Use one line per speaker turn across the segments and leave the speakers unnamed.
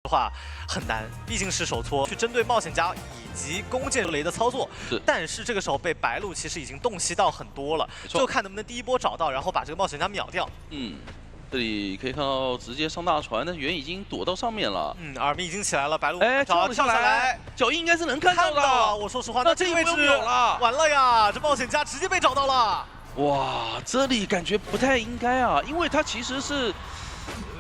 的话很难，毕竟是手搓，去针对冒险家以及弓箭雷的操作。但是这个时候被白鹿其实已经洞悉到很多了，就看能不能第一波找到，然后把这个冒险家秒掉。
这里可以看到直接上大船，但是猿已经躲到上面了。
耳鸣已经起来了，白鹿
跳下来，脚印应该是能看到的。
我说实话，那这个位置
有了，
完了呀！这冒险家直接被找到了。
哇，这里感觉不太应该啊，因为他其实是。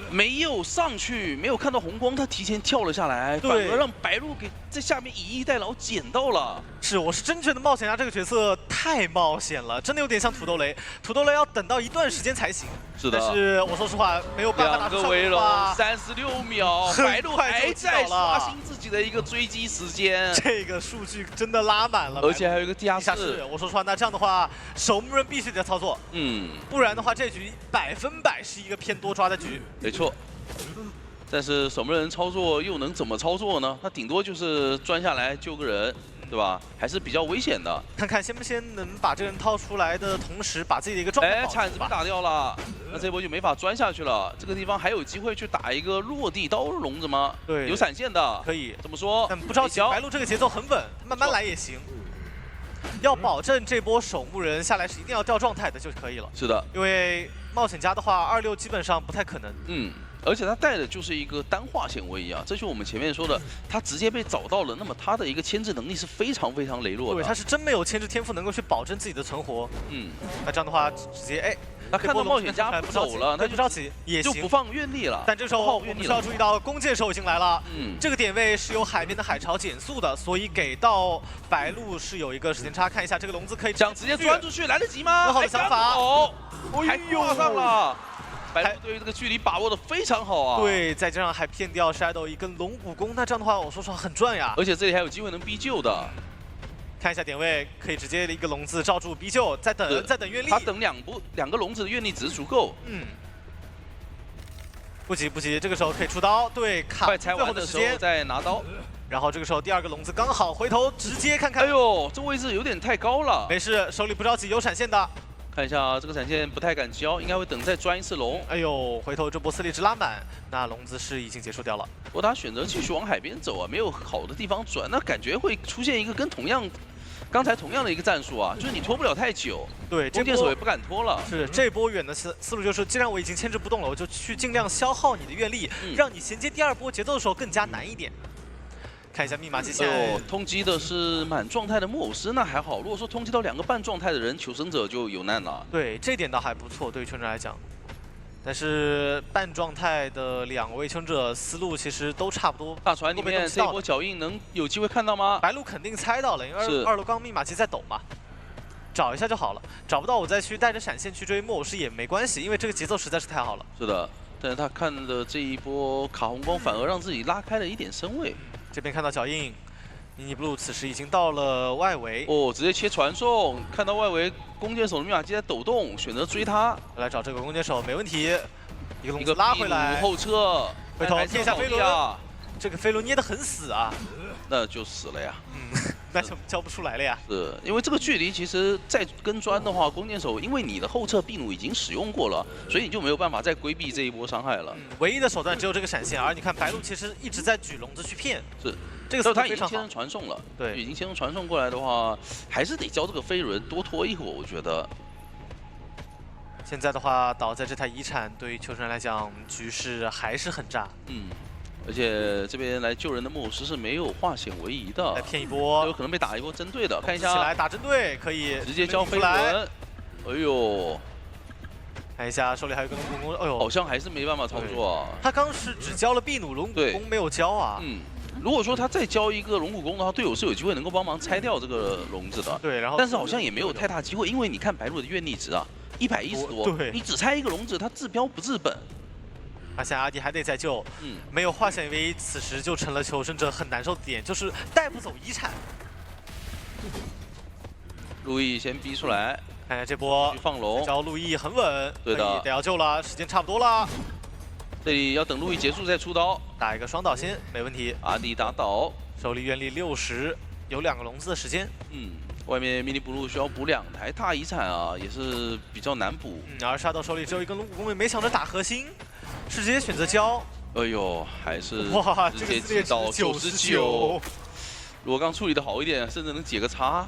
没有上去，没有看到红光，他提前跳了下来，反而让白鹿给在下面以逸待劳捡到了。
我是真觉得冒险家这个角色太冒险了，真的有点像土豆雷。土豆雷要等到一段时间才行。是的。但是我说实话，没有办法打出上
围龙，36秒，白鹿还在刷新自己的一个追击时间。
这个数据真的拉满了，
而且还有一个地下室。
我说实话，那这样的话，守墓人必须得操作。不然的话，这局100%是一个偏多抓的局。
没错，但是守墓人操作又能怎么操作呢？他顶多就是钻下来救个人，对吧？还是比较危险的。看
看先不先能把这个人掏出来的同时，把自己的一个状态保住吧。
铲子被打掉了，那这波就没法钻下去了。这个地方还有机会去打一个落地刀笼子吗？对，有闪现的，
可以
这么说。
但不着急，白鹿这个节奏很稳，慢慢来也行。 要保证这波守墓人下来是一定要掉状态的就可以了。是的，因为冒险家的话，26基本上不太可能。
而且他带的就是一个单化显位啊，这就是我们前面说的，他直接被找到了，那么他的一个牵制能力是非常非常羸弱的。
对，他是真没有牵制天赋能够去保证自己的存活。那这样的话，直接
他看到冒险家走了，他
不着急，也
就不放愿力了。
但这时候我们需要注意到，弓箭手已经来了。这个点位是由海边的海潮减速的，所以给到白鹿是有一个时间差。看一下这个笼子可以
想直接钻出去，来得及吗？
很好的想法。
还挂上了。 白鹿对于这个距离把握的非常好啊！
对，再加上还骗掉 Shadow 一根龙骨弓，那这样的话，我说实话很赚呀。
而且这里还有机会能逼救的。
看一下点位，可以直接一个笼子罩住逼救，再等愿力。
他等两个笼子的愿力值足够。
不急，这个时候可以出刀，对，卡
快拆完的时候再拿刀。
然后这个时候第二个笼子刚好，回头直接看看。
哎呦，这位置有点太高了。
没事，手里不着急，有闪现的。
看一下这个闪现不太敢交，应该会等再钻一次龙。
哎呦，回头这波4力值拉满，那笼子是已经结束掉了。
不过他选择继续往海边走啊，没有好的地方转，那感觉会出现一个跟刚才同样的一个战术啊，就是你拖不了太久。对，弓箭手也不敢拖了。
是这波远的思路就是，既然我已经牵制不动了，我就去尽量消耗你的愿力，让你衔接第二波节奏的时候更加难一点。 看一下密码机现在
通缉的是满状态的木偶师，那还好。如果说通缉到2个半状态的人，求生者就有难了。
对，这点倒还不错，对于求生者来讲。但是半状态的2位求生者思路其实都差不多。
大船里面这一波脚印能有机会看到吗？
白鹿肯定猜到了，因为2楼刚密码机在抖嘛，找一下就好了。找不到我再去带着闪现去追木偶师也没关系，因为这个节奏实在是太好了。
是的，但是他看的这一波卡红光反而让自己拉开了一点身位。
这边看到脚印，迷你 blue 此时已经到了外围
哦，直接切传送，看到外围弓箭手的密码机在抖动，选择追他，
来找这个弓箭手没问题，一个笼子拉回来，
后撤，
回头贴一下飞轮，这个飞轮捏得很死啊，
那就死了呀，
那就交不出来了呀，
是因为这个距离其实再跟砖的话，弓箭手因为你的后撤秘弩已经使用过了，所以你就没有办法再规避这一波伤害了。
唯一的手段只有这个闪现，而你看白鹿其实一直在举笼子去骗，
是。
这个
他已经切成传送了，
对，
已经切成传送过来的话，还是得交这个飞轮多拖一会儿，我觉得。
现在的话，倒在这台遗产对于求生人来讲，局势还是很炸。
而且这边来救人的木偶师是没有化险为夷的，
来骗一波，
有可能被打一波针对的。看一下，
起来打针对，可以
直接交飞轮。哎呦，
看一下手里还有个龙骨弓，哎呦，
好像还是没办法操作啊。
他刚是只交了秘弩，龙骨弓没有交啊。如
果说他再交一个龙骨弓的话，队友是有机会能够帮忙拆掉这个笼子的。
对，然后
但是好像也没有太大机会，因为你看白鹿的愿力值啊，110多，
对，
你只拆一个笼子，他治标不治本。
而且阿迪还得再救，没有化险为夷，此时就成了求生者很难受的点，就是带不走遗产。
路易先逼出来，
看看这波
放龙，
交路易很稳，
对的，
得要救了，时间差不多了。
这里要等路易结束再出刀，
打一个双倒先，没问题。
阿迪打倒，
手里愿力60，有2个笼子的时间。
外面迷你补路需要补2台大遗产啊，也是比较难补。
而沙豆手里只有一根龙骨弓，没想着打核心，是直接选择交。
哎呦，还是
哇，
直接击到99。如果刚处理的好一点，甚至能解个叉。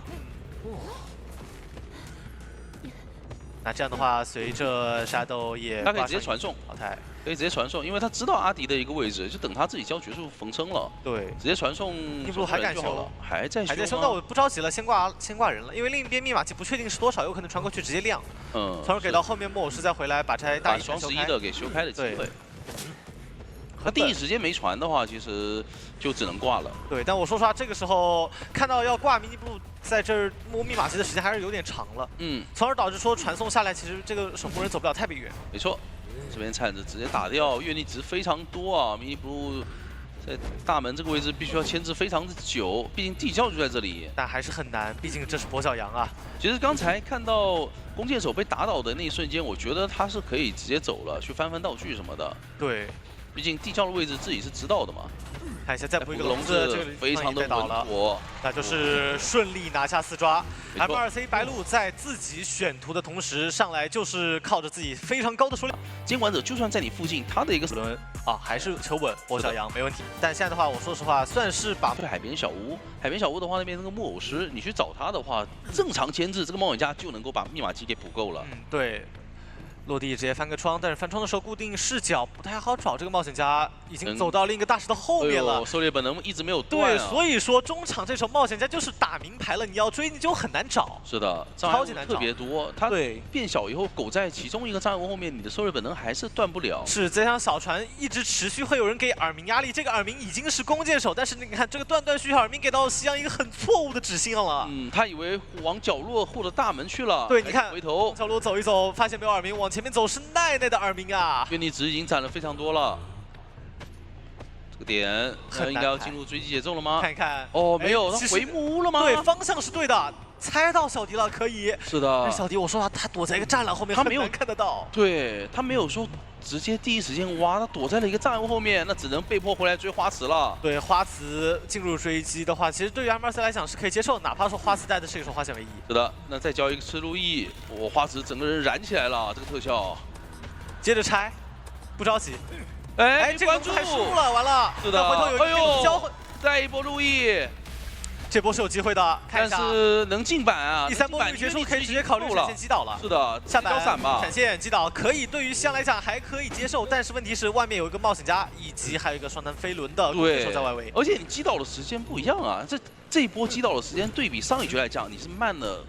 那这样的话，随着 Shadow 也
他可以直接传送
淘汰，
可以直接传送，因为他知道阿迪的一个位置，就等他自己交绝速缝撑了。
对，
直接传送。
逆不还敢修
了？还在修。
那我不着急了，先挂人了，因为另一边密码机不确定是多少，有可能传过去直接亮。从而给到后面木偶师再回来把这大
双11的给修开的机会。他第一时间没传的话，其实就只能挂了。
对，但我说实话，这个时候看到要挂迷你布在这儿摸密码机的时间还是有点长了。从而导致说传送下来，其实这个守护人走不了太远。
没错，这边铲子直接打掉，阅历值非常多啊！迷你布在大门这个位置必须要牵制非常的久，毕竟地窖就在这里。
但还是很难，毕竟这是跛脚羊啊。
其实刚才看到弓箭手被打倒的那一瞬间，我觉得他是可以直接走了，去翻道具什么的。
对。
毕竟地窖的位置自己是知道的嘛。
看一下再补一个笼子，这个
非常的稳妥，
那就是顺利拿下4抓。M2C 白鹿在自己选图的同时，上来就是靠着自己非常高的数量。
监管者就算在你附近，他的一个
轮啊还是求稳，跛脚羊没问题。但现在的话，我说实话，算是把
对海边小屋，海边小屋的话，那边那个木偶师，你去找他的话，正常牵制这个猫眼家就能够把密码机给补够了。
对。 落地直接翻个窗，但是翻窗的时候固定视角不太好找。这个冒险家已经走到另一个大石头后面了。
狩猎本能一直没有断、
对，所以说中场这手冒险家就是打明牌了，你要追你就很难找。
是的，
超级难找，
特别多。它变小以后，狗在其中一个障碍物后面，你的狩猎本能还是断不了。
是这辆小船一直持续会有人给耳鸣压力，这个耳鸣已经是弓箭手，但是你看这个断续耳鸣给到西洋一个很错误的指向了。
他以为往角落或者大门去了。
对，你看
回头
角落走一走，发现没有耳鸣，往前面走是奈奈的耳鸣啊！
阅历值已经攒了非常多了，这个点应该要进入追击节奏了吗？
看一看，
哦，没有，他回木屋了吗？
对，方向是对的，猜到小迪了，可以。
是的，
但小迪，我说他躲在一个栅栏后面，他没有看得到。
对他没有说直接第一时间挖，他躲在了一个障碍物后面，那只能被迫回来追花池了。
对，花池进入追击的话，其实对于 M2C 来讲是可以接受，哪怕说花池带的是一手花显为1。
是的，那再交一个吃路易，我花池整个人燃起来了，这个特效。
接着拆，不着急。
哎，
这个还输了，完了。
是的，
回头有一个交换，
再一波路易，
这波是有机会的。看一下，
但是能进板啊！
第3波路易结束，可以直接考虑闪现击倒了。
是的，
下板
闪吧，
闪现击倒可以，对于香来讲还可以接受，但是问题是外面有一个冒险家，以及还有一个双弹飞轮的弓箭手在外围。
而且你击倒的时间不一样啊，这一波击倒的时间对比上一局来讲，你是慢了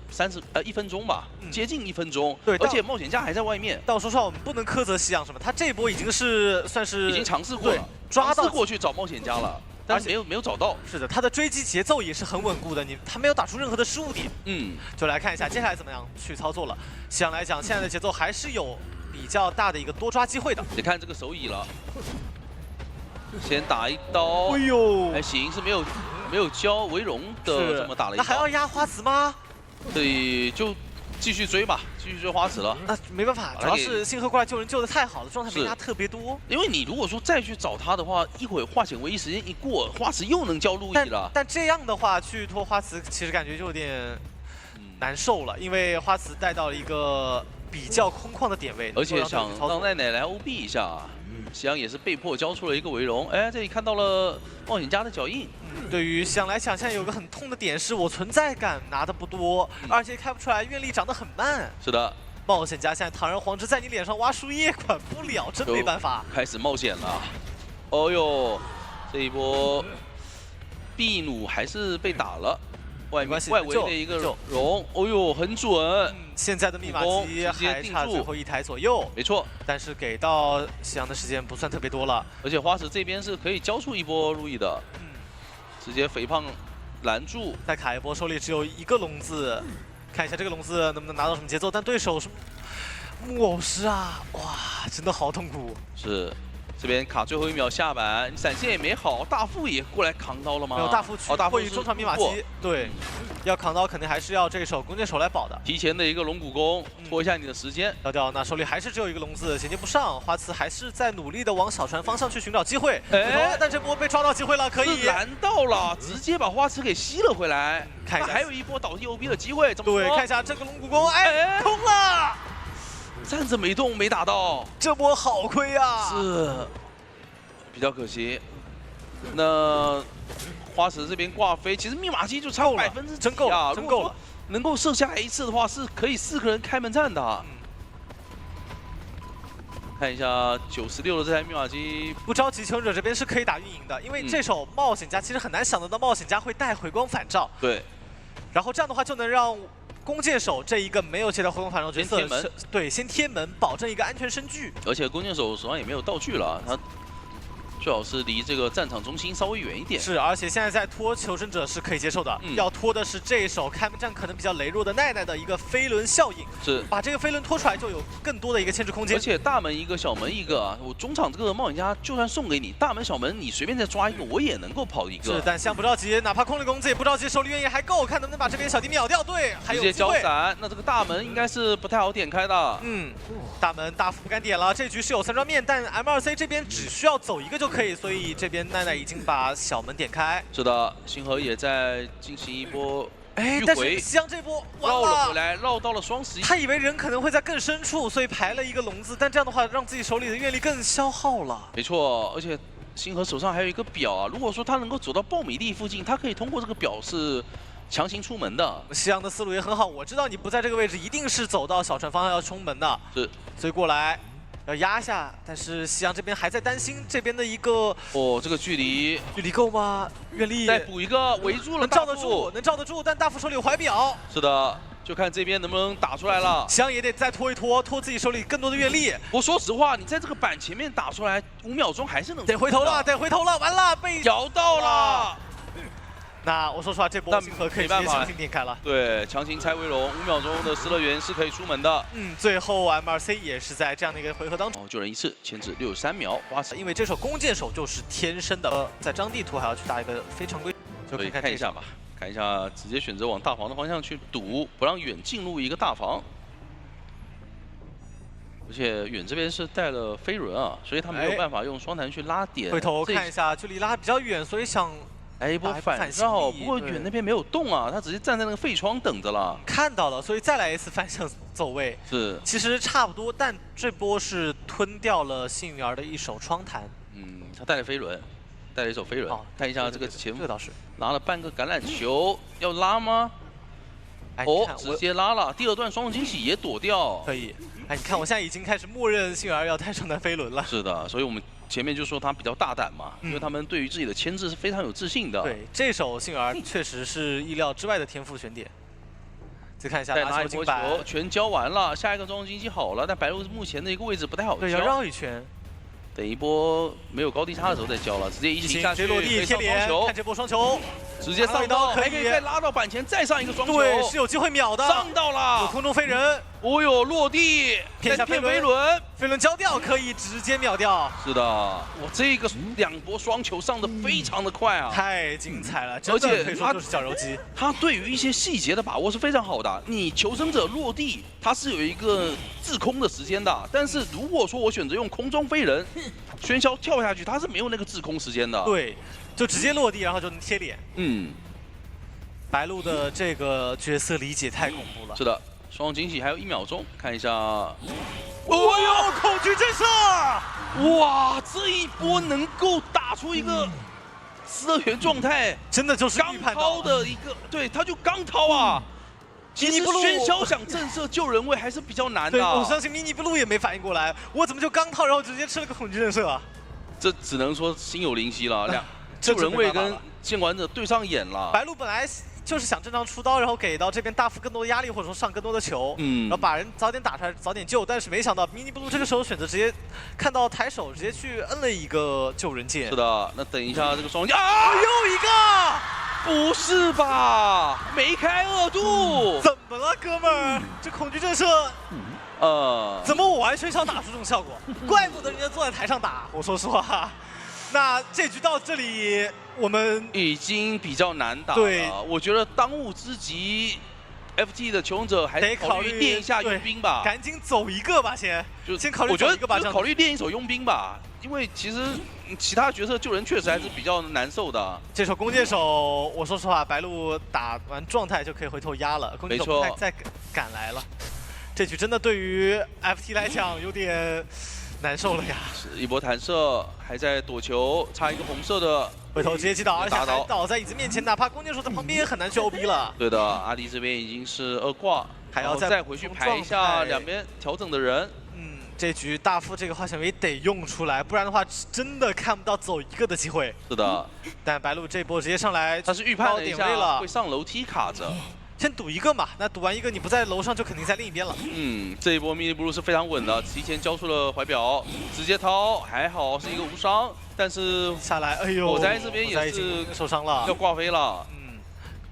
1分钟吧，接近1分钟。
对，
而且冒险家还在外面。
但我说实话，我们不能苛责西洋什么，他这一波已经是算是
已经尝试过了，
抓到
过去找冒险家了，但是没有找到。
是的，他的追击节奏也是很稳固的，他没有打出任何的失误点。就来看一下接下来怎么样去操作了。西洋来讲，现在的节奏还是有比较大的一个多抓机会的。
得看这个手椅了，先打一刀，
哎呦，
还行，是没有交维荣的这么打了一刀。
那还要压花池吗？
所以就继续追吧，继续追花池了。
那没办法，主要是星河过来救人救的太好了，状态没压特别多。
因为你如果说再去找他的话，一会儿化险为夷时间一过，花池又能交路易了。
但这样的话去拖花池，其实感觉就有点难受了，因为花池带到了一个比较空旷的点位，
而且想让奈奈来 OB 一下。西洋也是被迫交出了一个维荣，哎，这里看到了冒险家的脚印。
对于西洋来讲，现在有个很痛的点是我存在感拿的不多，而且开不出来，愿力长得很慢。
是的，
冒险家现在堂而皇之在你脸上挖树叶，管不了，真没办法。
开始冒险了。哦呦，这一波秘弩还是被打了。外围的一个容，哦呦，很准。
现在的密码机还差最后1台左右，
没错。
但是给到西洋的时间不算特别多了，
而且花池这边是可以交出一波路易的，直接肥胖拦住，
再卡一波，手里只有1个笼子，看一下这个笼子能不能拿到什么节奏。但对手是木偶师啊，哇，真的好痛苦。
是。这边卡最后1秒下板，闪现也没好，大副也过来扛刀了吗？
没有，大副去过于中场密码机，对，要扛刀肯定还是要这手弓箭手来保的。
提前的一个龙骨弓，拖一下你的时间。
掉，那手里还是只有1个笼子，衔接不上。花池还是在努力的往小船方向去寻找机会，但这波被抓到机会了，可以
拦到了，直接把花池给吸了回来。看一下，还有一波倒地 OB 的机会，怎么说？
对，看一下这个龙骨弓，哎，空了。
站着没动，没打到，
这波好亏啊！
是，比较可惜。那花石这边挂飞，其实密码机就差100%
真够了，真够了。
能够射下来一次的话，是可以4个人开门战的。看一下96的这台密码机，
不着急，求生者这边是可以打运营的，因为这手冒险家其实很难想得到冒险家会带回光返照。
对，
然后这样的话就能让弓箭手这一个没有携带回光返照角色先贴门，保证一个安全身距。
而且弓箭手手上也没有道具了，他最好是离这个战场中心稍微远一点。
是，而且现在在拖求生者是可以接受的，要拖的是这一手开门战可能比较羸弱的奈奈的一个飞轮效应，
是
把这个飞轮拖出来就有更多的一个牵制空间。
而且大门一个，小门一个啊，我中场这个冒险家就算送给你大门小门，你随便再抓一个，我也能够跑一个。
是，但香不着急，哪怕空力攻击也不着急，手里原野还够，看能不能把这边小弟秒掉。对，还有
直接交闪，那这个大门应该是不太好点开的。
大门大副不敢点了，这局是有3张面，但 M2C 这边只需要走一个就可以，所以这边奈奈已经把小门点开。
是的，星河也在进行一波迂
但
回，
是夕阳这波
绕了回来，绕到了双11。
他以为人可能会在更深处，所以排了一个笼子，但这样的话让自己手里的愿力更消耗了。
没错，而且星河手上还有一个表啊，如果说他能够走到爆米地附近，他可以通过这个表是强行出门的。
夕阳的思路也很好，我知道你不在这个位置，一定是走到小船方向要冲门的，
是，
所以过来。要压下，但是夕阳这边还在担心这边的一个
这个距离
够吗？愿力
再补一个围住了，
能罩得住，但大副手里有怀表。
是的，就看这边能不能打出来了。
夕阳也得再拖一拖，拖自己手里更多的愿力。
我说实话，你在这个板前面打出来5秒钟还是能
得回头了，完了被
摇到了。
那我说实话，这波星河可以直接强行点开了。
对，强行拆围龙，5秒钟的失乐园是可以出门的。
最后 M2C 也是在这样的一个回合当中，
救人一次，牵制63秒。
因为这手弓箭手就是天生的，在张地图还要去打一个非常规，就可以
看一下吧，看一下，直接选择往大房的方向去堵，不让远进入一个大房。而且远这边是带了飞轮啊，所以他没有办法用双弹去拉点。
回头看一下，距离拉比较远，所以想。
来一波反绕，不过远那边没有动啊，他直接站在那个废窗等着了。看
到了，所以再来一次反向走位。
是，
其实差不多，但这波是吞掉了幸运儿的一手窗弹。
他带了飞轮，带了一手飞轮。看一下这个前
这个倒是
拿了半个橄榄球，要拉吗？直接拉了。第2段双重惊喜也躲掉。
可以。你看我现在已经开始默认幸运儿要带上弹飞轮了。
是的，所以我们。前面就说他比较大胆嘛，因为他们对于自己的牵制是非常有自信的。
对，这手幸运儿确实是意料之外的天赋选点。再看一下，
拿一波球全交完了，下一个双重经济好了，但白鹿目前的一个位置不太好交。
对，要绕一圈。
等一波没有高低差的时候再交了，直接1-0下去，
落地贴脸，看这波双球，
直接上刀，还可以再拉到板前，再上一个双球，
对，是有机会秒的，
上到了，
有空中飞人，
落地，
骗下飞轮，飞轮交掉可以直接秒掉。
是的，哇，这个2波双球上的非常的快啊，
太精彩了，而且可以说就是绞肉机。
他对于一些细节的把握是非常好的。你求生者落地，他是有一个滞空的时间的，但是如果说我选择用空中飞人，喧嚣跳下去，他是没有那个滞空时间的。
对，就直接落地，然后就能贴脸。白鹿的这个角色理解太恐怖了。
是的，双重惊喜还有1秒钟，看一下。
恐惧震慑！
哇，这一波能够打出一个失乐园状态，
真的就是
刚掏的一个，对，他就刚掏啊。其实喧嚣想震慑救人位还是比较难的。
对，我相信迷你布鲁也没反应过来，我怎么就刚掏，然后直接吃了个恐惧震慑啊？
这只能说心有灵犀了，救人位跟监管者对上眼了。
白鹿本来就是想正常出刀，然后给到这边大副更多的压力，或者说上更多的球，然后把人早点打出来，早点救。但是没想到迷你布鲁这个时候选择直接看到抬手，直接去摁了一个救人键。
是的，那等一下这个双击
又一个。
不是吧？没开2度，
怎么了，哥们儿？这恐惧震慑，怎么我完全想打出这种效果？怪不得人家坐在台上打。我说实话，那这局到这里，我们
已经比较难打了。对，我觉得当务之急 ，FT 的求生者还得考虑练一下佣兵吧。
赶紧走一个吧，先考虑走一个吧。
我觉得考虑练一手佣兵吧，因为其实。其他角色救人确实还是比较难受的。
这手弓箭手，我说实话，白鹿打完状态就可以回头压了，弓箭手不太再赶来了。这局真的对于 FT 来讲有点难受了呀！
一波弹射，还在躲球，差一个红色的。
回头直接击倒，而且还倒在椅子面前，哪怕弓箭手在旁边也很难去 OB 了。
对的，阿迪这边已经是2挂，
还要
再回去排一下两边调整的人。
这局大副这个化纤维得用出来，不然的话真的看不到走一个的机会。
是的，
但白鹿这波直接上来，
他是预判了一下会上楼梯卡着。
先赌一个嘛，那赌完一个，你不在楼上就肯定在另一边了。
这一波mini blue是非常稳的，提前交出了怀表，直接掏，还好是一个无伤，但是
下来，哎呦，
火灾这边也是
受伤了，
要挂飞了。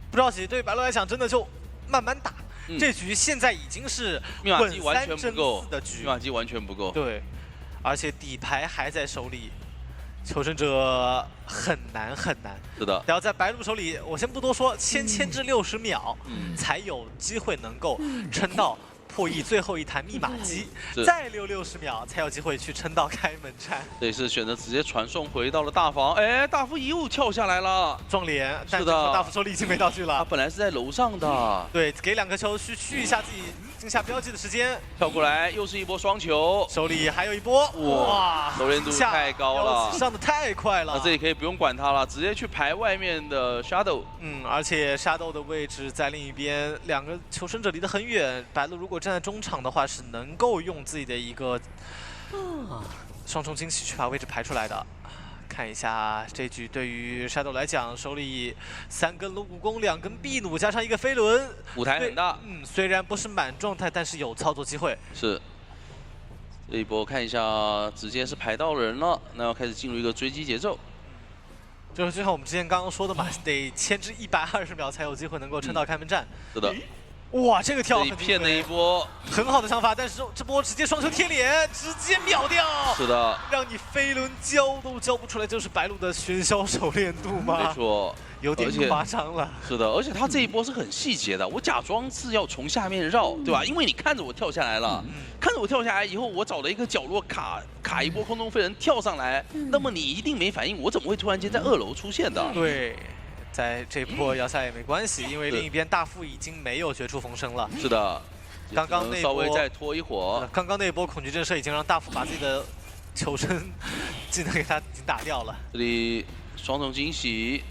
不着急，对白鹿来讲，真的就慢慢打。这局现在已经是
密码机完全不够
的局，
密码机完全不够。
对，而且底牌还在手里。 求生者很难很难，
是的。
然后在白鹿手里，我先不多说，牵至60秒，才有机会能够撑到破译最后一台密码机，再溜60秒才有机会去撑到开门战。
这是选择直接传送回到了大房，哎，大副又跳下来了，
撞脸。是的，大副手里已经没道具了。
他本来是在楼上的，
对，给2个球去续一下自己惊吓标记的时间。
跳过来又是一波双球，
手里还有一波，哇，
熟练度太高了，
上的太快了。
那这里可以不用管他了，直接去排外面的 Shadow。
而且 Shadow 的位置在另一边，2个求生者离得很远。白鹿如果站在中场的话，是能够用自己的一个双重惊喜去把位置排出来的。看一下这局对于 Shadow 来讲，手里3根龙骨弓、2根秘弩，加上一个飞轮，
舞台很大。
虽然不是满状态，但是有操作机会。
是。这一波看一下，直接是排到人了，那要开始进入一个追击节奏。
就像我们之前刚刚说的嘛，得牵制120秒才有机会能够撑到开门战。
是的。
哇，这个跳很
骗的一波，
很好的想法，但是这波直接双球贴脸，直接秒掉。
是的，
让你飞轮交都交不出来，就是白鹿的喧嚣熟练度吗？
没错，
有点夸张了。
是的，而且他这一波是很细节的，我假装是要从下面绕，对吧？因为你看着我跳下来了，看着我跳下来以后，我找了一个角落卡一波空中飞人跳上来，那么你一定没反应，我怎么会突然间在2楼出现的？
对。在这波摇下也没关系，因为另一边大副已经没有绝处逢生了。
是的，
刚刚那波
稍微再拖一会儿。
刚刚那波恐惧震慑已经让大副把自己的求生技能给他已经打掉了。
这里双重惊喜，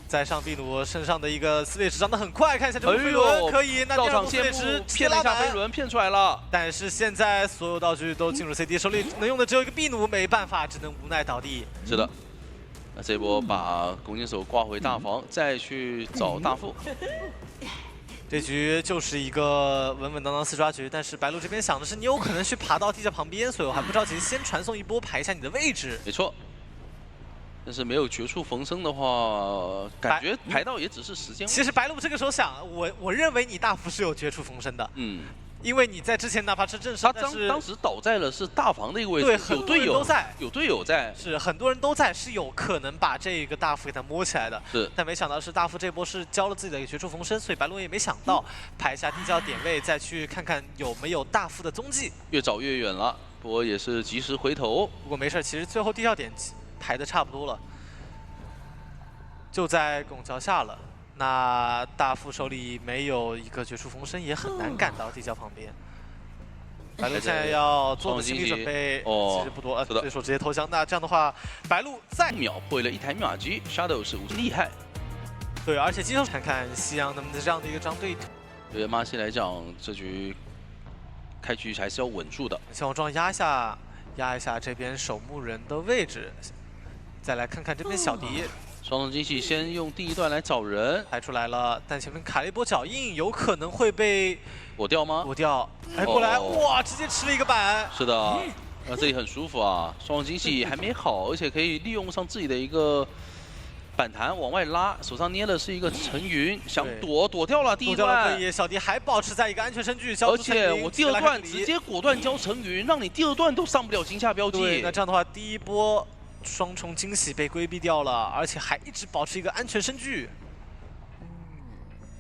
再上秘弩身上的一个撕裂值涨得很快，看一下这波飞轮可以，那第2波撕裂值
骗了一下飞轮，骗出来了。
但是现在所有道具都进入 CD 手里，能用的只有一个秘弩，没办法，只能无奈倒地。
是的。那这波把弓箭手挂回大房，再去找大副。
这局就是一个稳稳当当4抓局，但是白鹿这边想的是，你有可能去爬到地窖旁边，所以我还不着急，先传送一波排一下你的位置。
没错。但是没有绝处逢生的话，感觉排到也只是时间。
其实白鹿这个时候想，我认为你大副是有绝处逢生的。因为你在之前哪怕是正胜，
他当时倒在了是大房的一个位置，
对，有队友都在，
有队友在，
是很多人都在，是有可能把这个大副给他摸起来的。
是，
但没想到是大副这波是交了自己的绝处逢生，所以白鹿也没想到排一下地窖点位，再去看看有没有大副的踪迹。
越找越远了，不过也是及时回头。
不过没事，其实最后地窖点排的差不多了，就在拱桥下了。那大副手里没有一个绝处逢生，也很难赶到地窖旁边。白鹿现在要做的心理准备其实不多，对手直接投降。那这样的话，白鹿再
秒破了一台密码机 ，Shadow 是厉害。
对，而且机手看看夕阳能不能这样的一个张对。
对马西来讲，这局开局还是要稳住的。
小王庄压一下这边守墓人的位置，再来看看这边小迪。
双重惊喜先用第1段来找人，
排出来了，但前面卡了一波脚印，有可能会被
躲掉吗？
躲掉，哎，过来，哇，直接吃了一个板。
是的，那这里很舒服啊，双重惊喜还没好，而且可以利用上自己的一个反弹往外拉，手上捏的是一个陈云，想躲掉了第1段，
可以，小迪还保持在一个安全身距，
而且我第2段直接果断交陈云，让你第2段都上不了惊吓标记。
对，那这样的话，第1波。双重惊喜被规避掉了，而且还一直保持一个安全身距。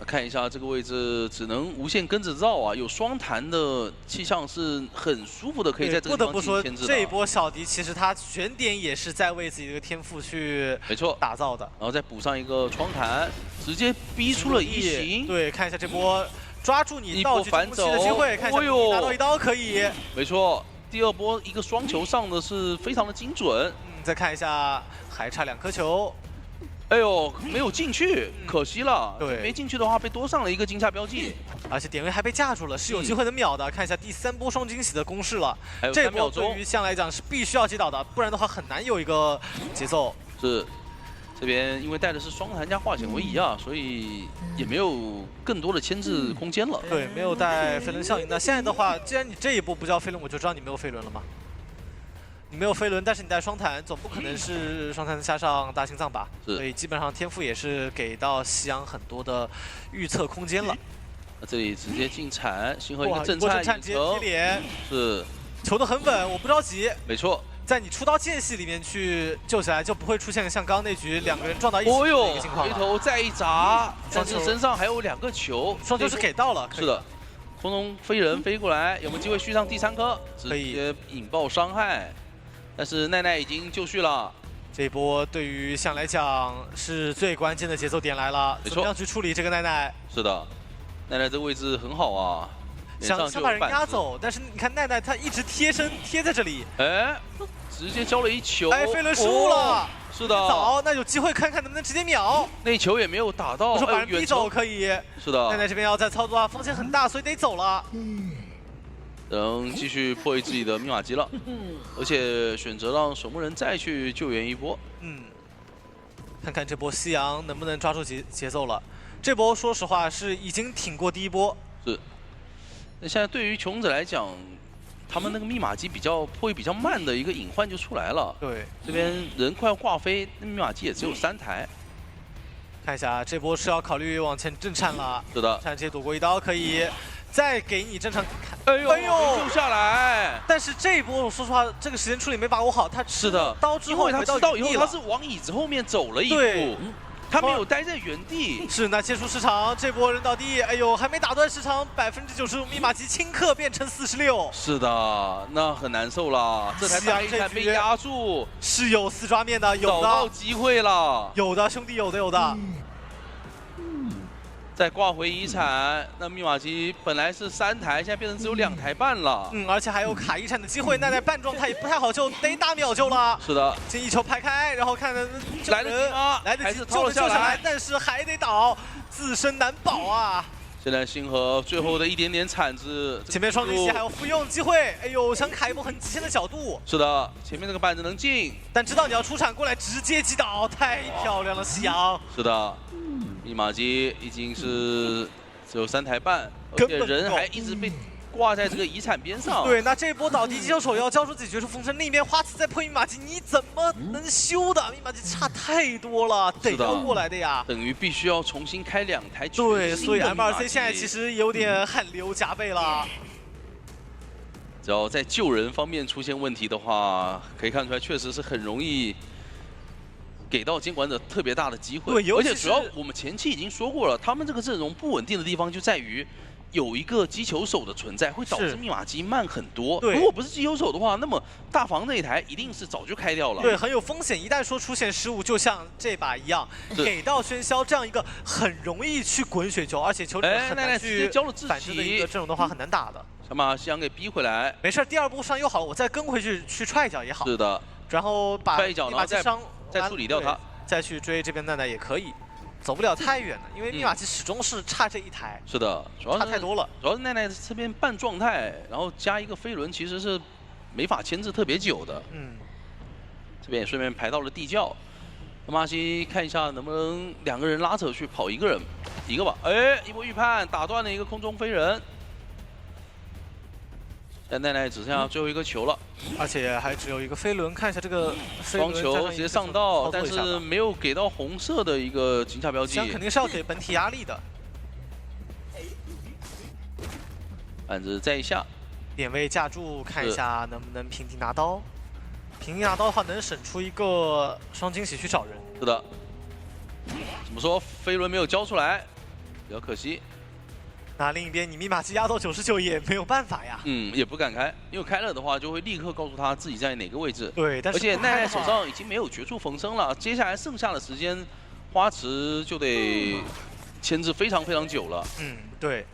看一下这个位置，只能无限跟着绕啊！有双弹的气象是很舒服的，可以在这个地方进行牵制的。
这一波小迪其实他选点也是在为自己的一个天赋去打造的，
然后再补上一个双弹，直接逼出了移形。
对，看一下这波抓住你道具中期的机会，看一下拿到1刀可以。
没错。第二波一个双球上的是非常的精准。
再看一下，还差2颗球。
哎呦，没有进去，可惜了。
对，
没进去的话，被多上了一个惊吓标记，
而且点位还被架住了，是有机会能秒的。看一下第3波双惊喜的攻势了，
还有
这波对于象来讲是必须要接倒的，不然的话很难有一个节奏。
是，这边因为带的是双弹加化险为夷啊，所以也没有更多的牵制空间了。
对，没有带飞轮效应。那现在的话，既然你这一波不叫飞轮，我就知道你没有飞轮了嘛。你没有飞轮，但是你带双弹，总不可能是双弹加上大心脏吧？所以基本上天赋也是给到夕阳很多的预测空间了。
那这里直接进铲，星河一个正
铲直接贴脸，
是
求得很稳，我不着急。
没错，
在你出刀间隙里面去救起来，就不会出现像刚刚那局2个人撞到一起的一个情况。
回头再一砸，但是身上还有2个球，
双球是给到了。
是的，空中飞人飞过来，有没有机会续上第3颗？直接引爆伤害。但是奈奈已经就绪了，
这一波对于象来讲是最关键的节奏点来了，怎么样去处理这个奈奈？
是的，奈奈这个位置很好啊，
想把人压走，但是你看奈奈他一直贴身贴在这里，
哎，直接交了一球，
哎，飞轮失误了，
是的，
早，那有机会看看能不能直接秒，
那球也没有打到，
我说把人逼走可以，
是的，
奈奈这边要再操作啊，风险很大，所以得走了。
能继续破译自己的密码机了，而且选择让守墓人再去救援一波。
看看这波夕阳能不能抓住节奏了。这波说实话是已经挺过第1波。
是。那现在对于穷者来讲，他们那个密码机破译比较慢的一个隐患就出来了。
对，
这边人快要挂飞，那密码机也只有3台。
看一下这波是要考虑往前正铲了。
是的，
铲直接躲过一刀可以。再给你正常看，
哎呦，救下来！
但是这一波我说实话，这个时间处理没把握好，他
是的，
刀之后
因为他知道以后他是往椅子后面走了一步，他没有待在原地。
是，那切出市场，这波人倒地，哎呦，还没打断市场，95%密码机顷刻变成46。
是的，那很难受了，这台大黑被压住，
是有4抓面的，有的
找到机会了，
有的兄弟，有的。
再挂回遗产，那密码机本来是3台，现在变成只有2台半了。
而且还有卡遗产的机会，奈奈半状态也不太好救，得打秒救了。
是的，
先一球拍开，然后看
来得及吗？
来得及，救下来，但是还得倒，自身难保啊。
现在星河最后的一点点铲子，
前面双惊喜还有复用机会，哎呦，想卡一波很极限的角度。
是的，前面那个板子能进，
但知道你要出铲过来直接击倒，太漂亮了，夕阳。
是的。密码机已经是只有3台半，而且人还一直被挂在这个遗产边上。
对，那这波倒地击球手要交出自己绝处逢生，另一边花瓷再破密码机，你怎么能修的？密码机差太多了，得要过来的呀。
等于必须要重新开2台。
对，所以 M2C 现在其实有点汗流浃背了。
只要在救人方面出现问题的话，可以看出来确实是很容易给到监管者特别大的机会。
对，
而且主要我们前期已经说过了，他们这个阵容不稳定的地方就在于有一个击球手的存在，会导致密码机慢很多。如果不是击球手的话，那么大房那一台一定是早就开掉了。
对，很有风险。一旦说出现失误，就像这把一样，给到喧嚣这样一个很容易去滚雪球，而且球很难去反制的一个阵容的话，很难打的。
想把夕阳给逼回来。
没事，第2波伤又好了，我再跟回去踹一脚也好。
是的。
然后把
踹一脚，然后再处理掉他，
再去追这边奈奈也可以，走不了太远了，因为密码机始终是差这1台。
是的，主要
差太多了。
主要是奈奈这边半状态，然后加一个飞轮，其实是没法牵制特别久的。这边也顺便排到了地窖。那马西看一下能不能2个人拉扯去跑一个吧。哎，一波预判打断了一个空中飞人。但奈奈只剩下最后一个球了，
而且还只有一个飞轮。看一下这个
双球直接上道，但是没有给到红色的一个惊吓标记。
肯定是要给本体压力的。
板子再一下，
点位架住，看一下能不能平地拿刀。平地拿刀的话，能省出一个双惊喜去找人。
是的。怎么说？飞轮没有交出来，比较可惜。
那另一边，你密码机压到99也没有办法呀。
也不敢开，因为开了的话就会立刻告诉他自己在哪个位置。
对，但是
而且奈奈手上已经没有绝处逢生了，接下来剩下的时间，花池就得牵制非常非常久了。
对。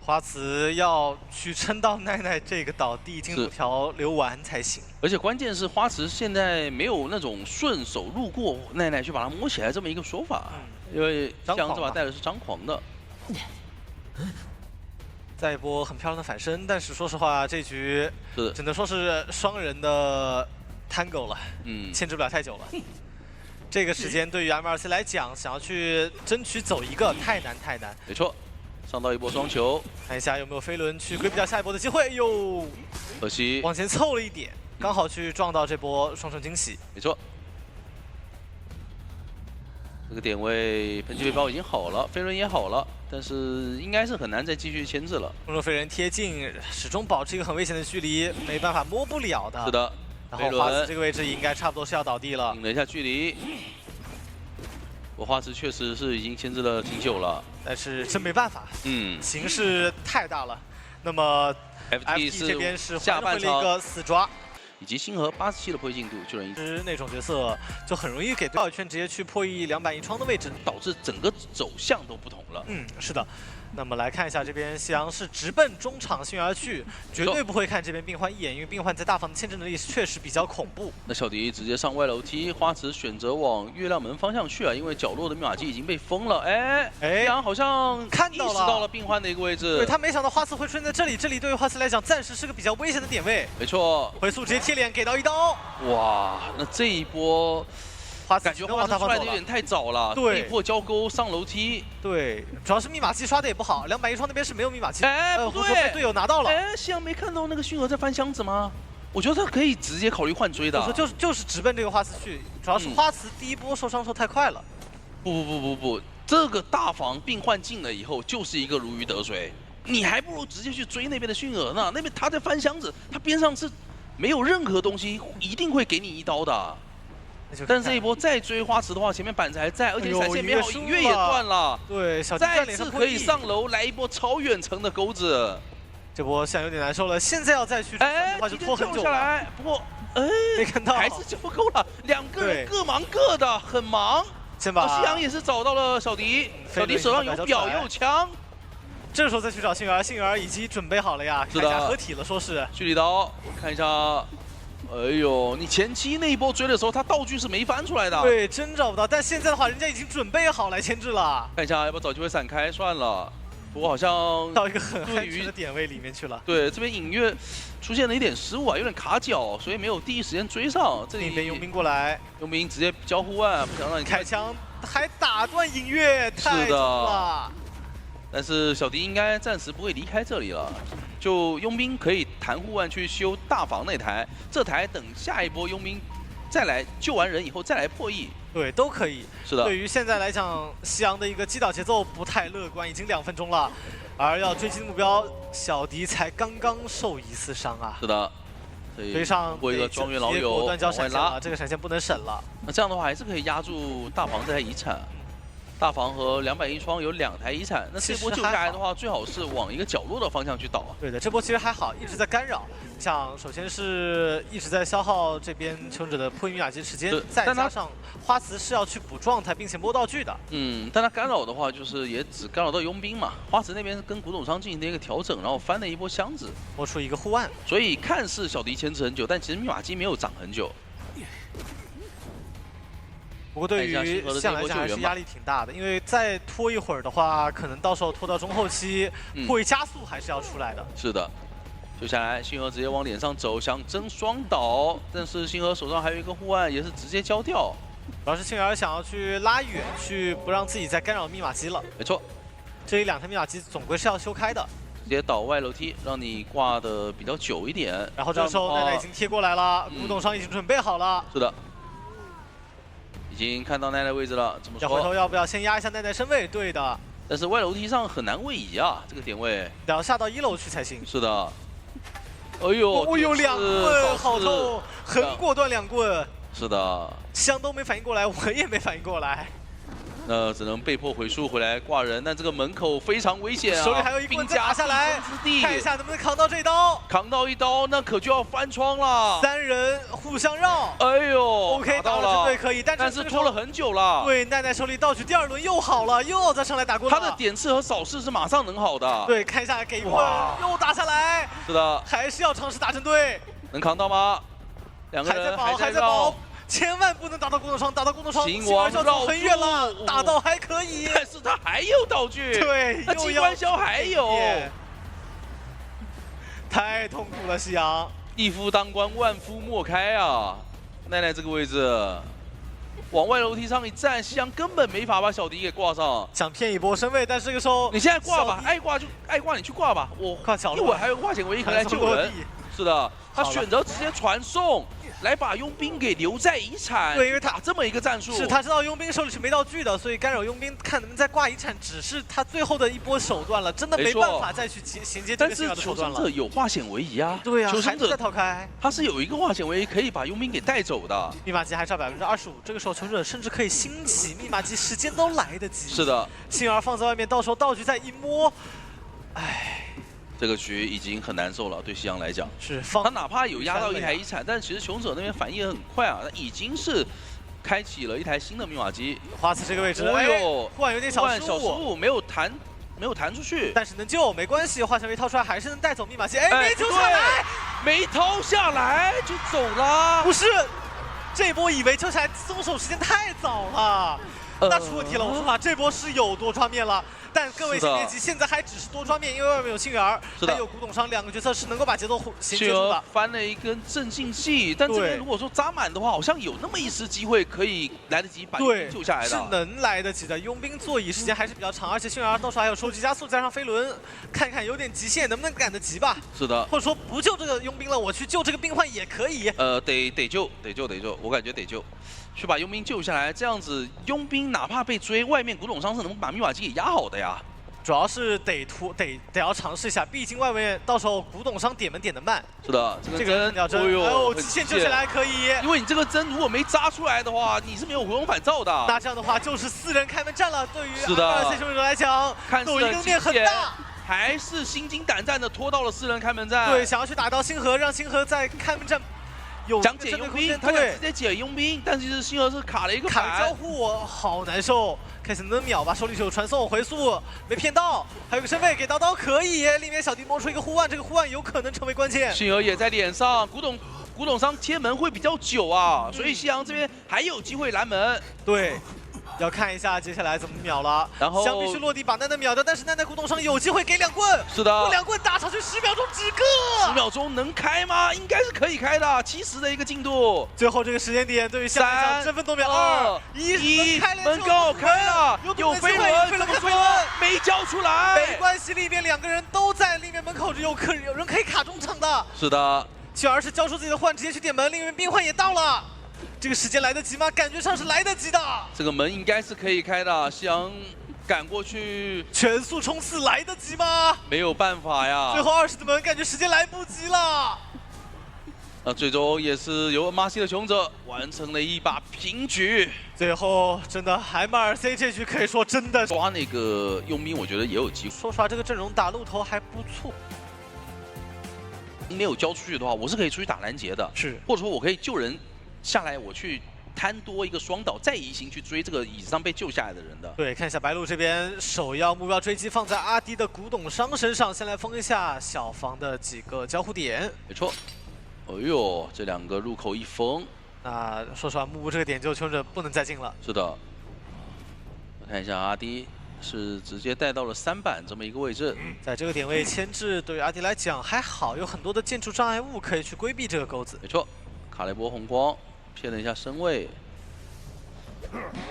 花瓷要去撑到奈奈这个岛地进度条流完才行。
而且关键是花瓷现在没有那种顺手路过奈奈去把它摸起来这么一个说法，因为像这把带的是张狂的。
再一波很漂亮的反身，但是说实话，这局只能说是双人的 tango 了，牵制不了太久了。这个时间对于 MRC 来讲，想要去争取走一个太难。
没错，上到一波双球，
看一下有没有飞轮去规避掉下一波的机会。哟，
可惜
往前凑了一点，刚好去撞到这波双胜惊喜。
没错。 这个点位喷气背包已经好了，飞轮也好了，但是应该是很难再继续牵制了。
空中飞人贴近，始终保持一个很危险的距离，没办法摸不了的。
是的，
然后花瓷这个位置应该差不多是要倒地了。
顶了一下距离，我花瓷确实是已经牵制了挺久了，
但是真没办法，形势太大了。那么 FT 这边是
下半
场了一个死抓。
以及星河87的破译进度，就能
那种角色就很容易给对手圈直接去破译200一窗的位置，
导致整个走向都不同了。
是的。那么来看一下这边，夕阳是直奔中场幸运而去，绝对不会看这边病患一眼，因为病患在大房的牵制能力确实比较恐怖。
那小迪直接上歪楼梯，花池选择往月亮门方向去啊，因为角落的密码机已经被封了。夕阳好像意识到了病患的一个位置，
对他没想到花瓷会出现在这里，这里对于花瓷来讲暂时是个比较危险的点位。
没错，
回速直接贴脸给到一刀。
哇，那这一波。 感觉花瓷出来的有点太早了，被迫交钩上楼梯。
对，主要是密码机刷的也不好，200一窗那边是没有密码机。
不对，
被队友拿到了。
夕阳没看到那个迅儿在翻箱子吗？我觉得他可以直接考虑换追的。
我说就是直奔这个花瓷去，主要是花瓷第一波受伤受太快了。
不，这个大房病患进了以后就是一个如鱼得水，你还不如直接去追那边的迅儿呢。那边他在翻箱子，他边上是没有任何东西，一定会给你一刀的。 但这一波再追花池的话，前面板子还在，而且闪现没好，隐月也断了。
对，
再次可以上楼来一波超远程的钩子。
这波现在有点难受了，现在要再去的话就拖很久了。
不过，
没看到，
还是交不够了，两个人各忙各的，很忙。
先把
夕阳也是找到了小迪，小迪手上有表也有枪。
这个时候再去找幸运儿，幸运儿已经准备好了呀，看一下合体了，说是。
距离刀，看一下。 哎呦，你前期那一波追的时候，他道具是没翻出来的。
对，真找不到。但现在的话，人家已经准备好来牵制了。
看一下要不要找机会闪开算了。不过好像
到一个很安全的点位里面去了。
对，这边隐月出现了一点失误啊，有点卡脚，所以没有第一时间追上。这里
边佣兵过来，
佣兵直接交互腕，不想让你
开枪，还打断隐月，太重了。
但是小迪应该暂时不会离开这里了。 就佣兵可以弹护腕去修大房那台，这台等下一波佣兵再来救完人以后再来破译，
对，都可以。
是的。
对于现在来讲，夕阳的一个击倒节奏不太乐观，已经2分钟了，而要追击的目标，小迪才刚刚受一次伤啊。
是的。
追上
过一个庄园老友，
果断交闪现了，这个闪现不能省了。
那这样的话还是可以压住大房这台遗产。 大房和200一窗有2台遗产，那这波救下来的话，最好是往一个角落的方向去倒。
对的，这波其实还好，一直在干扰。像首先是一直在消耗这边求生者的破译密码机时间，再加上花瓷是要去补状态并且摸道具的。
但他干扰的话，就是也只干扰到佣兵嘛。花瓷那边跟古董商进行了一个调整，然后翻了一波箱子，
摸出一个护腕。
所以看似小迪牵制很久，但其实密码机没有涨很久。
不过对于向来讲还是压力挺大的，因为再拖一会儿的话，可能到时候拖到中后期，破译加速还是要出来的。
是的，救下来，星河直接往脸上走，想争双倒，但是星河手上还有一个护腕，也是直接交掉。
主要是星儿想要去拉远，去不让自己再干扰密码机了。
没错，
这里2台密码机总归是要修开的。
直接倒外楼梯，让你挂的比较久一点。
然后这个时候奈奈已经贴过来了，古董商已经准备好了。
是的。 已经看到奈奈位置了，怎么说？
要回头要不要先压一下奈奈身位？对的。
但是外楼梯上很难位移啊，这个点位。
要下到1楼去才行。
是的。哎呦，
哦呦，2棍，好痛！横过断2棍。
是的。
香都没反应过来，我也没反应过来。
那只能被迫回速回来挂人，但这个门口非常危险啊！
手里还有一棍再打下来，看一下能不能扛到这刀。
扛到一刀，那可就要翻窗了。
3人互相绕。
哎呦
，OK，打了针对可可以，但
是拖了很久了。
对，奈奈手里道具第2轮又好了，又要再上来打棍了。
他的点刺和扫视是马上能好的。
对，看一下给棍又打下来。
是的，
还是要尝试打针对。
能扛到吗？2个人
还在保，千万不能打到古董商，打到古董商，星儿就走很远了，打到还可以，
但是他还有道具，
对，
那机关枪还有，
太痛苦了，夕阳。
一夫当关，万夫莫开啊！奈奈这个位置，往外楼梯上一站，夕阳根本没法把小迪给挂上，
想骗一波身位，但是这个时候
你现在挂吧，爱挂就爱挂，你去挂吧，我
挂小
一会儿还有化险为夷可以来救人。是的，他选择直接传送。来把佣兵给留在遗产，
对，因为他
打这么一个战术，
是他知道佣兵手里是没道具的，所以干扰佣兵，看能不能再挂遗产，只是他最后的一波手段了，真的没办法再去衔接这个星儿的手段了。
但是求生者有化险为夷啊，
对啊，
求生者
再逃开，
他是有一个化险为夷可以把佣兵给带走的。
密码机还差25%，这个时候求生者甚至可以兴起密码机，时间都来得及。
是的，
星儿放在外面，到时候道具再一摸，唉。
这个局已经很难受了，对夕阳来讲。
是，
他哪怕有压到一台遗产，但其实求生者那边反应也很快啊，他已经是开启了一台新的密码机。
花刺这个位置，
哦呦，
忽然有点小失
误，没有弹出去，
但是能救，没关系，化险为夷掏出来还是能带走密码机。哎，没救下来，
没掏下来就走了。
不是，这波以为救下来，松手时间太早了，那出问题了。我说实话，这波是有多抓面了。但各位新编辑现在还只是多抓面，因为外面有星儿，还有古董商2个角色是能够把节奏衔接住的。
翻了一根镇静剂，但这边如果说扎满的话，好像有那么一丝机会可以来得及把佣兵救下来的。
是能来得及的，佣兵座椅时间还是比较长，而且星儿到时候还有收集加速加上飞轮，看看有点极限，能不能赶得及吧？
是的，
或者说不救这个佣兵了，我去救这个病患也可以。
得救，我感觉得救。去把佣兵救下来，这样子佣兵哪怕被追，外面古董商是能把密码机给压好的呀。
主要是得要尝试一下，毕竟外面到时候古董商点门点得慢。
是的，这个针，
哎呦，极限救下来可以。
因为你这个针如果没扎出来的话，你是没有回光返照的。
那这样的话就是4人开门战了。对于2C 求生者来讲，
抖
音面很大，
还是心惊胆战的拖到了4人开门战。
对，想要去打到星河，让星河在开门战。
想解佣兵，他想直接解佣兵，但是星河是卡了一个
卡交互，好难受。开始能秒吧，手里有传送回速，没骗到，还有个身位给刀可以，里面小弟摸出一个护腕，这个护腕有可能成为关键。
星河也在脸上，古董商贴门会比较久啊，所以夕阳这边还有机会拦门。
对。要看一下接下来怎么秒了，
然后
想必须落地把奈奈秒掉，但是奈奈古董商有机会给2棍，
是的
，2棍打上去10秒钟几个
？10秒钟能开吗？应该是可以开的，70的一个进度。
最后这个时间点对于下来讲争分夺秒，2、1，
门高开了，有飞轮，怎么说？没交出来，
没关系，里面2个人都在里面门口，有人可以卡中场的。
是的，
星儿是交出自己的换，直接去点门，另一边病患也到了。这个时间来得及吗？感觉上是来得及的。
这个门应该是可以开的，夕阳赶过去，
全速冲刺来得及吗？
没有办法呀。
最后20的门，感觉时间来不及了。
最终也是由马西的求生者完成了一把平局。
最后真的 MRC 这局可以说真的
抓那个佣兵，我觉得也有机会。
说实话，这个阵容打路头还不错。
没有交出去的话，我是可以出去打拦截的，
是，
或者说我可以救人下来，我去摊多一个双倒，再移形去追这个椅子上被救下来的人的。
对，看一下白鹿这边首要目标追击放在阿迪的古董商身上，先来封一下小房的几个交互点。
没错。哎呦，这2个入口一封。
那说实话，木木这个点就求生者不能再进了。
是的。我看一下阿迪。是直接带到了3板这么一个位置，
在这个点位牵制对于阿迪来讲还好，有很多的建筑障碍物可以去规避这个钩子。
没错，卡了一波红光，骗了一下身位。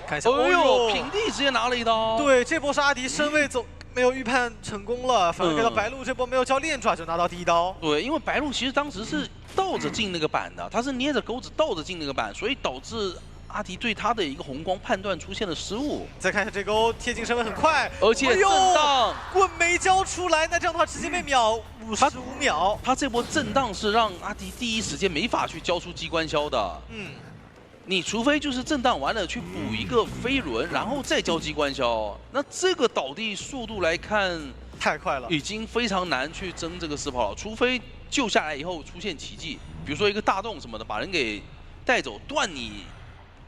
看一下，
哎呦，平地直接拿了一刀。
对，这波是阿迪身位走没有预判成功了，反而给到白鹿这波没有交链爪就拿到第1刀。
对，因为白鹿其实当时是倒着进那个板的，他是捏着钩子倒着进那个板，所以导致阿迪对他的一个红光判断出现了失误。
再看一下这钩，贴近身位很快，
而且震荡，
棍没交出来，那这样的话直接被秒55秒。
他这波震荡是让阿迪第一时间没法去交出机关销的。你除非就是震荡完了去补一个飞轮，然后再交机关销。那这个倒地速度来看，
太快了，
已经非常难去争这个4炮了。除非救下来以后出现奇迹，比如说一个大洞什么的，把人给带走，断你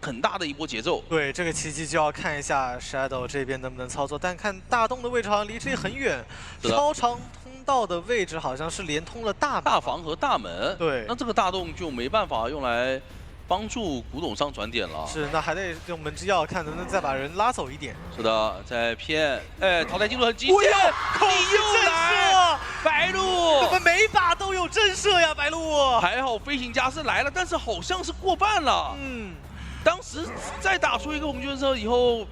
很大的一波节奏。
对，这个奇迹就要看一下 Shadow 这边能不能操作，但看大洞的位置好像离这里很远，超长通道的位置好像是连通了大
房和大门。对，那这个大洞就没办法用来帮助古董商转点了。
是，那还得用门之钥看能不能再把人拉走一点。
是的，在骗，哎，淘汰记录很极限，你又来，白鹿，
怎么每把都有震慑呀，白鹿？
还好飞行家是来了，但是好像是过半了。当时再打出一个红圈车以后，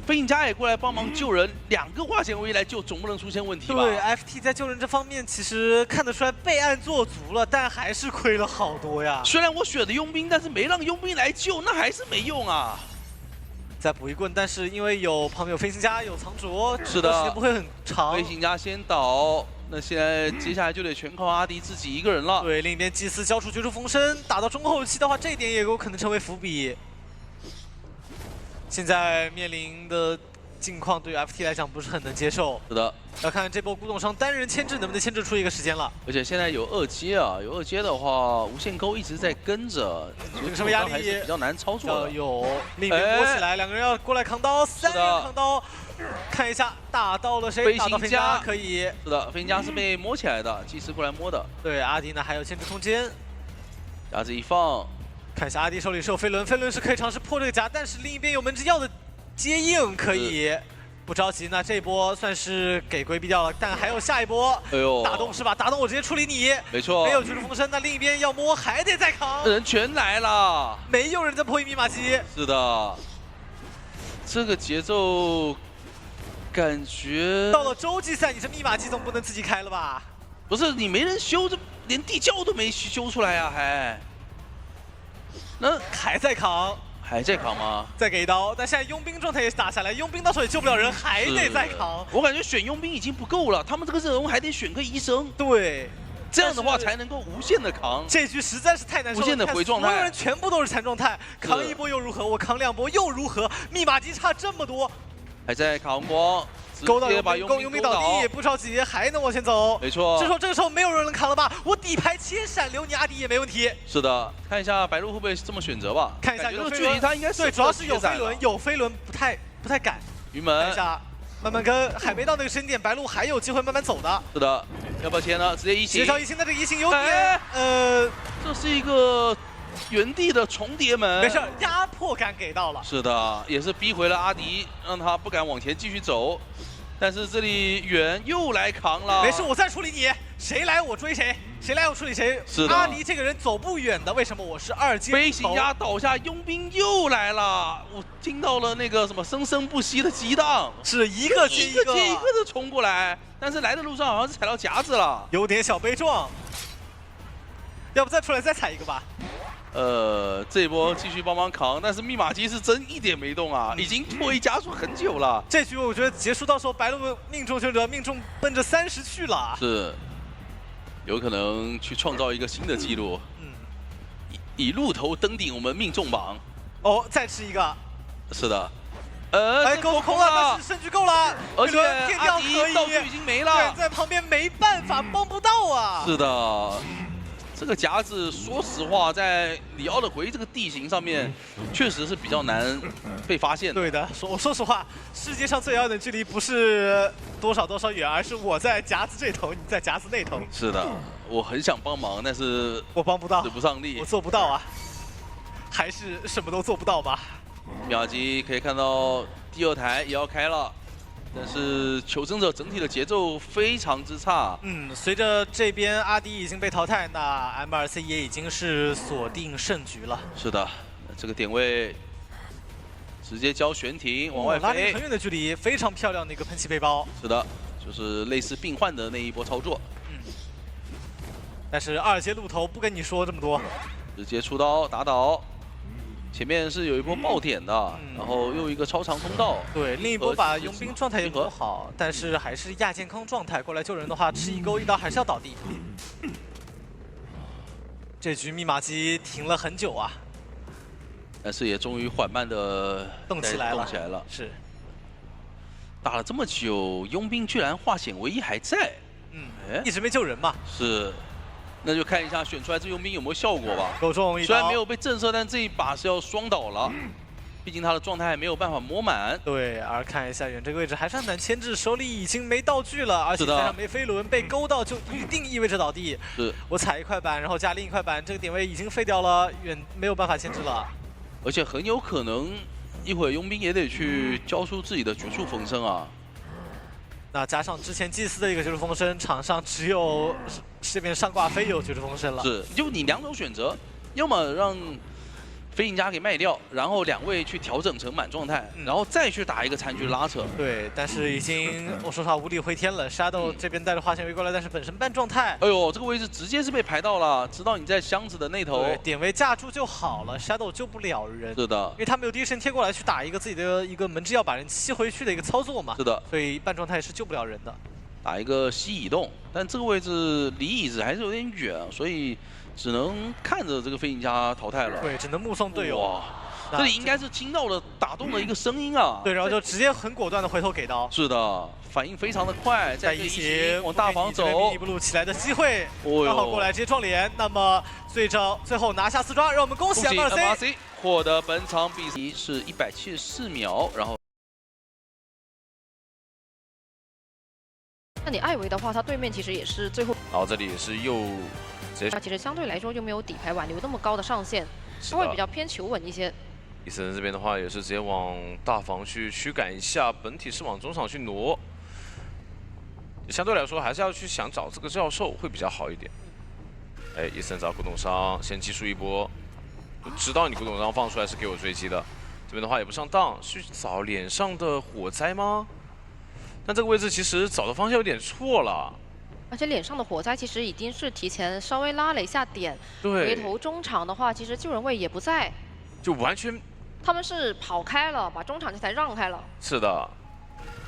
飞行家也过来帮忙救人，2个化险为夷来救，总不能出现问题吧？
对 ，FT 在救人这方面其实看得出来备案做足了，但还是亏了好多呀。
虽然我选的佣兵，但是没让佣兵来救，那还是没用啊。
再补一棍，但是因为旁边有飞行家，有藏主，
是的，
时间不会很长。
飞行家先倒，那现在接下来就得全靠阿迪自己一个人了。
对，另一边祭司交出绝处逢生，打到中后期的话，这一点也有可能成为伏笔。现在面临的境况对于 FT 来讲不是很能接受。
是的，
要看这波古董商单人牵制能不能牵制出一个时间了。
而且现在有2阶啊，有2阶的话，无限钩一直在跟着，
这个什么压力
还是比较难操作的。
有，另一边摸起来，2个人要过来扛刀，3人扛刀。看一下打到了谁？打到飞行家可以。
是的，飞行家是被摸起来的，祭司过来摸的。
对，阿迪呢还有牵制空间。
夹子一放。看
一下阿迪手里是有飞轮，飞轮是可以尝试破这个夹，但是另一边有门之钥的接应，可以不着急。那这一波算是给规避掉了，但还有下一波。
哎呦，
打洞是吧？打洞我直接处理你。
没错，
没有绝处逢生。那另一边要摸还得再扛，
人全来了，
没有人在破译密码机。
是的，这个节奏感觉
到了洲际赛，你这密码机总不能自己开了吧？
不是，你没人修，这连地窖都没修出来呀，还。那
还在扛，
还在扛吗？
再给一刀，但现在佣兵状态也打下来，佣兵到时候也救不了人，还得再扛。
我感觉选佣兵已经不够了，他们这个阵容还得选个医生。
对，
这样的话才能够无限的扛。
这局实在是太难受了，
无限的回状态，
所有人全部都是残状态，扛一波又如何？我扛2波又如何？密码机差这么多，
还在卡红光。
勾到佣兵倒地，不着急，还能往前走。
没错，
这个时候没有人能扛了吧？我底牌切闪流你阿迪也没问题。
是的，看一下白鹿会不会这么选择吧？
看一下
这个距离他应该是
对，主要是有飞轮，不太敢。
云门，
看一下，慢慢跟，还没到那个时间点，白鹿还有机会慢慢走的。
是的，要不要切呢？直接移形。
协调移形的这个移形有点，
这是一个原地的重叠门。
没事，压迫感给到了。
是的，也是逼回了阿迪，让他不敢往前继续走。但是这里远又来扛了，
没事，我再处理你，谁来我追谁，谁来我处理谁。
是的，
阿迪这个人走不远的，为什么我是2阶？
飞行家倒下，佣兵又来了，我听到了那个什么生生不息的激荡，
是一个接一个
的冲过来，但是来的路上好像是踩到夹子了，
有点小悲壮。要不再出来再踩一个吧？
这一波继续帮忙扛，但是密码机是真一点没动啊，已经脱衣加速很久了。
这局我觉得结束到时候白鹿命中选者命中奔着30去了，
是，有可能去创造一个新的记录。以鹿头登顶我们命中榜。
哦，再吃一个。
是的。
够空了，但是胜局够了，
而且阿迪道具已经没了，
在旁边没办法帮不到啊。
是的。这个夹子，说实话，在里奥的回这个地形上面，确实是比较难被发现的。
对的，我说实话，世界上最遥远的距离不是多少远，而是我在夹子这头，你在夹子那头。
是的，我很想帮忙，但是
我帮不到，
使不上力，
我做不到啊，还是什么都做不到吧。
秒击可以看到第2台也要开了。但是求生者整体的节奏非常之差。
随着这边阿迪已经被淘汰，那 M2C 也已经是锁定胜局了。
是的，这个点位直接交悬停往外飞，
拉离很远的距离，非常漂亮的一个喷气背包。
是的，就是类似病患的那一波操作。
但是2阶鹿头不跟你说这么多，
直接出刀打倒。前面是有一波爆点的，然后又一个超长通道。
对，另一波把佣兵状态也不好，但是还是亚健康状态，过来救人的话，吃一钩一刀还是要倒地。这局密码机停了很久啊，
但是也终于缓慢的
动起来了。
是。打了这么久，佣兵居然化险为夷还在。
一直没救人嘛。
是。那就看一下选出来这佣兵有没有效果吧。
够重一刀，
虽然没有被震慑，但这一把是要双倒了。毕竟他的状态还没有办法摸满。
对，而看一下远这个位置还是很难牵制，手里已经没道具了，而且加上没飞轮被勾到，就一定意味着倒地。
是，
我踩一块板，然后加另一块板，这个点位已经废掉了，远没有办法牵制了。
而且很有可能一会儿佣兵也得去交出自己的绝处逢生啊。
那加上之前祭司的一个绝处逢生，场上只有这边上挂飞有绝处逢生了。
是，就你两种选择，要么让飞行家给卖掉，然后2位去调整成满状态，然后再去打一个残局拉扯。
对，但是已经我说实话无力回天了。Shadow 这边带着花线围过来，但是本身半状态。
哎呦，这个位置直接是被排到了，知道你在箱子的那头。
对，点位架住就好了 ，Shadow 救不了人。
是的，
因为他没有第一时间贴过来去打一个自己的一个门之要把人吸回去的一个操作嘛。
是的，
所以半状态是救不了人的。
打一个吸移动，但这个位置离椅子还是有点远，所以只能看着这个飞行家淘汰了。
对，只能目送队友。
哇，这里应该是听到了打动的一个声音啊。
对，然后就直接很果断的回头给刀。
是的，反应非常的快，在
一起
往大房走，
一步路起来的机会，刚好过来直接撞脸。那么最后拿下4抓，让我们恭喜 MRC
获得本场比赛是174秒，然后。
那你艾维的话，他对面其实也是最后，
然后这里是又直接，
其实相对来说就没有底牌挽留那么高的上限，他会比较偏求稳一些。
伊森这边的话也是直接往大房去驱赶一下，本体是往中场去挪，相对来说还是要去想找这个教授会比较好一点。哎，伊森找古董商先技术一波，我知道你古董商放出来是给我追击的，这边的话也不上当，去找脸上的火灾吗？但这个位置其实找的方向有点错了，
而且脸上的火灾其实已经是提前稍微拉了一下点。
对，
回头中场的话，其实救人位也不在，
就完全
他们是跑开了，把中场这才让开了。
是的，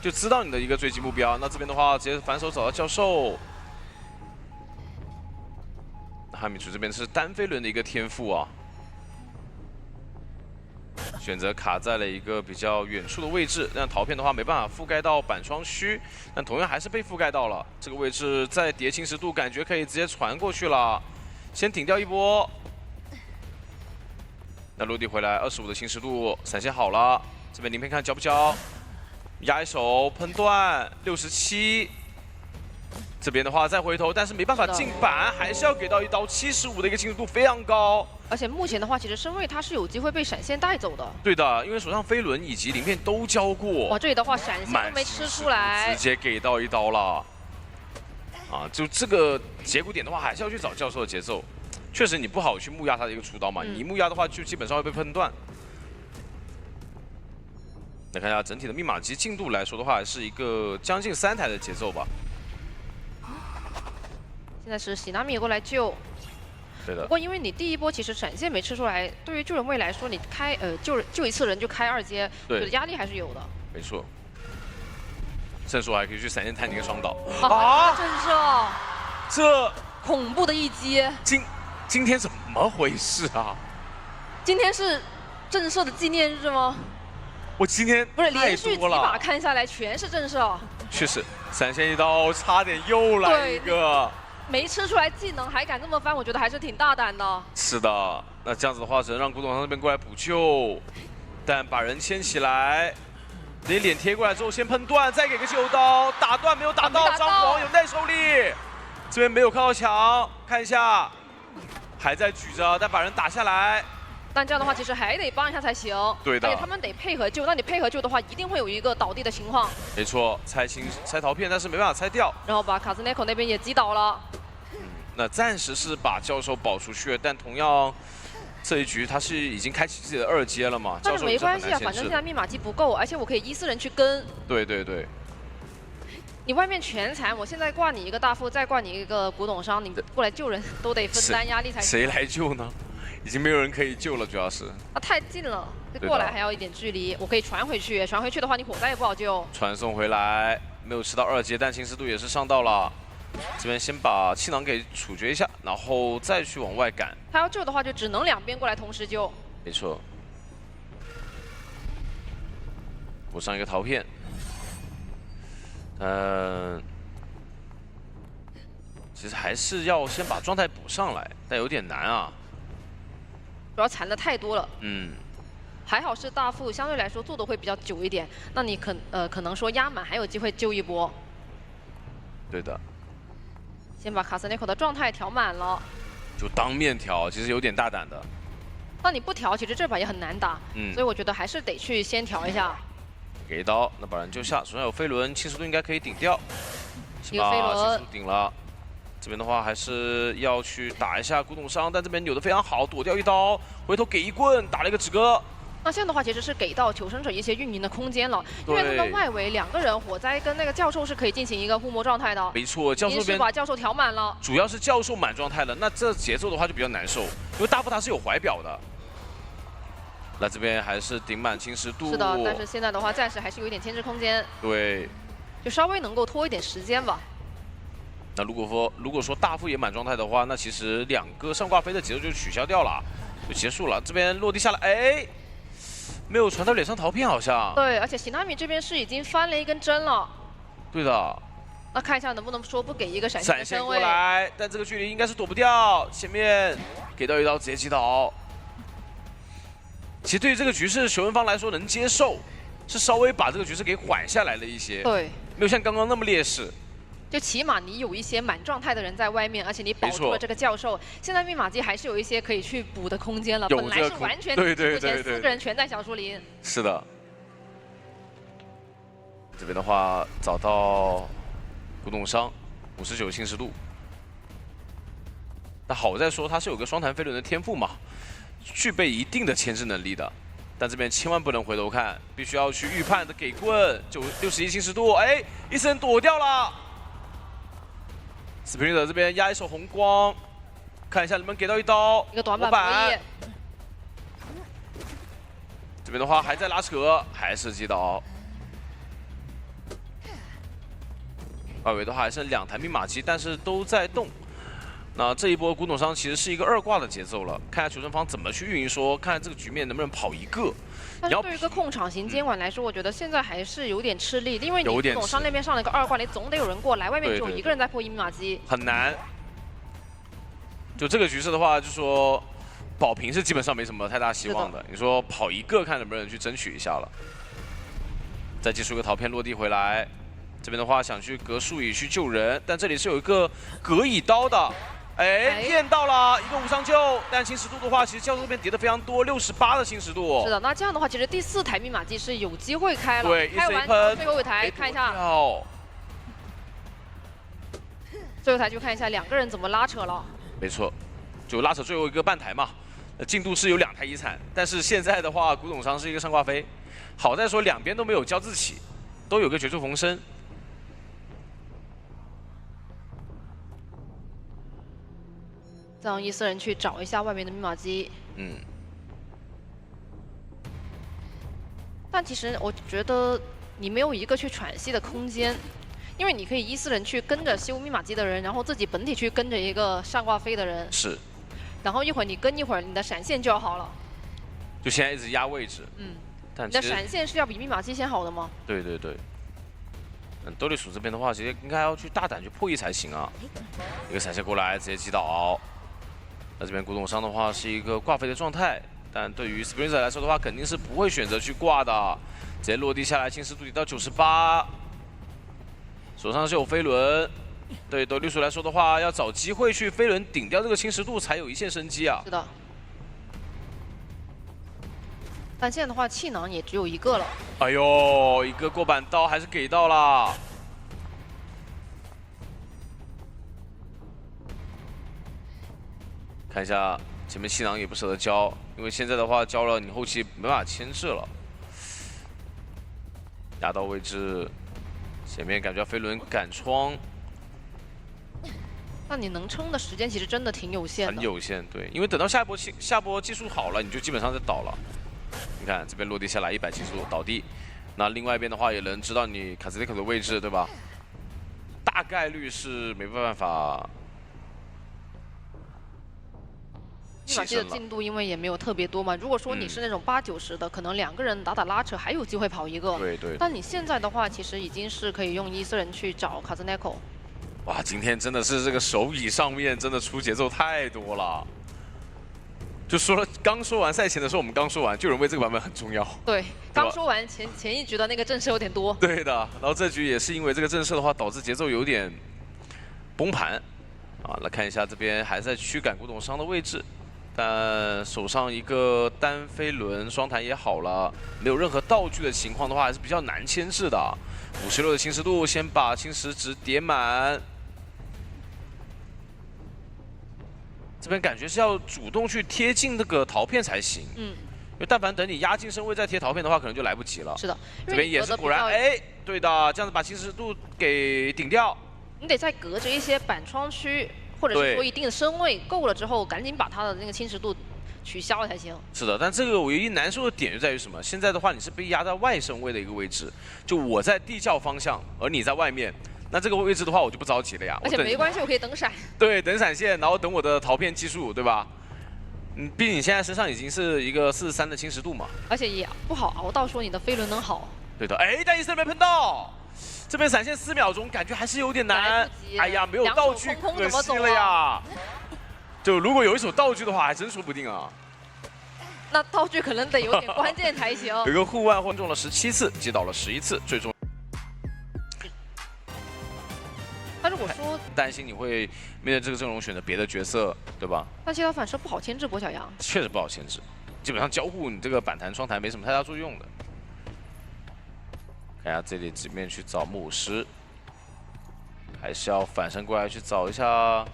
就知道你的一个追击目标。那这边的话，直接反手找到教授。哈米楚这边是单飞轮的一个天赋啊。选择卡在了一个比较远处的位置，那陶片的话没办法覆盖到板窗区，但同样还是被覆盖到了。这个位置再叠侵蚀度，感觉可以直接传过去了。先顶掉一波，那落地回来25的侵蚀度，闪现好了。这边鳞片看交不交？压一手喷断67。这边的话再回头，但是没办法进板，还是要给到一刀75的一个侵蚀度非常高。
而且目前的话，其实身位他是有机会被闪现带走的。
对的，因为手上飞轮以及鳞片都交过。
哇，这里的话闪现都没吃出来，
直接给到一刀了。啊，就这个节骨点的话，还是要去找教授的节奏。确实你不好去木压他的一个出刀嘛，你一木压的话就基本上会被喷断。来看一下整体的密码机进度来说的话，是一个将近3台的节奏吧。
现在是喜纳米过来救。
对的。
不过因为你第一波其实闪现没吃出来，对于救人位来说，你开救一次人就开2阶，我觉得压力还是有的。
没错。胜出还可以去闪现探一个双倒。
啊！震慑，
这
恐怖的一击。
今天怎么回事啊？
今天是震慑的纪念日吗？
我今天
不是连续几把看下来全是震慑。
确实，闪现一刀，差点又来一个。
没吃出来技能还敢这么翻，我觉得还是挺大胆的。
是的，那这样子的话，只能让古董商那边过来补救，但把人牵起来，直接脸贴过来之后先喷断，再给个救刀，打断没有打到，张皇有耐受力，这边没有靠到墙，看一下，还在举着，但把人打下来。
但这样的话，其实还得帮一下才行。
对的，
而且他们得配合救。那你配合救的话，一定会有一个倒地的情况。
没错，拆陶片，但是没办法拆掉。
然后把卡斯内口那边也击倒了。
那暂时是把教授保出去了，但同样这一局他是已经开启自己的2阶了嘛？
但是没关系啊，反正现在密码机不够，而且我可以1-4人去跟。
对对对。
你外面全残，我现在挂你一个大副，再挂你一个古董商，你过来救人都得分担压力才行。
谁来救呢？已经没有人可以救了，主要是。
啊，太近了，过来还要一点距离。我可以传回去，传回去的话，你火灾也不好救。
传送回来，没有吃到2阶，但侵蚀度也是上到了。这边先把气囊给处决一下，然后再去往外赶。
他要救的话，就只能2边过来同时救。
没错。补上一个陶片。其实还是要先把状态补上来，但有点难啊。
主要残的太多了。
嗯。
还好是大副相对来说做的会比较久一点，那你可能说压满还有机会救一波。
对的。
先把卡斯内口的状态调满了。
就当面调，其实有点大胆的。
那你不调，其实这把也很难打。所以我觉得还是得去先调一下。
给一刀，那把人救下，手上有飞轮，侵蚀度应该可以顶掉。
一个飞轮，
侵蚀度顶了。这边的话还是要去打一下古董商，但这边扭得非常好，躲掉一刀，回头给一棍，打了一个止戈。
那这样的话，其实是给到求生者一些运营的空间了，因为他们外围2个人火灾跟那个教授是可以进行一个互磨状态的。
没错，教授这边
把教授调满了，
主要是教授满状态了，那这节奏的话就比较难受，因为大副他是有怀表的。那这边还是顶满侵蚀度。
是的，但是现在的话，暂时还是有一点牵制空间。
对，
就稍微能够拖一点时间吧。
那如果说大副也满状态的话，那其实2个上挂飞的节奏就取消掉了，就结束了。这边落地下来，哎。没有传到脸上逃骗，好像。
对，而且喜纳米这边是已经翻了一根针了。
对的。
那看一下能不能说不给一个闪
现的身位。过来，但这个距离应该是躲不掉。前面给到一刀直接击倒。其实对于这个局势，求生方来说能接受，是稍微把这个局势给缓下来了一些。
对。
没有像刚刚那么劣势。
就起码你有一些满状态的人在外面，而且你保住了这个教授。现在密码机还是有一些可以去补的空间了。本来是完全
对
目前4个人全在小树林。
是的。这边的话找到古董商，59侵蚀度。那好在说他是有个双弹飞轮的天赋嘛，具备一定的牵制能力的。但这边千万不能回头看，必须要去预判的给棍，61侵蚀度，哎，一次人躲掉了。Sprinter 这边压一手红光，看一下能不能给到一刀。
一个短板。
这边的话还在拉扯，还是击倒。外围的话还剩2台密码机，但是都在动。那这一波古董商其实是一个2挂的节奏了，看下求生方怎么去运营，说看这个局面能不能跑一个。
但是对于一个控场型监管来说，我觉得现在还是有点吃力，因为你古董商那边上了一个2挂，你总得有人过来，外面只有1个人在破1密码机，
很难。就这个局势的话，就说保平是基本上没什么太大希望的。你说跑一个，看能不能去争取一下了。再结束一个逃片落地回来，这边的话想去隔树蚁去救人，但这里是有一个隔蚁刀的。哎，骗到了一个无伤救，但侵蚀度的话，其实教授这边叠的非常多，68的侵蚀度。
是的，那这样的话，其实第4台密码机是有机会开了。
对，
开完最后一台看一下。最后一台就看一下2个人怎么拉扯了。
没错，就拉扯最后一个半台嘛。进度是有2台遗产，但是现在的话，古董商是一个上挂飞，好在说两边都没有交自起，都有个绝处逢生。
让伊斯人去找一下外面的密码机。但其实我觉得你没有一个去喘息的空间，因为你可以伊斯人去跟着修密码机的人，然后自己本体去跟着一个上挂飞的人。
是。
然后一会儿你跟一会儿，你的闪现就要好了。
就现在一直压位置。但
你的闪现是要比密码机先好的吗？
对对对。兜里鼠这边的话，其实应该要去大胆去破译才行啊。一个闪现过来，直接击倒。那这边古董商的话是一个挂飞的状态，但对于 Sprinter 来说的话，肯定是不会选择去挂的，直接落地下来，侵蚀度抵到98，手上是有飞轮。对兜里鼠来说的话，要找机会去飞轮顶掉这个侵蚀度，才有一线生机啊。
是的。但现在的话，气囊也只有1个了。
哎呦，一个过板刀还是给到了。看一下前面气囊也不舍得交，因为现在的话交了，你后期没办法牵制了。压到位置，前面感觉飞轮赶窗。
那你能撑的时间其实真的挺有限的。
很有限，对，因为等到下一波技术好了，你就基本上在倒了。你看这边落地下来100技术倒地，那另外一边的话也能知道你卡斯蒂克的位置，对吧？大概率是没办法。
密码机的进度因为也没有特别多嘛，如果说你是那种80、90的，可能2个人打拉扯还有机会跑一个。
对对。
但你现在的话，其实已经是可以用伊斯人去找卡兹奈口。
哇，今天真的是这个手柄上面真的出节奏太多了。就说了，刚说完赛前的时候，我们刚说完，就有人为这个版本很重要。
对，刚说完前一局的那个震慑有点多。
对的，然后这局也是因为这个震慑的话，导致节奏有点崩盘。啊，来看一下这边还在驱赶古董商的位置，但手上一个单飞轮双弹也好了，没有任何道具的情况的话，还是比较难牵制的。56的侵蚀度，先把侵蚀值叠满。这边感觉是要主动去贴近这个陶片才行。因为但凡等你压进身位再贴陶片的话，可能就来不及了。
是的，
这边也是果然，哎，对的，这样子把侵蚀度给顶掉。
你得再隔着一些板窗区，或者是说一定的身位够了之后，赶紧把它的那个侵蚀度取消才行。
是的，但这个唯一难受的点就在于什么？现在的话，你是被压在外身位的一个位置，就我在地窖方向，而你在外面。那这个位置的话，我就不着急了呀。
而且没关系，我可以等闪。
对，等闪现，然后等我的陶片技术，对吧？毕竟你现在身上已经是一个43的侵蚀度嘛。
而且也不好熬到说你的飞轮能好。
对的，哎，但一直没碰到。这边闪现4秒钟，感觉还是有点难。哎呀，没有道具，可惜了呀。就如果有一手道具的话，还真说不定啊。
那道具可能得有点关键才行。
有个护腕混中了17次，击倒了11次，最终。
但是我说，
担心你会面对这个阵容选择别的角色，对吧？
但切刀反射不好牵制博小杨，
确实不好牵制，基本上交互你这个板弹双弹没什么太大作用的。看一下这里直面去找木舞师，还是要反身过来去找一下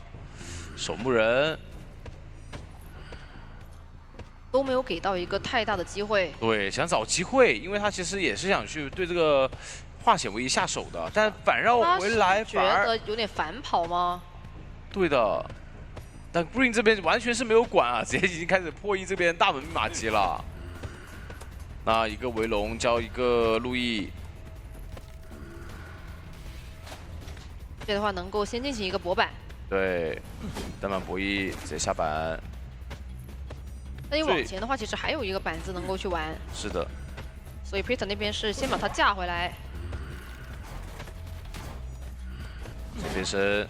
守墓人，
都没有给到一个太大的机会。
对，想找机会，因为他其实也是想去对这个。化险为夷下手的，但反绕回来反而
觉得有点反跑吗？
对的，但 Green 这边完全是没有管啊，直接已经开始破译这边大门密码机了。那一个维龙交一个路易，
这的话能够先进行一个博板。
对，单板博弈直接下板。
那你往前的话，其实还有一个板子能够去玩。
是的。
所以 Peter 那边是先把它架回来。
变身，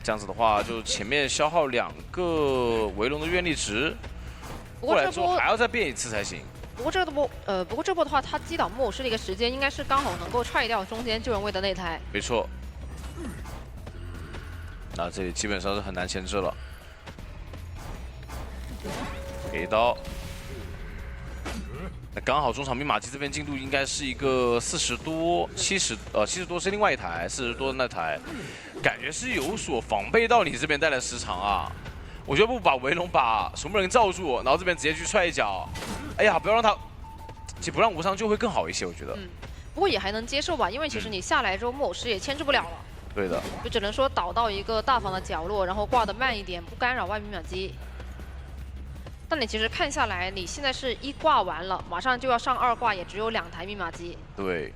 这样子的话，就前面消耗2个维龙的愿力值，过来之后还要再变一次才行。
不过这波的话，他击倒木偶师的一个时间，应该是刚好能够踹掉中间救人位的那台。
没错。那这里基本上是很难牵制了。给一刀。那刚好中场密码机这边进度应该是一个40多，70多是另外一台，40多的那台，感觉是有所防备到你这边带来时长啊。我觉得不把维龙把守墓人罩住，然后这边直接去踹一脚，哎呀，不要让他，其实不让无伤就会更好一些，我觉得。
不过也还能接受吧，因为其实你下来之后木偶师也牵制不了了。
对的。
就只能说倒到一个大房的角落，然后挂得慢一点，不干扰外密码机。但你其实看下来，你现在是1挂完了，马上就要上2挂，也只有2台密码机。
对。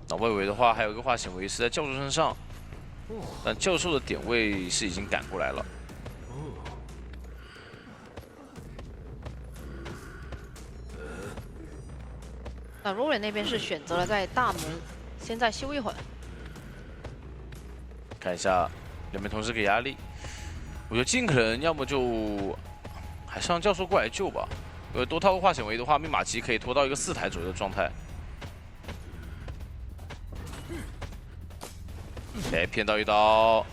那外围的话，还有一个化险为夷是在教授身上，但教授的点位是已经赶过来了。
那 Roland 那边是选择了在大门先再修一会儿。
看一下两边同时给压力。我觉得尽可能要么就还是让教授过来救吧，因为多套个化险为夷的话，密码机可以拖到一个4台左右的状态。哎，骗到一刀，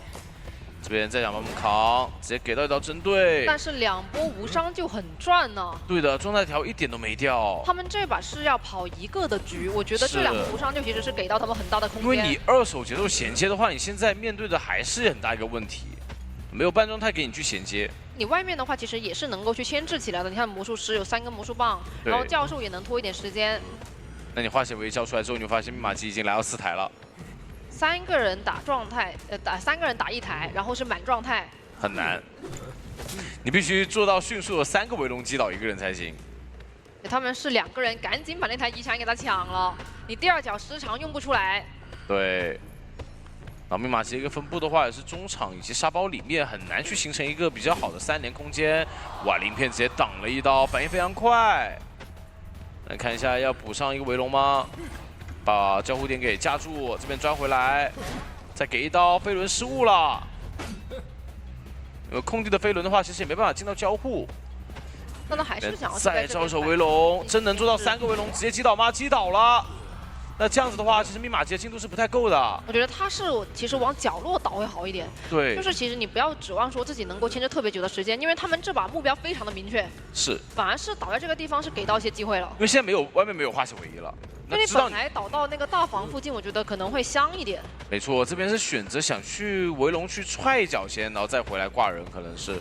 这边再想帮我们扛，直接给到一刀针对。
但是2波无伤就很赚呢。
对的，状态条一点都没掉。
他们这把是要跑1个的局，我觉得这2波无伤就其实是给到他们很大的空间。
因为你2手节奏衔接的话，你现在面对的还是很大一个问题。没有半状态给你去衔接，
你外面的话其实也是能够去牵制起来的。你看魔术师有3根魔术棒，然后教授也能拖一点时间。
那你化险为夷交出来之后，你就发现密码机已经来到4台了。
3个人打状态，3个人打1台，然后是满状态，
很难。你必须做到迅速的3个维龙击倒1个人才行。
他们是2个人赶紧把那台遗产给他抢了，你第2脚时长用不出来。
对。然后密码机一个分布的话，也是中场以及沙包里面很难去形成一个比较好的3连空间。哇，鳞片直接挡了一刀，反应非常快。来看一下要补上一个维龙吗？把交互点给架住，这边抓回来，再给一刀，飞轮失误了。空地的飞轮的话，其实也没办法进到交互。
那他还是想要
再招手围龙，真能做到3个围龙直接击倒吗？击倒了。那这样子的话，其实密码机的进度是不太够的。
我觉得他是其实往角落倒会好一点。
对，
就是其实你不要指望说自己能够牵制特别久的时间，因为他们这把目标非常的明确。
是。
反而是倒在这个地方是给到一些机会了。
因为现在外面没有化险为夷了。
因为你本来倒到那个大房附近，我觉得可能会香一点。
没错，这边是选择想去围龙去踹一脚先，然后再回来挂人，可能是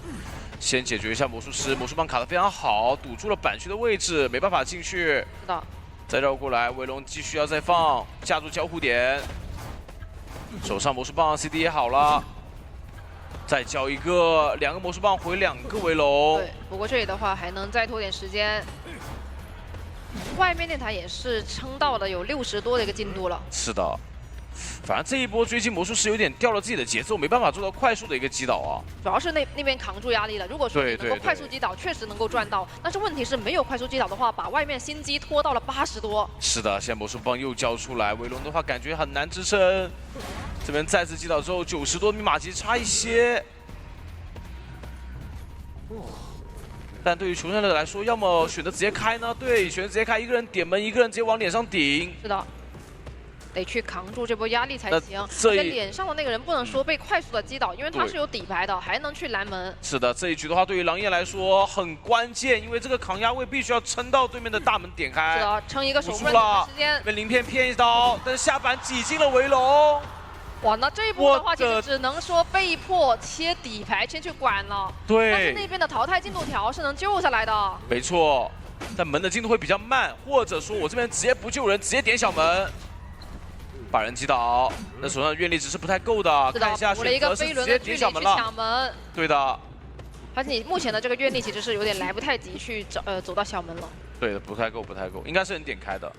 先解决一下魔术师。魔术棒卡得非常好，堵住了板区的位置，没办法进去。
是的。
再绕过来，围龙继续要再放，架住交互点。手上魔术棒 CD 也好了，再交一个，2个魔术棒回2个围龙。
对，不过这里的话还能再拖点时间。外面那台也是撑到了有60多的一个进度了。
是的，反正这一波追击魔术师有点掉了自己的节奏，没办法做到快速的一个击倒啊。
主要是那边扛住压力了。如果说你能够快速击倒，确实能够赚到。但是问题是没有快速击倒的话，把外面心机拖到了80多。
是的，现在魔术棒又交出来，围龙的话感觉很难支撑。这边再次击倒之后，90多密码机差一些。但对于求胜者来说，要么选择直接开呢？对，选择直接开，一个人点门，一个人直接往脸上顶。
是的，得去扛住这波压力才行。而且脸上的那个人不能说被快速的击倒，因为他是有底牌的，还能去拦门。
是的，这一局的话，对于狼焰来说很关键，因为这个扛压位必须要撑到对面的大门点开。
是的，撑一个手腕的时间。
被鳞片骗一刀，但是下板挤进了围龙。
哇，那这一波的话，其实只能说被迫切底牌先去管了。
对。
但是那边的淘汰进度条是能救下来的。
没错，但门的进度会比较慢，或者说我这边直接不救人，直接点小门，把人击倒。那手上的愿力值是不太够的，看一下选择是直接点小门了。
抢门。
对的。
而且你目前的这个愿力其实是有点来不太及去走到小门了。
对的，不太够，应该是能点开的。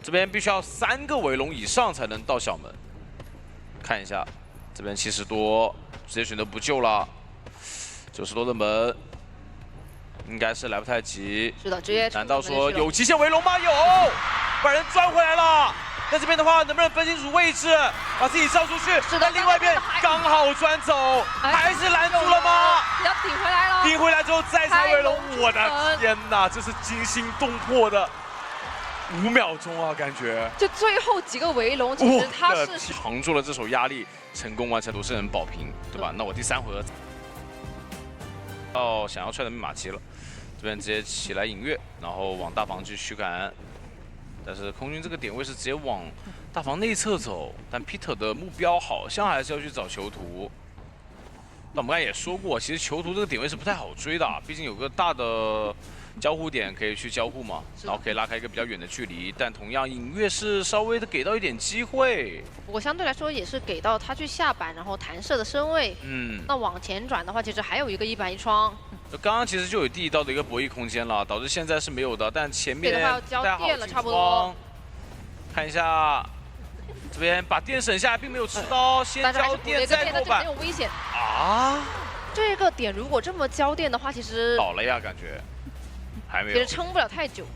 这边必须要3个围龙以上才能到小门。看一下，这边70多，直接选择不救了。90多的门，应该是来不太及。
是的，直接。
难道说有极限围龙吗？有，把人钻回来了。在这边的话，能不能分清楚位置，把自己照出去？
是的，
另外一边刚好钻走，还是拦住了吗？
要顶回来了。
顶回来之后再拆围龙，我的天哪，这是惊心动魄的。5秒钟啊，感觉
就最后几个围龙，其实他是
扛住了这手压力，成功完成罗生人保平，对吧？那我第3回合想要踹的密码机了，这边直接起来引月，然后往大房去驱赶。但是空军这个点位是直接往大房内侧走，但 Peter 的目标好像还是要去找囚徒。那我们刚才也说过，其实囚徒这个点位是不太好追的，毕竟有个大的交互点可以去交互嘛，然后可以拉开一个比较远的距离。但同样隐月是稍微的给到一点机会，
不过相对来说也是给到他去下板，然后弹射的身位。那往前转的话，其实还有一个1板1窗。
就刚刚其实就有第一刀的一个博弈空间了，导致现在是没有的。但前面
的话要交电了，差不多。
看一下，这边把电省下来，并没有吃刀，先交电再过板。
很有危险
啊！
这个点如果这么交电的话，其实
倒了呀，感觉还没有。
其实撑不了太久。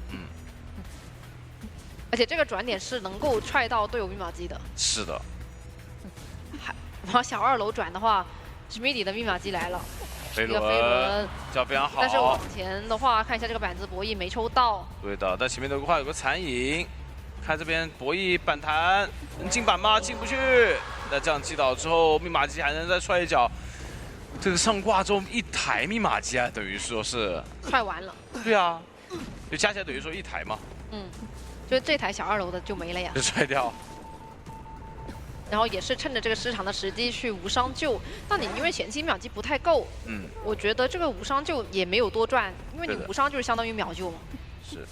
而且这个转点是能够踹到队友密码机的。
是的。
还往小2楼转的话，史密迪的密码机来了。
一个飞轮叫非常好，
但是往前的话，看一下这个板子博弈没抽到。
对的，但前面的话有个残影，看这边博弈板弹能进板吗？进不去。那这样击倒之后，密码机还能再踹一脚。这个上挂之后1台密码机啊，等于说是
踹完了。
对啊，就加起来等于说1台嘛。
就这台小2楼的就没了呀。
就踹掉。
然后也是趁着这个失常的时机去无伤救，但你因为前期秒击不太够，我觉得这个无伤救也没有多赚，因为你无伤就是相当于秒救嘛。
是。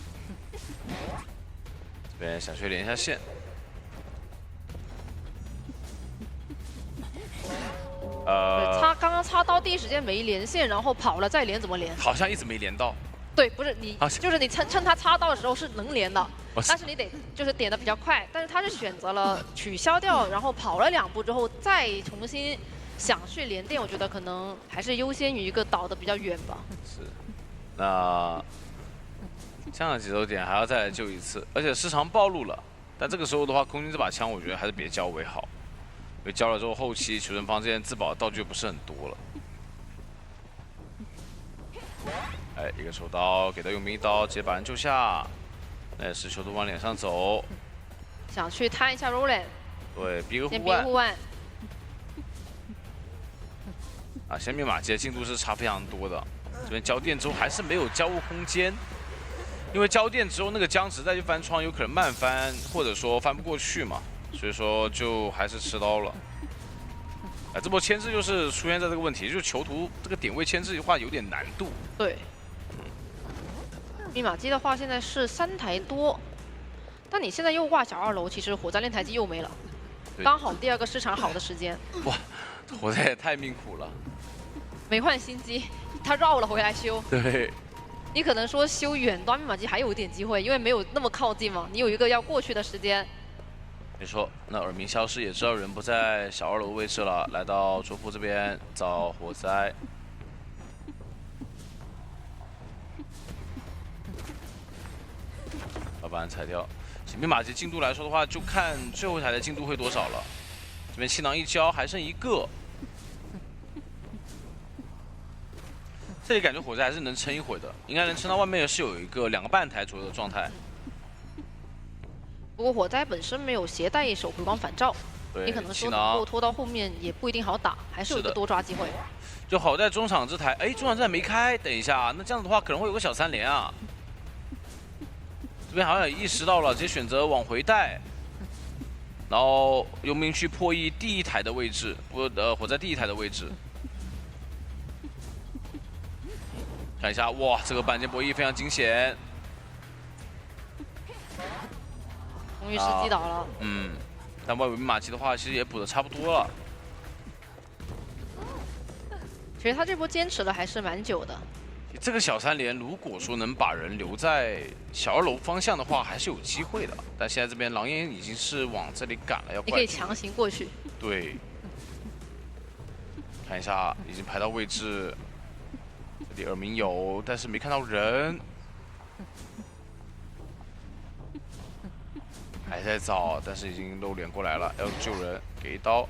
这边想去连一下线。
他刚刚擦刀第一时间没连线，然后跑了再连怎么连？
好像一直没连到。
对，不是你，就是你趁他擦刀的时候是能连的，但是你得就是点的比较快，但是他是选择了取消掉，然后跑了2步之后再重新想去连电，我觉得可能还是优先于一个倒的比较远吧。
是，那这样的节奏点还要再来救一次，而且时长暴露了，但这个时候的话，空军这把枪我觉得还是别交为好，因为交了之后后期求生方这边自保道具不是很多了。哎，一个手刀给他用一刀，直接把人救下。那是球都往脸上走，
想去摊一下 Roland。
对，逼个
先
护腕。
逼护腕。
啊，现在密码机的进度是差非常多的。这边交电之后还是没有交互空间，因为交电之后那个僵直再去翻窗，有可能慢翻，或者说翻不过去嘛，所以说就还是吃刀了。哎，这波牵制就是出现在这个问题，就是囚徒这个点位牵制的话有点难度。
对。密码机的话现在是3台多，但你现在又挂小2楼，其实火灾练台机又没了，刚好第2个市场好的时间。
哇，火灾也太命苦了。
没换新机，他绕了回来修。
对。
你可能说修远端密码机还有一点机会，因为没有那么靠近嘛，你有一个要过去的时间。
没错，那耳鸣消失也知道人不在小2楼位置了，来到卓夫这边找火灾。把人踩掉。密码机进度来说的话，就看最后一台的进度会多少了。这边气囊一交，还剩1个。这里感觉火灾还是能撑一会的，应该能撑到外面是有一个2个半台左右的状态。
不过火灾本身没有携带一手回光返照，你可能说能够拖到后面也不一定好打，还是有一个多抓机会。
就好在中场这台，哎，中场这台没开，等一下，那这样子的话可能会有个小3连啊。这边好像也意识到了，直接选择往回带，然后佣兵去破译第1台的位置，火灾第1台的位置。看一下，哇，这个板间博弈非常惊险。
终于是击倒了。
但外围密码机的话，其实也补的差不多了。
其实他这波坚持了还是蛮久的。
这个小3连，如果说能把人留在小2楼方向的话，还是有机会的。但现在这边狼烟已经是往这里赶了，要
你可以强行过去。
对，看一下，已经排到位置。这里耳鸣有，但是没看到人，还在找，但是已经露脸过来了，要救人，给一刀。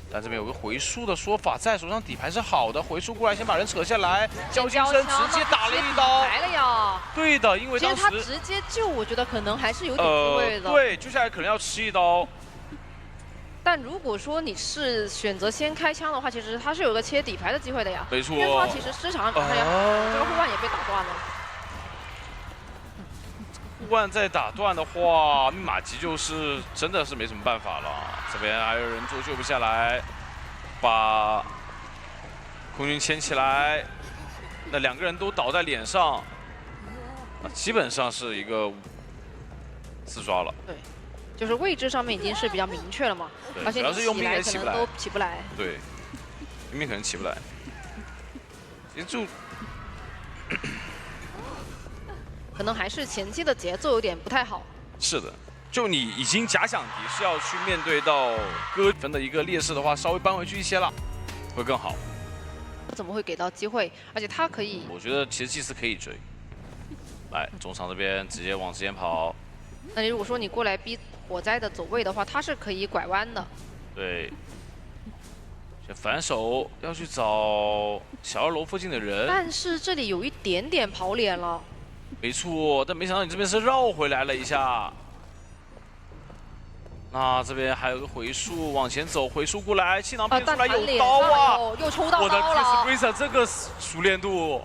但这边有个回速的说法，在手上底牌是好的，回速过来先把人扯下来，交金身直接打了一刀。
来了呀！
对的，因为当时
他直接救，我觉得可能还是有点机会的。
对，救下来可能要吃一刀。
但如果说你是选择先开枪的话，其实他是有个切底牌的机会的呀。
没错。
因为他其实市场上这个护腕也被打断了。
护腕再打断的话，密码机就是真的是没什么办法了。这边还有人做救不下来，把空军牵起来，那2个人都倒在脸上，基本上是一个自抓了。
对，就是位置上面已经是比较明确了嘛，而且你起来可能都起不来。
对，佣兵可能起不来，其实就。
可能还是前期的节奏有点不太好。
是的，就你已经假想敌是要去面对到割分的一个劣势的话，稍微扳回去一些了，会更好。
怎么会给到机会？而且他可以，
我觉得其实祭司可以追。来，中场这边直接往之前跑。
那你如果说你过来逼火灾的走位的话，他是可以拐弯的。
对。先反手要去找小2楼附近的人，
但是这里有一点点跑脸了。
没错，但没想到你这边是绕回来了一下。那这边还有个回速，往前走，回速过来，气囊变出来有刀啊！
又抽到刀了！
我的 Chris Grace 这个熟练度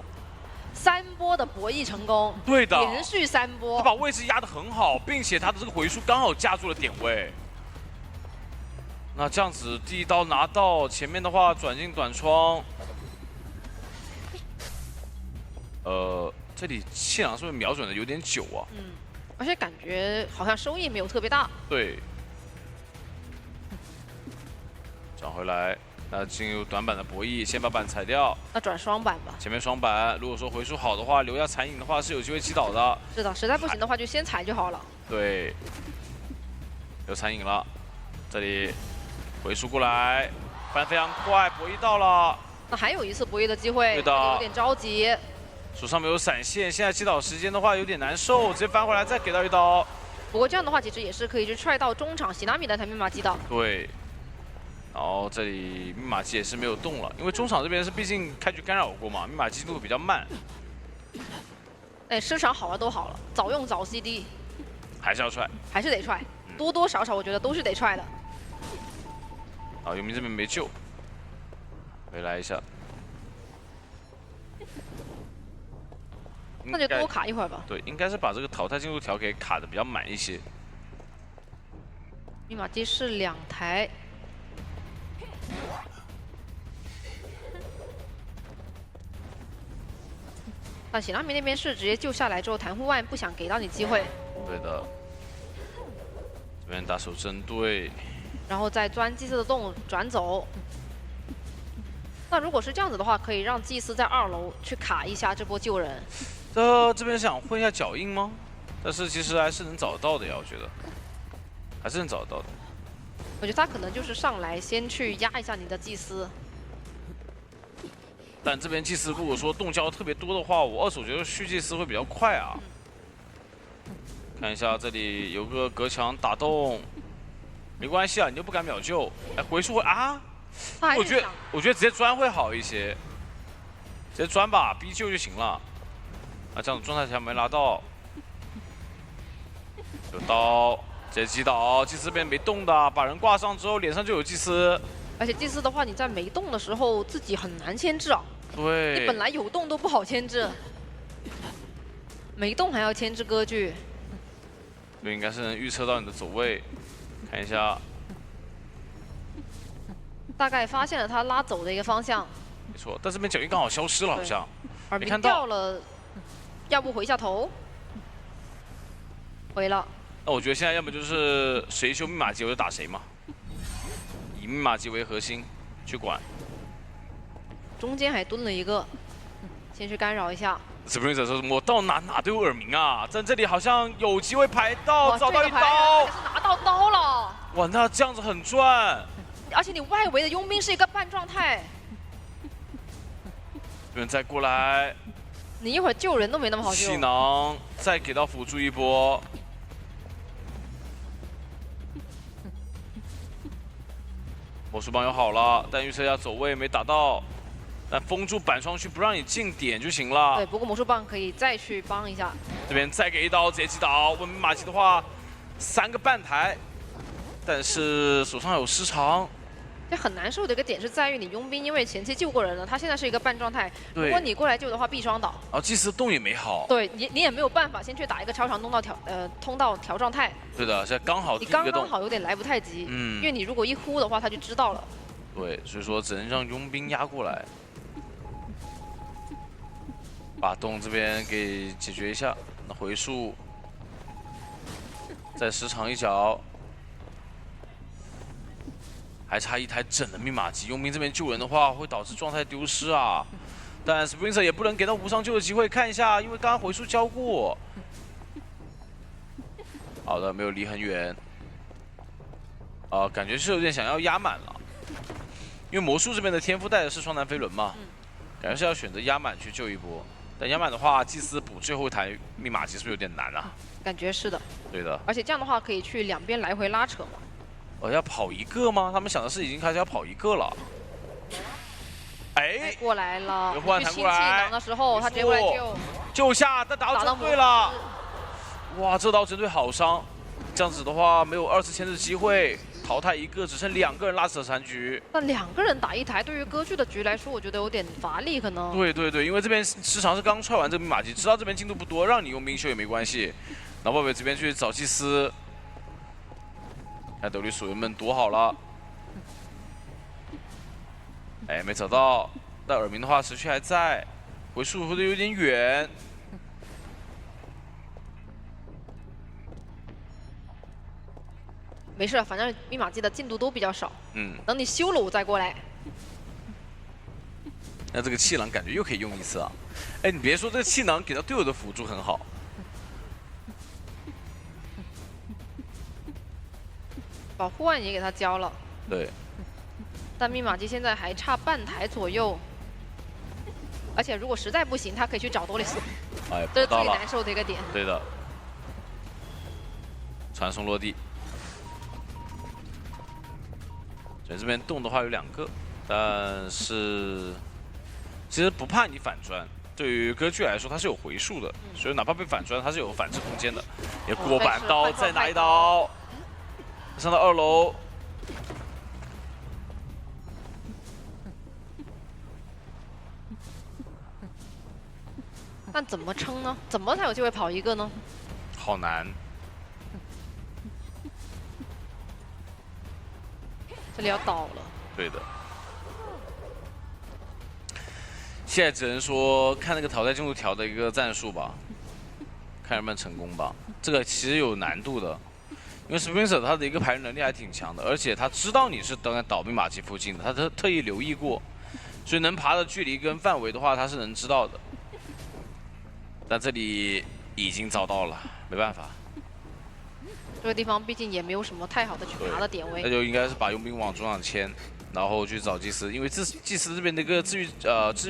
，3波的博弈成功，
对的，
连续3波，
他把位置压得很好，并且他的这个回速刚好架住了点位。那这样子第1刀拿到，前面的话转进短窗，这里气囊是不是瞄准的有点久啊？
而且感觉好像收益没有特别大。
对。转回来，那进入短板的博弈，先把板踩掉。
那转双板吧。
前面双板，如果说回速好的话，留下残影的话是有机会击倒的。
是的，实在不行的话就先踩就好了。
对。有残影了，这里回速过来，翻非常快，博弈到了。
那还有一次博弈的机会，
对的，
有点着急。
手上没有闪现，现在击倒时间的话有点难受，直接翻回来再给到1刀。
不过这样的话，其实也是可以去踹到中场喜纳米那台密码机的。
对。然后这里密码机也是没有动了，因为中场这边是毕竟开局干扰过嘛，密码机进度比较慢。
哎，市场好了都好了，早用早 CD，
还是要踹，
还是得踹，多多少少我觉得都是得踹的。
啊，游民这边没救，回来一下。
那就多卡一会儿吧。
对，应该是把这个淘汰进度条给卡的比较满一些。
密码机是2台。那喜纳米那边是直接救下来之后弹护腕，不想给到你机会。
对的。这边打手针对。
然后再钻祭司的洞转走。那如果是这样子的话，可以让祭司在2楼去卡一下这波救人。
这边想混一下脚印吗？但是其实还是能找到的呀，我觉得，还是能找到的。
我觉得他可能就是上来先去压一下你的祭司。
但这边祭司如果说动胶特别多的话，我二手觉得续祭司会比较快啊。看一下这里有个隔墙打洞，没关系啊，你就不敢秒救。哎，回速会啊！我觉得直接钻会好一些，直接钻吧，逼救就行了。啊，这样子状态条没拿到，有刀直接击倒，祭司这边没动的，把人挂上之后脸上就有祭司。
而且祭司的话，你在没动的时候自己很难牵制啊。
对。
你本来有动都不好牵制，没动还要牵制割据。
这应该是能预测到你的走位，看一下。
大概发现了他拉走的一个方向。
没错，但这边脚印刚好消失了，好像。
耳鸣掉了，要不回一下头？回了。
那我觉得现在要么就是谁修密码机我就打谁嘛，以密码机为核心去管。
中间还蹲了一个，先去干扰一下。
Sprinter 说：“我到哪都有耳鸣啊！在这里好像有机会排到，找到一刀，
是拿到刀了。
哇，那这样子很赚。
而且你外围的佣兵是一个半状态。
有人再过来，
你一会儿救人都没那么好救。
气囊再给到辅助一波。魔术棒又好了，但预测一下走位没打到。”但封住板双区不让你进点就行了。
对，不过魔术棒可以再去帮一下。
这边再给一刀，直接击倒。问密码机的话，3个半台，但是手上有失常。
这很难受的一个点是在于你佣兵因为前期救过人了，他现在是一个半状态。如果你过来救的话，必双倒。
然后祭司动也没好。
对你也没有办法先去打一个超长通道调状态。
对的，现在刚好
你刚好有点来不太及。因为你如果一呼的话，他就知道了。
对，所以说只能让佣兵压过来。把洞这边给解决一下，那回速再时长一脚，还差1台整的密码机。佣兵这边救人的话，会导致状态丢失啊。但 Sprinter 也不能给到无伤救的机会，看一下，因为刚刚回速交过。好的，没有离很远。感觉是有点想要压满了，因为魔术这边的天赋带的是双弹飞轮嘛，感觉是要选择压满去救一波。但压满的话，祭司补最后一台密码机是不是有点难啊？
感觉是的。对
的。
而且这样的话可以去两边来回拉扯嘛。
要跑一个吗？他们想的是已经开始要跑一个了。哎，
过来了。
换弹过来。
清气囊的时候，他直接过来
救下，但打到针对了。哇，这刀针对好伤。这样子的话，没有2次牵制机会。淘汰一个，只剩2个人拉扯残局。
那2个人打1台，对于割据的局来说，我觉得有点乏力，可能。
对，因为这边时常是刚踹完这个密码机，知道这边进度不多，让你用兵修也没关系。然后外围这边去找祭司，看斗笠属员们躲好了。哎，没找到。但耳鸣的话，持续还在，回速回的有点远。
没事，反正密码机的进度都比较少。等你修了我再过来。
那这个气囊感觉又可以用一次啊！哎，你别说，这个气囊给到队友的辅助很好。
保护腕也给他交了。
对。
但密码机现在还差半台左右，而且如果实在不行，他可以去找多利斯。
哎，
这是最难受的一个点。
对的。传送落地。所以这边动的话有2个，但是其实不怕你反砖。 对于歌剧来说，它是有回数的，所以哪怕被反砖，它是有反制空间的。也过板刀，再拿一刀，上到2楼。
但怎么撑呢？怎么才有机会跑1个呢？
好难。
这里要倒了。
对的。 现在只能说看那个淘汰进度条的一个战术吧，看能不能成功吧。这个其实有难度的，因为 Sprinter 他的一个排人能力还挺强的，而且他知道你是等在倒密码机附近的，他特意留意过，所以能爬的距离跟范围的话，他是能知道的。但这里已经找到了，没办法。
这个地方毕竟也没有什么太好的去拿的点位，
那就应该是把佣兵往中场牵。 然后去找祭司，因为祭司这边的一个治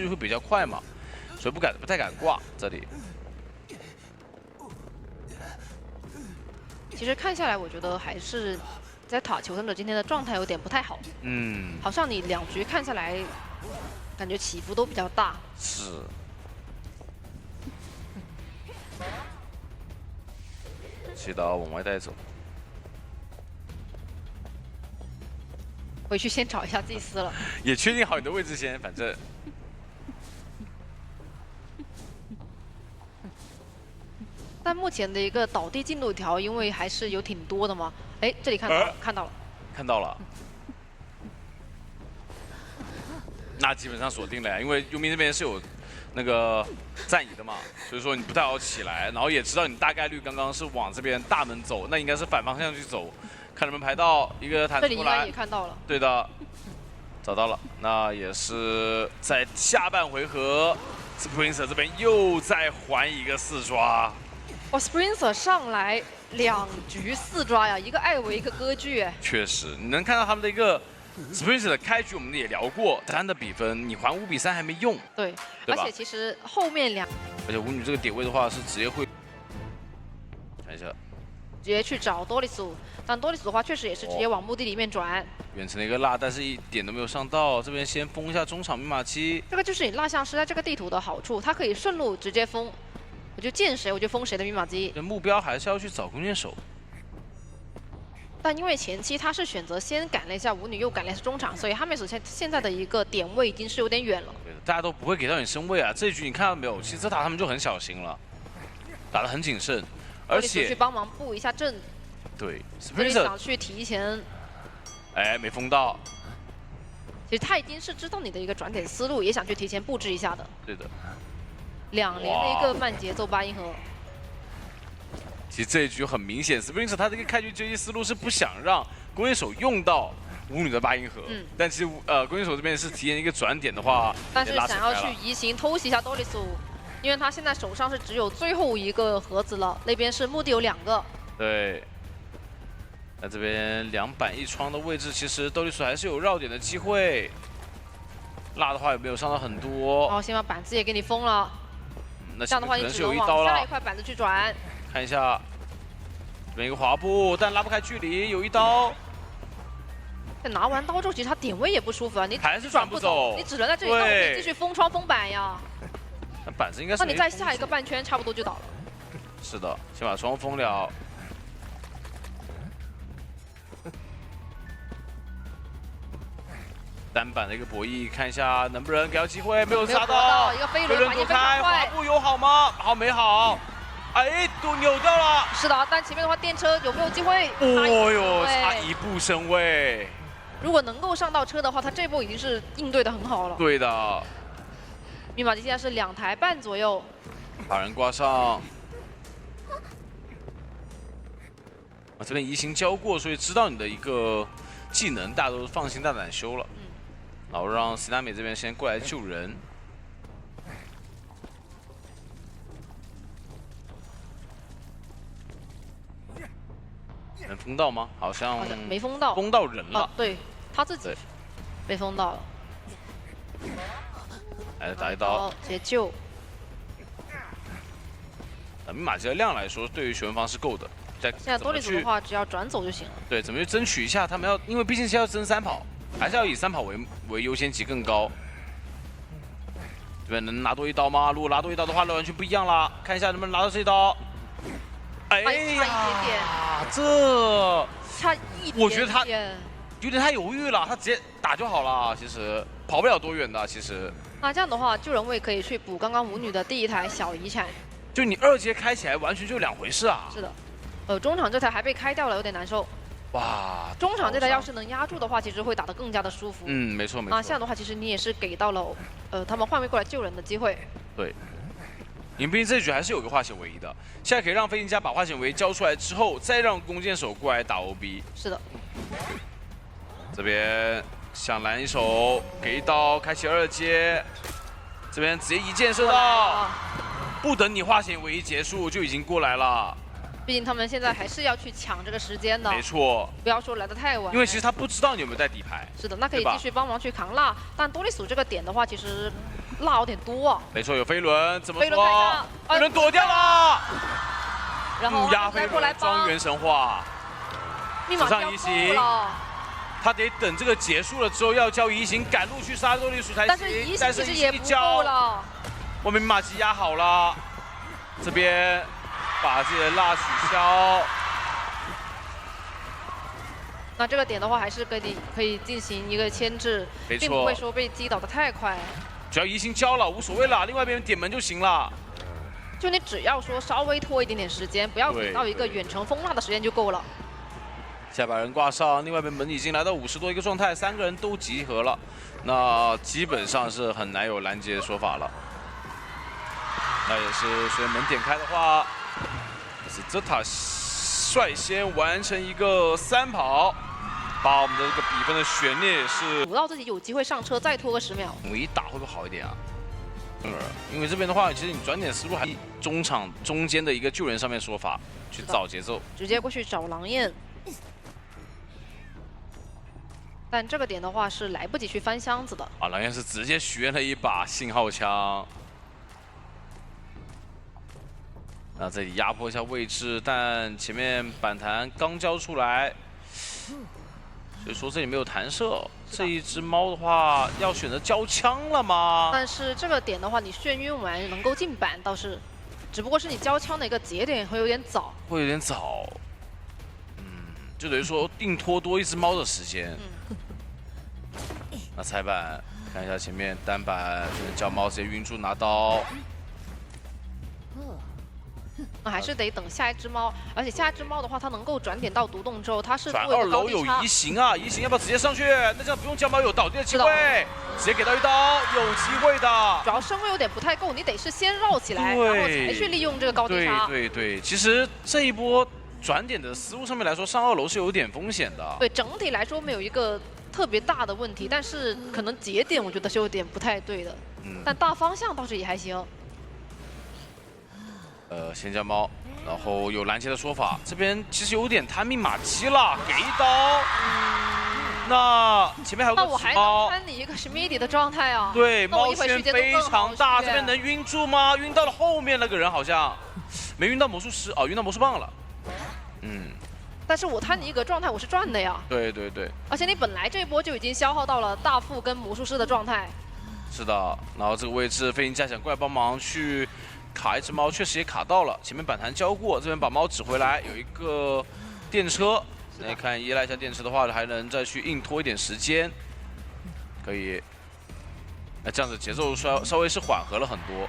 愈会比较快嘛，所以不太敢挂这里。
其实看下来，我觉得还是在塔求生者今天的状态有点不太好。嗯，好像你2局看下来，感觉起伏都比较大。
是。祈祷往外带走。
回去先找一下祭司了，
也确定好你的位置先，反正。
但目前的一个倒地进度条，因为还是有挺多的嘛。哎，这里看到了，看到了，
看到了。那基本上锁定了呀，因为佣兵这边是有那个战移的嘛，所以说你不太好起来，然后也知道你大概率刚刚是往这边大门走，那应该是反方向去走。 看能不能排到一个弹出来。
这里应该也看到了。对
的，找到了。那也是在下半回合 ，Sprinter 这边又再还一个4抓。
哇 ，Sprinter 上来2局4抓呀，一个艾维，一个歌剧。
确实，你能看到他们的一个 Sprinter 的开局，我们也聊过，3的比分，你还5比3还没用。
对，而且其实后面
而且舞女这个点位的话是直接会，看一下。
直接去找多利苏，但多利苏的话确实也是直接往墓地里面转，
远程的一个蜡，但是一点都没有上到。这边先封一下中场密码机。
这个就是你蜡像师在这个地图的好处，它可以顺路直接封，我就见谁我就封谁的密码机。
目标还是要去找弓箭手。
但因为前期他是选择先赶了一下舞女，又赶了一下中场，所以哈梅索现在的一个点位已经是有点远了。
对的，大家都不会给到你身位啊。这一局你看到没有？其实这塔他们就很小心了，打得很谨慎。 而且
去帮忙布一下阵，
对，
这里想去提前，
哎，没封到。
其实他已经是知道你的一个转点思路，也想去提前布置一下的。
对的。
2连的一个慢节奏8音盒。
其实这一局很明显 ，Sprinter 他这个开局狙击思路是不想让弓箭手用到舞女的8音盒，但其实弓箭手这边是体验一个转点的话，
但是想要去移形偷袭一下多利苏。 因为他现在手上是只有最后一个盒子了，那边是墓地有2个。
对。那这边2板1窗的位置，其实斗利索还是有绕点的机会。蜡的话也没有伤到很多。
哦，先把板子也给你封了。
那
这样的话你只能往下一块板子去转。
看一下，这边一个滑步，但拉不开距离，有一刀。
拿完刀之后，其实他点位也不舒服啊，你
还是
转不走，你只能在这里让我继续封窗封板呀。
那板子应该是。
那你再下一个半圈，差不多就倒了。
是的，先把窗封了。单板的一个博弈，看一下能不能给到机会，没有杀到。
一个飞轮
躲开，滑步有好吗？好没好？哎，都扭掉了。
是的，但前面的话电车有没有机会？
哦呦，差1步身位。
如果能够上到车的话，他这波已经是应对的很好了。
对的。
密码机现在是2台半左右，
把人挂上。这边移形教过，所以知道你的一个技能，大家都放心大胆修了。然后让西南美这边先过来救人。能封到吗？好像
没封到，
封到人了。
对，他自己被封到了。
来打一刀，
直接救。
密码机的量来说，对于选方是够的，现
在多利组的话，只要转走就行了。
对，怎么去争取一下？他们要，因为毕竟是要争3跑，还是要以3跑为优先级更高。这边能拿多一刀吗？如果拿多一刀的话，那完全不一样啦。看一下能不能拿到这一刀。哎呀，
差一点点，
这
差一点点。
我觉得他有点太犹豫了，他直接打就好了。其实跑不了多远的，其实。
那这样的话，救人位可以去补刚刚母女的第一台小遗产。
就你2阶开起来完全就2回事啊。
是的，中场这台还被开掉了，有点难受。
哇，
中场这台要是能压住的话，其实会打得更加的舒服。
嗯，没错没错。
这样的话，其实你也是给到了他们换位过来救人的机会。
对。因为毕竟这局还是有个化险为夷的，现在可以让飞行家把化险为夷交出来之后，再让弓箭手过来打 OB。
是的。
这边想拦一手，给一刀，开启2阶。这边直接一箭射到，不等你化险为夷结束就已经过来了。
毕竟他们现在还是要去抢这个时间的。
没错。
不要说来得太晚。
因为其实他不知道你有没有带底牌。
是的，那可以继续帮忙去扛蜡，但多利索这个点的话，其实蜡有点多啊。
没错，有飞轮，怎么说？
飞轮开上，
飞轮躲掉了。
然后
压飞轮，庄园神话。
密码
上移形。他得等这个结束了之后，要叫移形赶路去杀多利索才行。
但是移形其实也不够了。
外面密码机压好了，这边把自己的蜡取消。
那这个点的话，还是可以进行一个牵制，并不会说被击倒的太快。
只要移形交了无所谓了，另外一边点门就行了。
就你只要说稍微拖一点点时间，不要给到一个远程封蜡的时间就够了。
下把人挂上，另外一边门已经来到50多一个状态，3个人都集合了，那基本上是很难有拦截的说法了。那也是随着门点开的话，是泽塔率先完成一个3跑，把我们的这个比分的悬念是
补到自己有机会上车，再拖个10秒。
我一打会不会好一点啊？因为这边的话，其实你转点思路还中场中间的一个救人上面说法去找节奏，
直接过去找狼焰。但这个点的话是来不及去翻箱子的。
啊，狼焰是直接许愿了一把信号枪。那这里压迫一下位置，但前面板弹刚交出来，所以说这里没有弹射。这一只猫的话，要选择交枪了吗？
但是这个点的话，你眩晕完能够进板倒是，只不过是你交枪的一个节点会有点早。
会有点早。就等于说定拖多一只猫的时间。那踩板看一下前面单板，叫猫直接晕住拿刀。
那还是得等下一只猫，而且下一只猫的话，它能够转点到独栋之后，它是
转2楼有移形啊，移形要不要直接上去？那这样不用交猫有倒地的机会，直接给到一刀，有机会的。
主要身位有点不太够，你得是先绕起来，然后才去利用这个高低差。
对，其实这一波转点的思路上面来说，上2楼是有点风险的。
对，整体来说没有一个特别大的问题，但是可能节点我觉得是有点不太对的。但大方向倒是也还行。
先交猫，然后有拦截的说法，这边其实有点贪密码机了，给一刀。那前面还有个
那我还能贪你一个Schmidt的状态啊？
对，猫圈非常大，这边能晕住吗？晕到了后面那个人好像没晕到魔术师哦，晕到魔术棒了。
但是我贪你一个状态，我是赚的呀。
对。
而且你本来这一波就已经消耗到了大副跟魔术师的状态。
是的，然后这个位置飞行家想过来帮忙去卡一只猫，确实也卡到了。前面板弹交过，这边把猫指回来，有一个电车。来看依赖一下电池的话，还能再去硬拖一点时间，可以。那这样子节奏稍微是缓和了很多。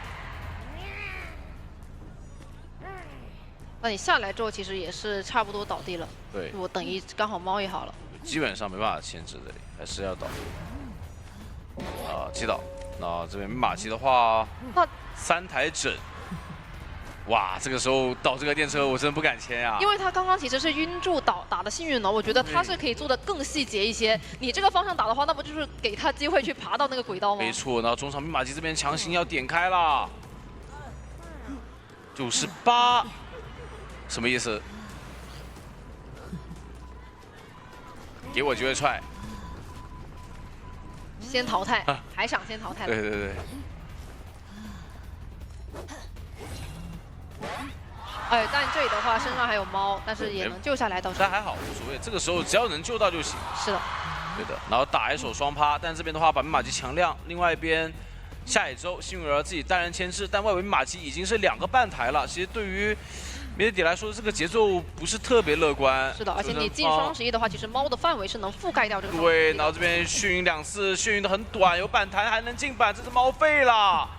那你下来之后，其实也是差不多倒地了。
对，
我等刚好猫也好了。
基本上没办法牵制这里，还是要倒。击倒。那这边密码机的话，
那
3台整。哇，这个时候倒这个电车，我真的不敢牵呀。
因为他刚刚其实是晕住打的幸运了，我觉得他是可以做的更细节一些。你这个方向打的话，那不就是给他机会去爬到那个轨道吗？
没错，然后中场密码机这边强行要点开了，98，什么意思？给我机会踹。
先淘汰，还想先淘汰。
对。
哎，但这里的话身上还有猫，但是也能救下来倒是。
但还好无所谓，这个时候只要能救到就行。
是的。
对的，然后打一手双趴，但这边的话把密码机强亮，另外一边下野之后幸运儿自己单人牵制，但外围密码机已经是2个半台了，其实对于米德迪来说这个节奏不是特别乐观。
是的，而且你进双11的话，其实猫的范围是能覆盖掉这个。
对，然后这边眩晕2次，眩晕的很短，有板弹还能进板，这只猫废了。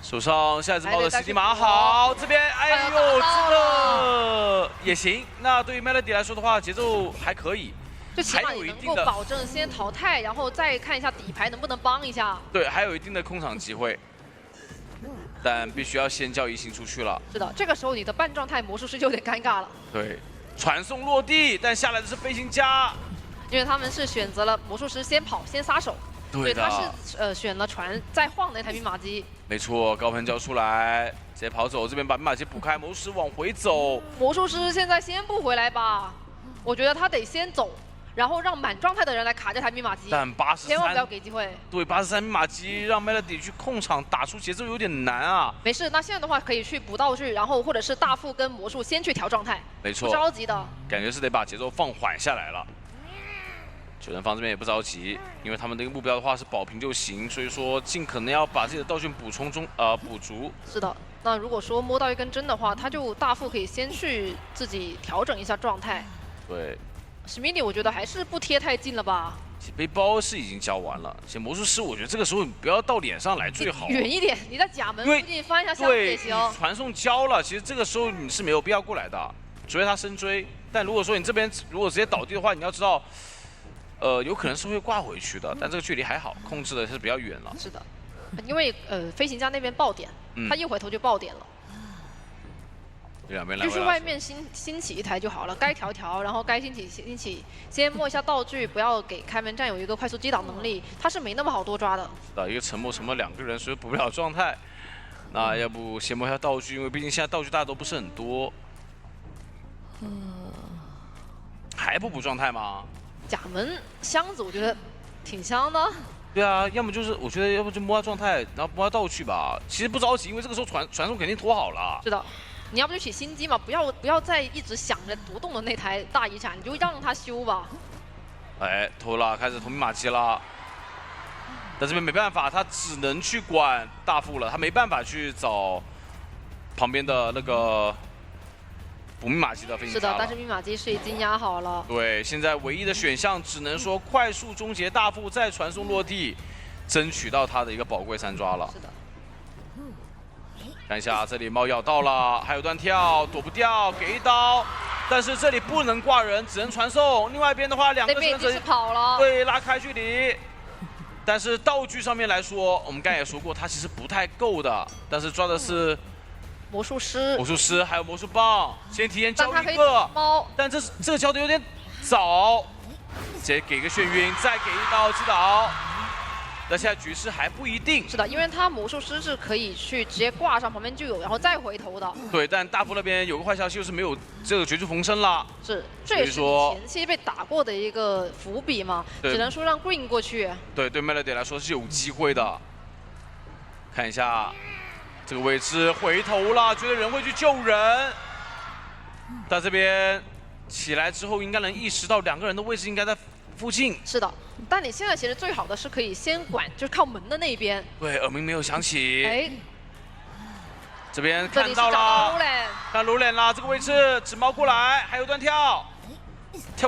手上下一只猫的 CD 码好，这边哎呦这个也行。那对于 Melody 来说的话，节奏还可以。
就起码你能够保证先淘汰，然后再看一下底牌能不能帮一下。
对，还有一定的控场机会，但必须要先叫1星出去了。
是的，这个时候你的半状态魔术师就有点尴尬了。
对，传送落地，但下来的是飞行家，
因为他们是选择了魔术师先跑先撒手，所以他是选了船再晃那台密码机。
没错，高喷交出来，直接跑走，这边把密码机补开，魔术师往回走。
魔术师现在先不回来吧，我觉得他得先走。然后让满状态的人来卡这台密码机，
但83
千万不要给机会。
对，83密码机让 Melody 去控场打出节奏有点难啊。
没事，那现在的话可以去补道具，然后或者是大副跟魔术先去调状态。
没错，
不着急的。
感觉是得把节奏放缓下来了。9人方这边也不着急，因为他们的一个目标的话是保平就行，所以说尽可能要把自己的道具补足。
是的，那如果说摸到一根针的话，他就大副可以先去自己调整一下状态。
对。
史密尼，我觉得还是不贴太近了吧。
背包是已经交完了，其实魔术师我觉得这个时候你不要到脸上来最好。
远一点，你在甲门附近翻一下箱子也行。
传送交了，其实这个时候你是没有必要过来的，除非他深追。但如果说你这边如果直接倒地的话，你要知道，有可能是会挂回去的，但这个距离还好，控制的是比较远了。
是的，因为飞行家那边爆点，他一回头就爆点了。就是外面兴起一台就好了，该调，然后该兴起，先摸一下道具，不要给开门战有一个快速击倒能力，他是没那么好多抓的。
一个沉默2个人，所以补不了状态。那要不先摸一下道具，因为毕竟现在道具大家都不是很多。还不补状态吗？
甲门箱子我觉得挺香的。
对啊，要么就是我觉得要不就摸下状态，然后摸下道具吧。其实不着急，因为这个时候传送肯定拖好了。
是的。你要不就起心机嘛，不要再一直想着独栋的那台大遗产，你就让他修吧。
哎，偷了，开始偷密码机了。但这边没办法，他只能去管大副了，他没办法去找旁边的那个补密码机的飞行家。
是的，但是密码机是已经压好了。
对，现在唯一的选项只能说快速终结大副，再传送落地，争取到他的一个宝贵3抓了。
是的。
看一下这里猫咬到了，还有段跳躲不掉，给一刀，但是这里不能挂人，只能传送。另外一边的话，2个选择
跑了，
对，拉开距离。但是道具上面来说，我们刚才也说过，它其实不太够的。但是抓的是
魔术师，
还有魔术棒，先提前交一个
猫，
但这个交的有点早，直接给个眩晕，再给一刀击倒。那现在局势还不一定。
是的，因为他魔术师是可以去直接挂上旁边就有，然后再回头的。
对，但大副那边有个坏消息，就是没有这个绝处逢生了。
是，这也是前期被打过的一个伏笔嘛，只能说让 Green 过去。
对 Melody 来说是有机会的。看一下这个位置，回头了，觉得人会去救人。但这边起来之后，应该能意识到2个人的位置应该在附近。
是的。但你现在其实最好的是可以先管，就是靠门的那边。
对，耳鸣没有响起。
哎，
这边看到了，看罗脸了，这个位置纸猫过来，还有段跳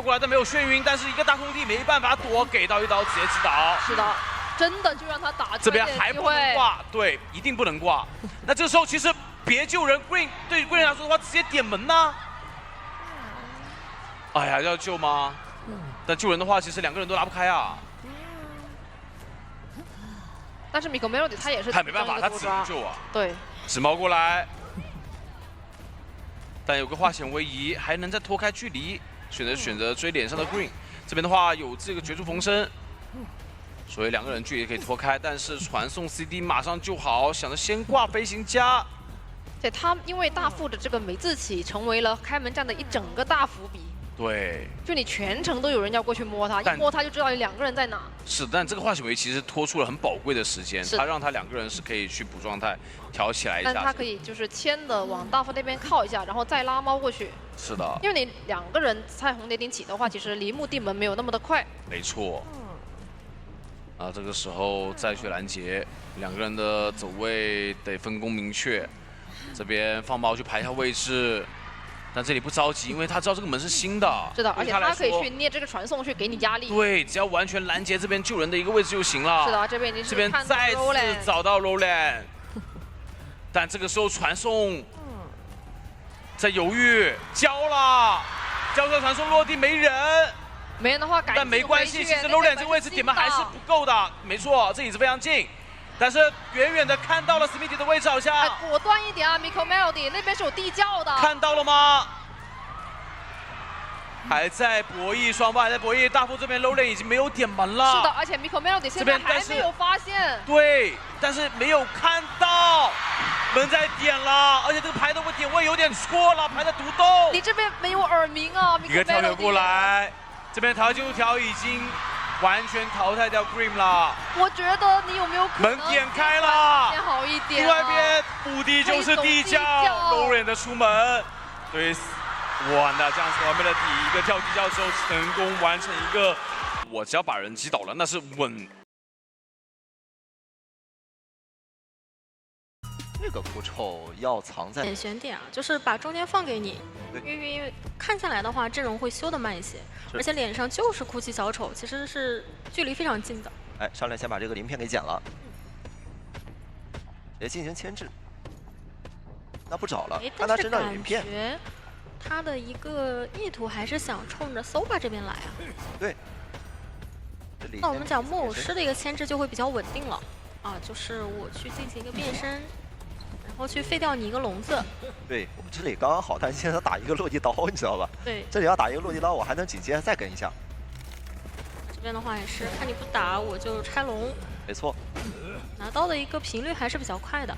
过来，但没有眩晕，但是一个大空地没办法躲，给到一刀直接击倒。
是的，真的就让他打。
这边还不能挂，对，一定不能挂。那这时候其实别救人 ，Green 对 Green 来说的话，直接点门呐。哎呀，要救吗？但救人的话，其实2个人都拉不开啊。
但是Miko Melody他也是
他没办法，他只能救啊。
对，
纸猫过来，但有个化险为夷，还能再拖开距离，选择追脸上的 Green。这边的话有这个绝处逢生，所以2个人距离可以拖开，但是传送 CD 马上就好，想着先挂飞行家。
对他，因为大副的这个没自起，成为了开门战的一整个大伏笔。
对，
就你全程都有人要过去摸他，一摸他就知道有2个人在哪。
是，但这个化险为其实拖出了很宝贵的时间，他让他2个人是可以去补状态，调起来一下。
但他可以就是牵的往大夫那边靠一下，然后再拉猫过去。
是的，
因为你2个人在红蝶顶起的话，其实离目的门没有那么的快。
没错。啊，这个时候再去拦截，2个人的走位得分工明确。这边放猫去排一下位置。 但这里不着急，因为他知道这个门是新的。
是的，而且他可以去捏这个传送去给你压力。
对，只要完全拦截这边救人的一个位置就行了。
是的，这边已经
这边再次找到 Roland， 但这个时候传送在犹豫，交了，交出传送落地没人。
没人的话，
但没关系，其实 Roland 这个位置点门还是不够的。没错，这椅子非常近。 但是远远的看到了 Smithy 的位置，好像
果断一点啊 ，Miko Melody 那边是有地窖的，
看到了吗？还在博弈，双方还在博弈。大副这边 Roland 已经没有点门了，
是的，而且 Miko Melody 现在还没有发现，
对，但是没有看到门在点了，而且这个牌的点位有点错了，牌的独洞。
你这边没有耳鸣啊 ，Miko Melody
一个跳跃过来，这边淘进度条已经。 完全淘汰掉 Grim 了，
我觉得你有没有可能
门点开了，
变好一点、
另外一边目的就是地窖 ，Roland 的出门，对，哇，那这样子完美的第一个跳地窖之后，成功完成一个，我只要把人击倒了，那是稳。
这个苦丑要藏在
点选点啊，就是把中间放给你，因为看下来的话，阵容会修得慢一些，而且脸上就是哭泣小丑，其实是距离非常近的。
哎，上来先把这个鳞片给剪了，也进行牵制。那不找了，看他身上有鳞片。
他的一个意图还是想冲着 Soba 这边来啊。
对。
那我们讲木偶师的一个牵制就会比较稳定了啊，就是我去进行一个变身。 然后去废掉你一个笼子。
对，我这里刚刚好，但现在打一个落地刀，你知道吧？
对，
这里要打一个落地刀，我还能紧接着再跟一下。
这边的话也是，看你不打我就拆龙。
没错。
拿刀的一个频率还是比较快的。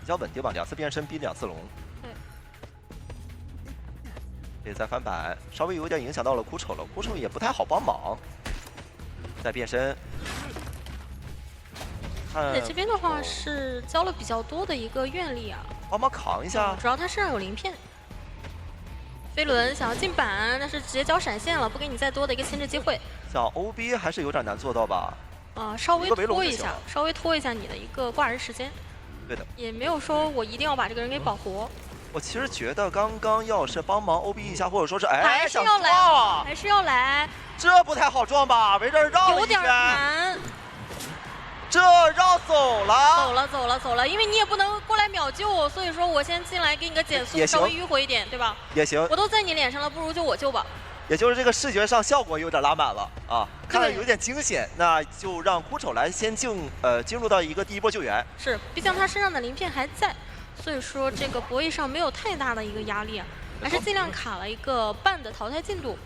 比较稳定吧，2次变身逼2次龙。
对。
这里再翻板，稍微有点影响到了苦丑了，苦丑也不太好帮忙。再变身。
对，这边的话是交了比较多的一个愿力啊，
帮忙扛一下。
主要他身上有鳞片。飞轮想要进板，但是直接交闪现了，不给你再多的一个牵制机会。
像 OB 还是有点难做到吧？
稍微拖一下，稍微拖一下你的一个挂人时间。
对的。
也没有说我一定要把这个人给保活。
我其实觉得刚刚要是帮忙 OB 一下，或者说是
还是要来，还是要来。
这不太好撞吧？围着绕了一圈。有点难。 这绕走了，
走了，因为你也不能过来秒救我，所以说我先进来给你个减速，稍微迂回一点，对吧？
也行。
我都在你脸上了，不如就我救吧。
也就是这个视觉上效果有点拉满了啊，看着有点惊险，那就让苦丑来先进入到一个第一波救援。
是，毕竟他身上的鳞片还在，所以说这个博弈上没有太大的一个压力啊，还是尽量卡了一个半的淘汰进度。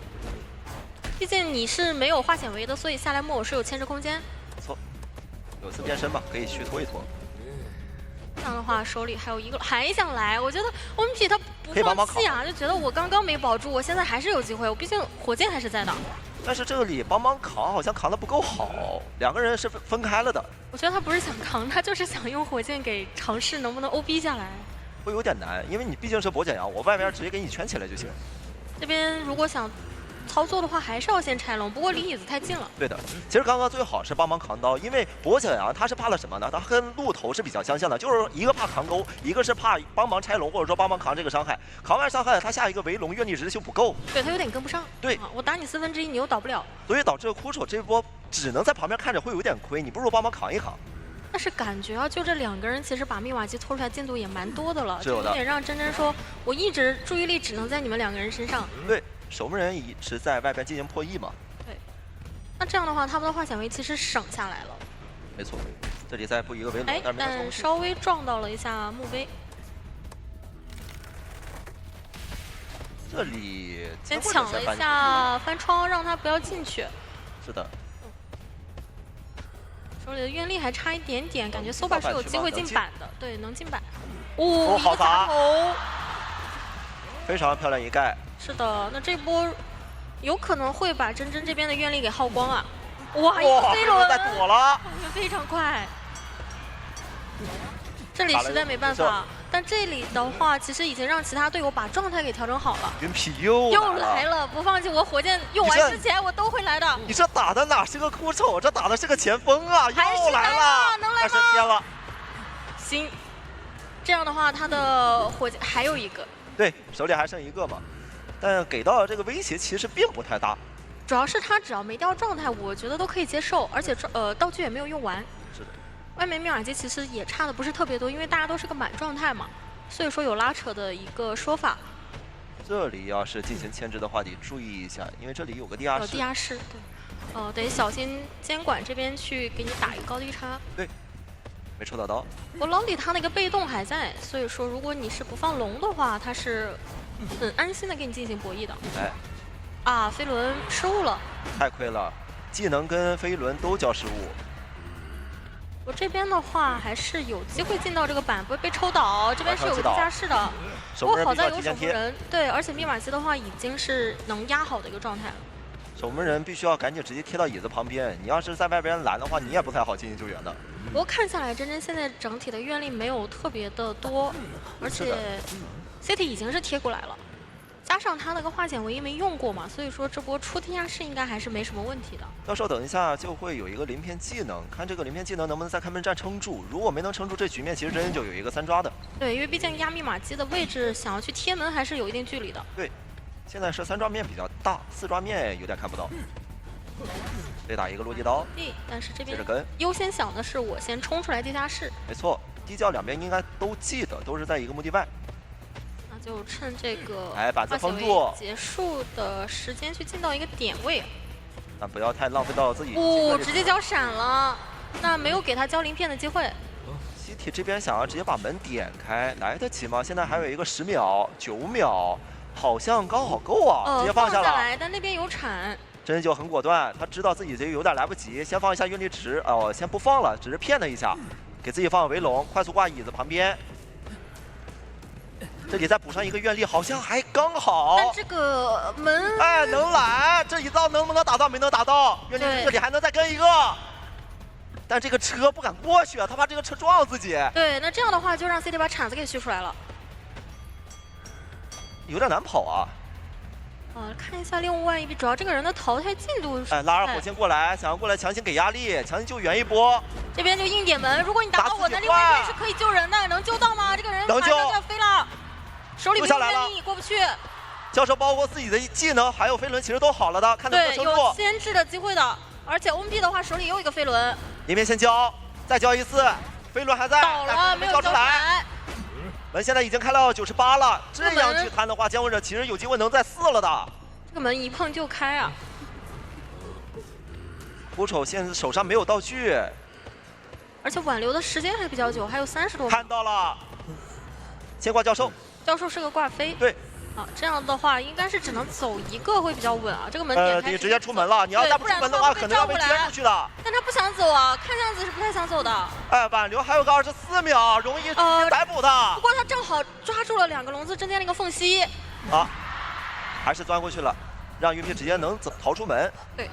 毕竟你是没有化险为的，所以下来木偶是有牵制空间。
没错。 有次变身吧，可以去拖一拖。
这样的话，手里还有一个，还想来。我觉得我们痞他不放弃啊，就觉得我刚刚没保住，我现在还是有机会。我毕竟火箭还是在的。
但是这里帮忙扛好像扛得不够好，2个人是分开了的。
我觉得他不是想扛，他就是想用火箭给尝试能不能 OB 下来。
会有点难，因为你毕竟是跛脚羊，我外边直接给你圈起来就行。
这边如果想 操作的话还是要先拆龙，不过离椅子太近了。
对的，其实刚刚最好是帮忙扛刀，因为跛脚羊他是怕了什么呢？他跟鹿头是比较相像的，就是一个怕扛钩，一个是怕帮忙拆龙，或者说帮忙扛这个伤害。扛完伤害，他下一个围龙愿力值就不够。
对他有点跟不上。
对，
我打你1/4，你又倒不了。
所以导致苦丑这波只能在旁边看着会有点亏，你不如帮忙扛一扛。
但是感觉啊，就这2个人其实把密码机拖出来进度也蛮多的了，
就有
点让真真说，我一直注意力只能在你们2个人身上。
对。 守门人一直在外边进行破译嘛？
对，那这样的话，他们的化险为其实省下来了。
没错，这里再布一个围龙，
但稍微撞到了一下墓碑。
这里
先抢了一下翻窗，让他不要进去。
是的。
手里的愿力还差一点点，感觉 Soba 是有机会进板的，对，能进板。
哦，好砸！
头，
非常漂亮一盖。
是的，那这波有可能会把真真这边的愿力给耗光啊！哇，一个飞轮，
在躲了，
非常快。这里实在没办法，但这里的话，其实已经让其他队友把状态给调整好了。
云痞又
来了，不放弃！我火箭用完之前我都会来的。
你这打的哪是个酷手，这打的是个前锋啊！又来
了，能来吗？
但是偏了。
行，这样的话，他的火箭还有一个。对，
手里还剩一个嘛，但给到的这个威胁其实并不太大。
主要是他只要没掉状态，我觉得都可以接受，而且道具也没有用完。
是的。
外面密码机其实也差的不是特别多，因为大家都是个满状态嘛，所以说有拉扯的一个说法。
这里要是进行牵制的话，得注意一下，因为这里有个地下室。
地下室，对，得小心监管这边去给你打一个高低差。
对，没抽到刀。
我老李他那个被动还在，所以说如果你是不放龙的话，他是很安心的给你进行博弈的。
哎，
啊，飞轮失误了，
太亏了，技能跟飞轮都交失误。
我这边的话还是有机会进到这个板，不会被抽倒。这边是有个地下室的，不过好在有守门人。对，而且密码机的话已经是能压好的一个状态了。
守门人必须要赶紧直接贴到椅子旁边，你要是在外边拦的话，你也不太好进行救援的。
不过看下来，真真现在整体的愿力没有特别的多，而且 CT 已经是贴过来了。加上他那个化险为夷没用过嘛，所以说这波出地下室应该还是没什么问题的。
到时候等一下就会有一个鳞片技能，看这个鳞片技能能不能在开门战撑住。如果没能撑住这局面，其实真真就有一个3抓的。
对，因为毕竟压密码机的位置想要去贴门还是有一定距离的。
对，现在是3抓面比较大，4抓面有点看不到。被打一个落地刀。
对，但是这边
接着跟
优先想的是我先冲出来地下室。
没错，地窖两边应该都记得，都是在一个墓地外。
就趁这个
板子封住
结束的时间去进到一个点位，
那不要太浪费到自己。
直接交闪了，那没有给他交鳞片的机会。
西体这边想要直接把门点开，来得及吗？现在还有一个10秒、9秒，好像刚好够啊，直接放下了。
但那边有铲，
真就很果断，他知道自己这有点来不及，先放一下愿力值，先不放了，只是骗他一下，给自己放个围龙，快速挂椅子旁边。这里再补上一个愿力，好像还刚好。
但这个门，
能来，这一刀能不能打到？没能打到。愿力这里还能再跟一个，但这个车不敢过去啊，他怕这个车撞自己。
对，那这样的话就让 CT 把铲子给续出来了，
有点难跑啊。
看一下另外一边，主要这个人的淘汰进度。
拉着火箭过来，想要过来强行给压力，强行救援一波。
这边就硬点门，如果你打到我的另外一边是可以救人的，能救到吗？这个人马上就要飞了。手里没有愿力，过不去。
教授包括自己的技能还有飞轮，其实都好了的，看能不能撑住。
有牵制的机会的，而且 OMP 的话手里又一个飞轮。
里面先交，再交一次，飞轮还在，
倒了没有交出来。
门现在已经开到98了，这样去摊的话，姜文者其实有机会能再4了的。
这个门一碰就开啊！
捕手现在手上没有道具，
而且挽留的时间还比较久，还有30多秒。
看到了，先挂教授。
教授是个挂飞。
对。
这样的话应该是只能走一个会比较稳啊。这个门点开。
你直接出门了，你要再不出门的话，可能要被圈出去的。
但他不想走啊，看样子是不太想走的。
挽留还有个24秒，容易逮捕他。
不过他正好抓住了2个笼子中间那个缝隙。
还是钻过去了，让云皮直接能逃出门。
对，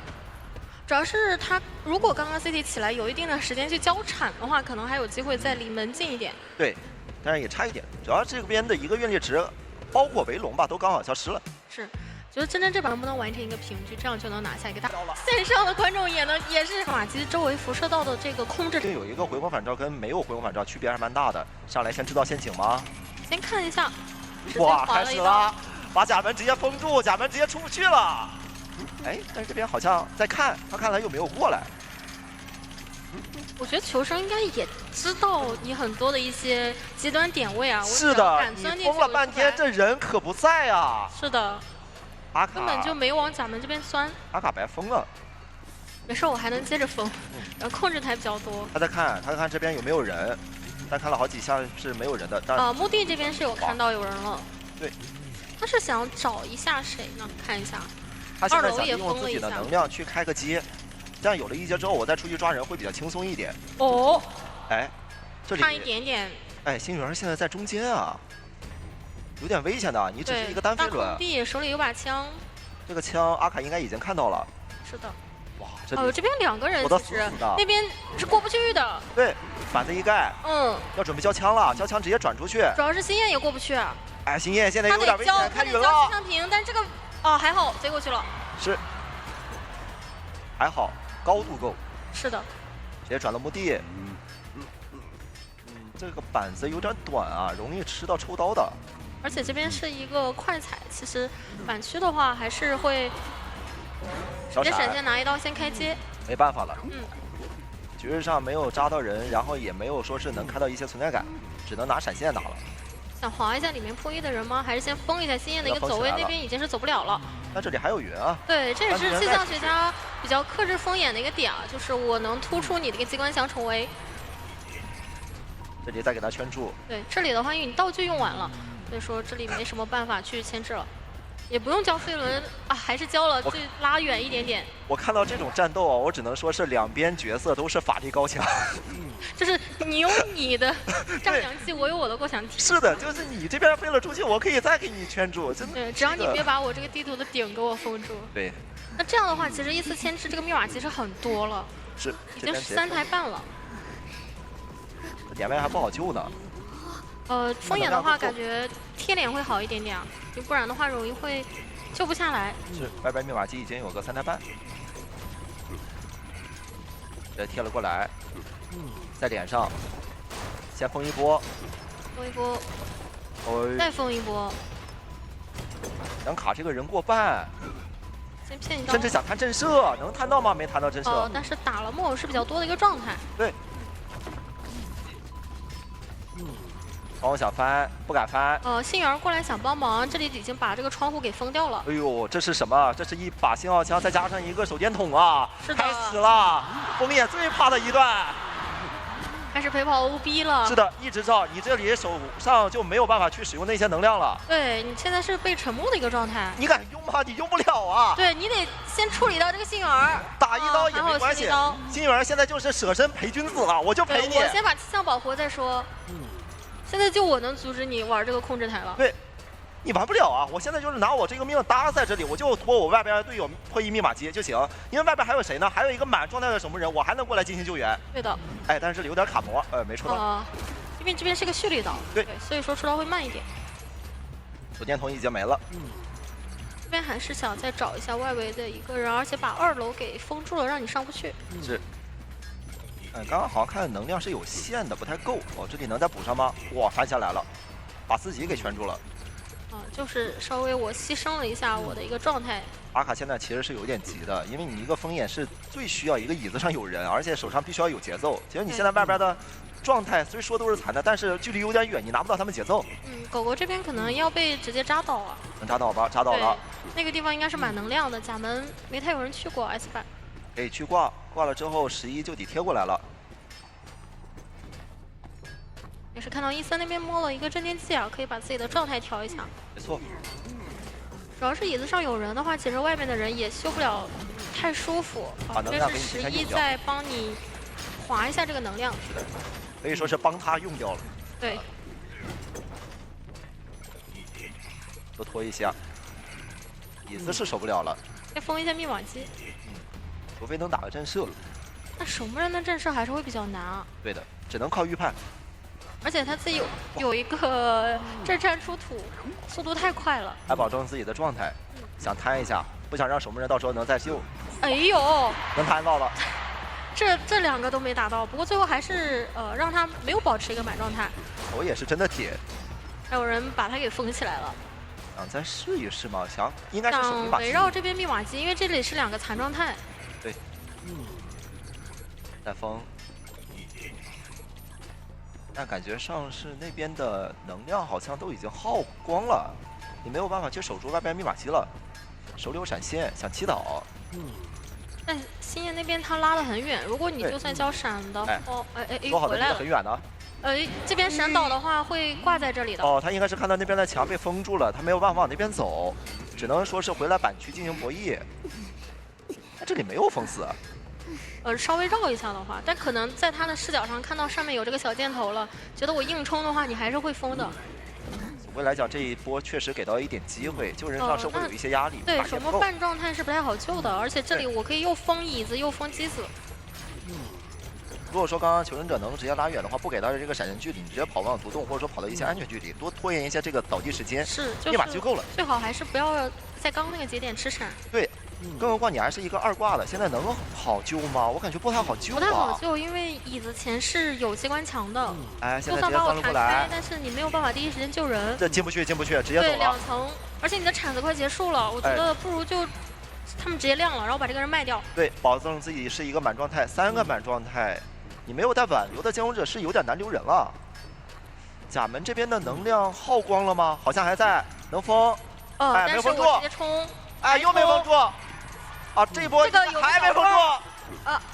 主要是他如果刚刚 CT 起来有一定的时间去交铲的话，可能还有机会再离门近一点。
对，但是也差一点，主要这边的一个愿力值，包括围龙吧，都刚好消失了。
是，觉得真真这把能不能完成一个平局，这样就能拿下一个大。线上的观众也是马基周围辐射到的这个控制。
有一个回光返照跟没有回光返照区别还是蛮大的。上来先知道陷阱吗？
先看一下。
哇，开始了。把甲门直接封住，甲门直接出不去了。但是这边好像在看，他看来又没有过来。
我觉得求生应该也知道你很多的一些极端点位啊。
是的，你封了半天，这人可不在啊。
是的，
阿卡
根本就没往甲门这边钻。
阿卡白封了。
没事，我还能接着封。然后控制台比较多。
他在看这边有没有人，但看了好几下是没有人的。
墓地这边是有看到有人了。
对。
他是想找一下谁呢？看一下，
他现在想利用自己的能量去开个街，这样有了1阶之后，我再出去抓人会比较轻松一点。
这里
差一点点。星源现在在中间啊。有点危险的，你只是一个单飞轮。
大空地手里有把枪，
这个枪阿卡应该已经看到了。
是的。
哇，这
这边2个人
我的
其实那边是过不去的。
对，板子一盖，要准备交枪了，交枪直接转出去。
主要是星焰也过不去。
哎，星焰现在有点危险，看云了。
他得交气象屏，但是这个还好贼过去了。
是，还好高度够。
是的。
直接转到墓地。这个板子有点短啊，容易吃到抽刀的。
而且这边是一个快踩，其实板区的话还是会直接闪现拿一刀先开接。
没办法了。局势上没有扎到人，然后也没有说是能开到一些存在感，只能拿闪现打了。
想划一下里面破1的人吗？还是先封一下星焰的一个走位？那边已经是走不了了。
但这里还有云啊。
对，这也是气象学家比较克制封眼的一个点啊，就是我能突出你的一个机关枪重围。
这里再给他圈住。
对，这里的话，因为你道具用完了，所以说这里没什么办法去牵制了，也不用交飞轮啊，还是交了，就拉远一点点。
我看到这种战斗啊，我只能说是两边角色都是法力高强。
就是你有你的丈量计，我有我的过墙体。
是的，就是你这边飞了出去，我可以再给你圈住，真的。
对，只要你别把我这个地图的顶给我封住。
对。
那这样的话，其实1次牵制这个密码其实很多了。
是。
已经13台半了。
点位还不好救呢。
封眼的话，感觉贴脸会好一点点啊，不然的话容易会救不下来。
是，外边密码机已经有个3台半。这贴了过来，在脸上，先封一波，
封一波，再封一波，
想卡这个人过半，
先骗一刀，
甚至想弹震慑，能弹到吗？没弹到震慑。
但是打了木偶是比较多的一个状态。
对。我想翻，不敢翻。
信源过来想帮忙，这里已经把这个窗户给封掉了。
哎呦，这是什么？这是一把信号枪，再加上一个手电筒啊！开始了，封眼最怕的一段。
开始陪跑 OB 了。
是的，一直照，你这里手上就没有办法去使用那些能量了。
对你现在是被沉默的一个状态。
你敢用吗？你用不了啊。
对你得先处理到这个信源。
打一刀也没关系。信源现在就是舍身陪君子了，我就陪你。
我先把气象保活再说。现在就我能阻止你玩这个控制台了。
对，你玩不了啊！我现在就是拿我这个命搭在这里，我就拖我外边队友破译密码机就行。因为外边还有谁呢？还有一个满状态的守门人，我还能过来进行救援。
对的。
哎，但是这里有点卡膜，没出刀。
因为这边是个蓄力刀。对，所以说出刀会慢一点。
手电筒已经没了。
这边还是想再找一下外围的一个人，而且把2楼给封住了，让你上不去。
是。刚刚好像看能量是有限的，不太够。这里能再补上吗？哇，翻下来了，把自己给圈住了。
就是稍微我牺牲了一下我的一个状态。
阿卡现在其实是有点急的，因为你一个封眼是最需要一个椅子上有人，而且手上必须要有节奏。其实你现在外边的状态虽说都是残的，但是距离有点远，你拿不到他们节奏。
狗狗这边可能要被直接扎倒啊。
能扎倒吧？扎倒了。
那个地方应该是蛮能量的，甲门没太有人去过 S 版。
可以去挂，挂了之后11就得贴过来了。
也是看到13那边摸了一个镇定剂啊，可以把自己的状态调一下。
没错。
主要是椅子上有人的话，其实外面的人也修不了太舒服。这是11在帮你划一下这个能量。
是的，可以说是帮他用掉了。
对。
多拖一下，椅子是守不了了。
再封一下密码机。
除非能打个震慑。
那守门人的震慑还是会比较难啊。
对的，只能靠预判。
而且他自己有一个震颤出土，速度太快了，
还保证自己的状态，想摊一下，不想让守门人到时候能再救。
哎呦，
能摊到了。
这2个都没打到，不过最后还是让他没有保持一个满状态。
头也是真的铁。
还有人把他给封起来了。
想再试一试吗？想应该是守密码机。
围绕这边密码机，因为这里是2个残状态。
对。再封。但感觉上是那边的能量好像都已经耗光了，你没有办法去守住外边密码机了。手里有闪现，想祈祷。
但星焰那边他拉得很远，如果你就算交闪的，
说好的离得很远呢。
这边闪倒的话会挂在这里的。
他应该是看到那边的墙被封住了，他没有办法往那边走，只能说是回来板区进行博弈。这里没有封死。
稍微绕一下的话，但可能在他的视角上看到上面有这个小箭头了，觉得我硬冲的话，你还是会封的。
归来讲，这一波确实给到一点机会，救人上是会有一些压力。
对，守魔半状态是不太好救的，而且这里我可以又封椅子又封机子。
如果说刚刚求生者能直接拉远的话，不给他这个闪现距离，你直接跑往独栋，或者说跑到一些安全距离，多拖延一些这个倒地时间，
是，
立马就够了。
最好还是不要在刚那个节点吃闪。
对。更何况你还是一个2挂的，现在能好救吗？我感觉不太好救啊。
不太好救，因为椅子前是有机关墙的。
哎，现在
就算把我
弹开，
但是你没有办法第一时间救人。
这进不去，直接走了。
对，2层，而且你的铲子快结束了，我觉得不如就他们直接亮了，然后把这个人卖掉。
对，保证自己是一个满状态，3个满状态，你没有带挽留的监控者是有点难留人了。甲门这边的能量耗光了吗？好像还在，能封。哎，没封住。
直接冲。
哎，又没封住。啊，这一波还没封住，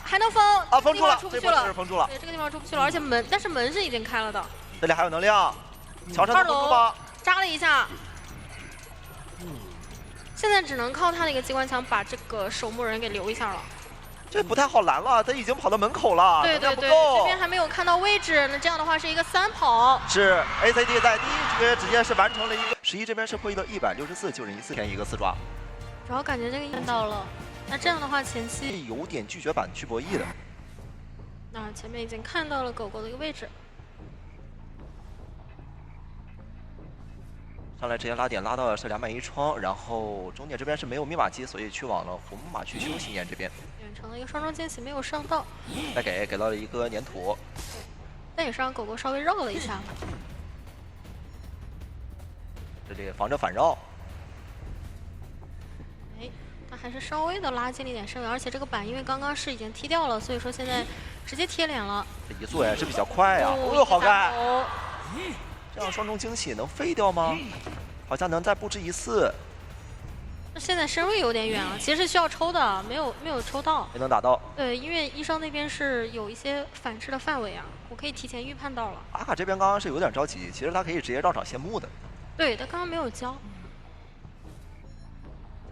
还能封
啊，封住了，
出不去了，
是封住了。
对，这个地方出不去了，而且但是门是已经开了的。
这里还有能量，桥上能封住吗？
扎了一下，现在只能靠他的一个机关枪把这个守墓人给留一下了。
这不太好拦了，他已经跑到门口了，
对，这边还没有看到位置，那这样的话是一个3跑。
是 ACD 在第一局直接是完成了一个11这边是破译了164，救人1次填一个4抓。
主要感觉这个看到了。那这样的话，前期
有点拒绝版去博弈的。
那前面已经看到了狗狗的一个位置，
上来直接拉点拉到的是201窗，然后终点这边是没有密码机，所以去往了红马去修行眼这边。
远程的一个双装惊喜没有上到，
再给到了一个粘土，
但也是让狗狗稍微绕了一下。
这里防着反绕。
他还是稍微的拉近了一点身位，而且这个板因为刚刚是已经踢掉了，所以说现在直接贴脸了。
这移速也是比较快呀，好干！这样双重惊喜能废掉吗？好像能再布置1次。
那现在身位有点远了，其实是需要抽的，没有抽到。
没能打到。
对，因为医生那边是有一些反制的范围啊，我可以提前预判到了。
阿卡这边刚刚是有点着急，其实他可以直接绕场谢幕的。
对，他刚刚没有交。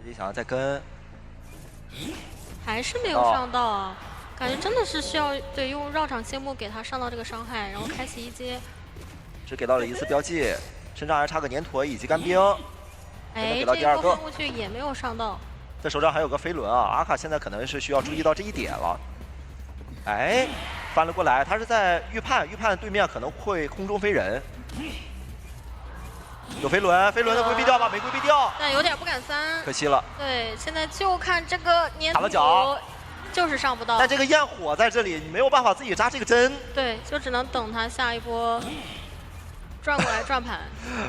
自己想要再跟，
还是没有上到啊！感觉真的是需要用绕场谢幕给他上到这个伤害，然后开启1阶。
只给到了1次标记，身上还差个粘土以及干冰。
哎，
给到第2个
过去也没有上到。
这手上还有个飞轮啊！阿卡现在可能是需要注意到这一点了。哎，翻了过来，他是在预判对面可能会空中飞人。有飞轮的规避掉吧？没规避掉，
但有点不敢3，
可惜了。
对，现在就看这个粘土，
打了脚，
就是上不到。
但这个焰火在这里，你没有办法自己扎这个针。
对，就只能等他下一波转过来转盘。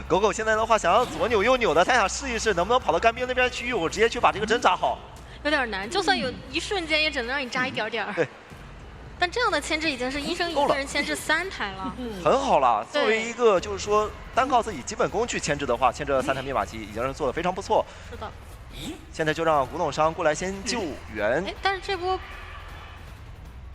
狗狗现在的话，想要左扭右扭的，他想试一试能不能跑到干冰那边区域，我直接去把这个针扎好。
有点难，就算有一瞬间，也只能让你扎一点点。
对。
但这样的牵制已经是医生一个人牵制3台了，
很好了。作为一个就是说单靠自己基本功去牵制的话，牵制了3台密码机已经是做得非常不错。
是的。
现在就让古董商过来先救援。
哎，但是这波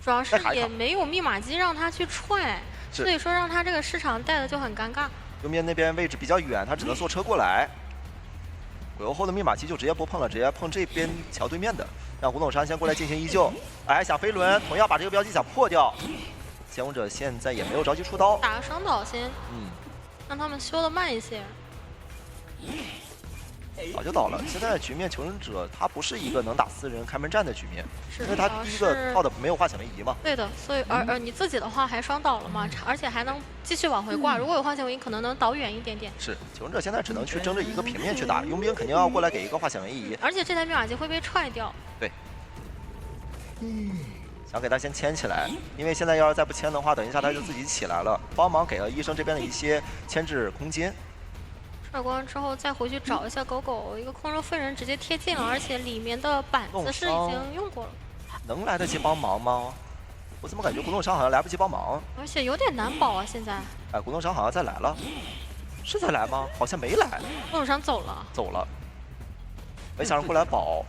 主要是也没有密码机让他去踹，所以说让他这个市场带的就很尴尬。
右面那边位置比较远，他只能坐车过来。鬼屋后的密码机就直接不碰了，直接碰这边桥对面的。让古董山先过来进行依旧，哎，想飞轮，同样把这个标记想破掉。监控者现在也没有着急出刀，
打个双导先，让他们修的慢一些。
早就倒了。现在的局面，求生者他不是一个能打4人开门战的局面，因为他第一个套的没有化险为夷嘛。
对的，所以你自己的话还双倒了嘛，而且还能继续往回挂。如果有化险为夷，可能能倒远一点点。
是，求生者现在只能去争着一个平面去打，佣兵肯定要过来给一个化险为夷。
而且这台密码机会被踹掉。
对。想给他先牵起来，因为现在要是再不牵的话，等一下他就自己起来了，帮忙给了医生这边的一些牵制空间。
踹光之后再回去找一下狗狗，一个空中飞人直接贴近了，而且里面的板子是已经用过了。
能来得及帮忙吗？我怎么感觉古董商好像来不及帮忙？
而且有点难保啊，现在。
哎，古董商好像再来了，是再来吗？好像没来。
古董商走了。
走了。没想着过来保。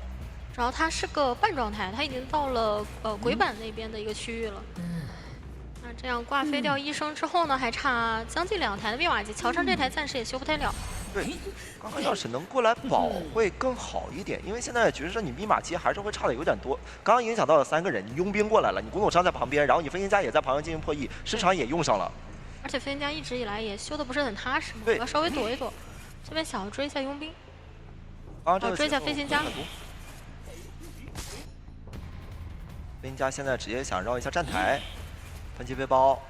主要他是个半状态，他已经到了鬼板那边的一个区域了。那这样挂飞掉医生之后呢，还差将近2台的密码机，桥上这台暂时也修不太了。
对，刚刚要是能过来保会更好一点，因为现在觉得你密码机还是会差的有点多。刚刚影响到了3个人，你佣兵过来了，你古董商在旁边，然后你飞行家也在旁边进行破译，市场也用上了。
而且飞行家一直以来也修的不是很踏实嘛，
对
要稍微躲一躲。这边想要追一下佣兵，追一下飞行家。
飞行家现在直接想绕一下站台，喷气背包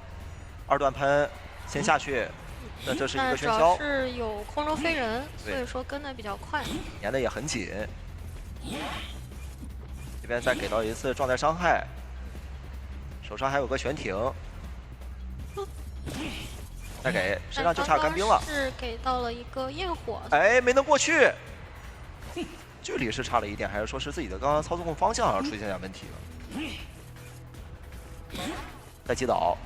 ，2段喷，先下去。那这是一个喧嚣。
主要是有空中飞人，所以说跟的比较快，
粘的也很紧。这边再给到一次状态伤害，手上还有个悬停。再给，身上就差干冰了。
是给到了一个焰火。
哎，没能过去。距离是差了一点，还是说是自己的刚刚操纵方向上出现点问题了？再击倒。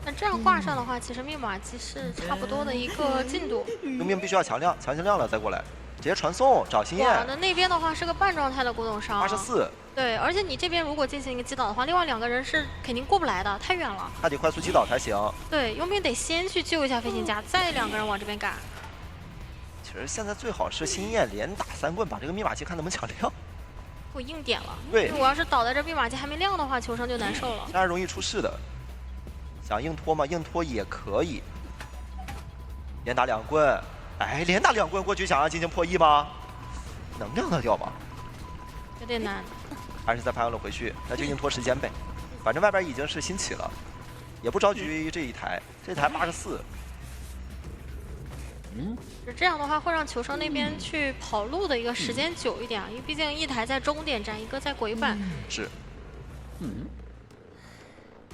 那这样挂上的话，其实密码机是差不多的一个进度。
佣兵必须要强行亮了再过来，直接传送找心焰。
那边的话是个半状态的古董商。
84。
对，而且你这边如果进行一个击倒的话，另外2个人是肯定过不来的，太远了。
他得快速击倒才行。
对，佣兵得先去救一下飞行家，再2个人往这边赶。
其实现在最好是心焰连打3棍，把这个密码机看能不能抢亮。
不硬点了。
对，
如果要是倒在这密码机还没亮的话，求生就难受了。
这样容易出事的。想硬拖吗？硬拖也可以。连打2棍，哎，连打2棍过去想要进行破译吗？能亮得掉吗？
有点难。
还是再盘了回去，那就硬拖时间呗。反正外边已经是新起了，也不着急于这一台84。
这样的话会让求生那边去跑路的一个时间久一点啊，因为毕竟一台在终点站，一个在鬼板。
是。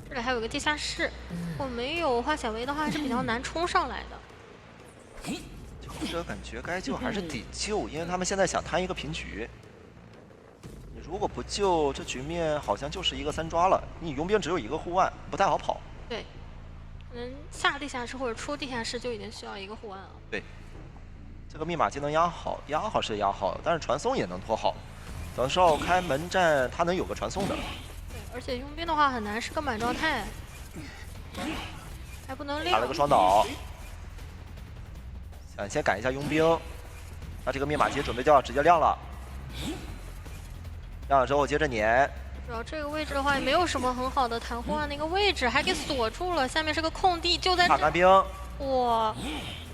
这里还有个地下室，如果没有化险为的话，还是比较难冲上来的。
求者感觉该救还是得救，因为他们现在想摊一个平局。你如果不救，这局面好像就是一个3抓了。你佣兵只有1个护腕，不太好跑。
对，可能下地下室或者出地下室就已经需要1个护腕了。
对，这个密码机能压好是压好，但是传送也能拖好。等少开门战，他能有个传送的。
而且佣兵的话很难是个满状态，还不能亮。
打了个双倒，想先赶一下佣兵，那这个密码机准备就要直接亮了，亮了之后接着撵。
主要这个位置的话也没有什么很好的弹簧那个位置，还给锁住了，下面是个空地，就在这。
大干冰，
哇，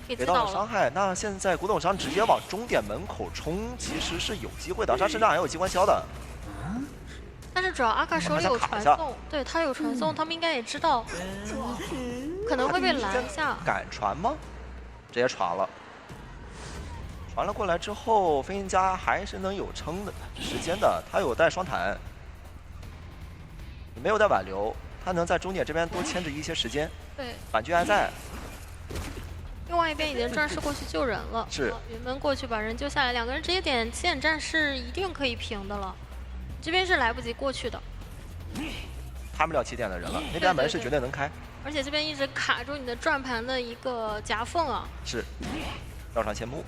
给
到了伤害。那现在古董商直接往终点门口冲，其实是有机会的，他身上还有机关枪的。
但是主要阿卡手里有传送，对他有传送，他们应该也知道可能会被拦下。
敢传吗？直接传了，传了过来之后，飞行家还是能有撑的时间的，他有带双弹，没有带挽留，他能在终点这边多牵制一些时间。
对，
反击还在。
另外一边已经战士过去救人了，
是
云门过去把人救下来，2个人直接点起点战士一定可以平的了。这边是来不及过去的，
开不了起点的人了，那边门是绝对能开。
而且这边一直卡住你的转盘的一个夹缝啊。
是，绕上千木。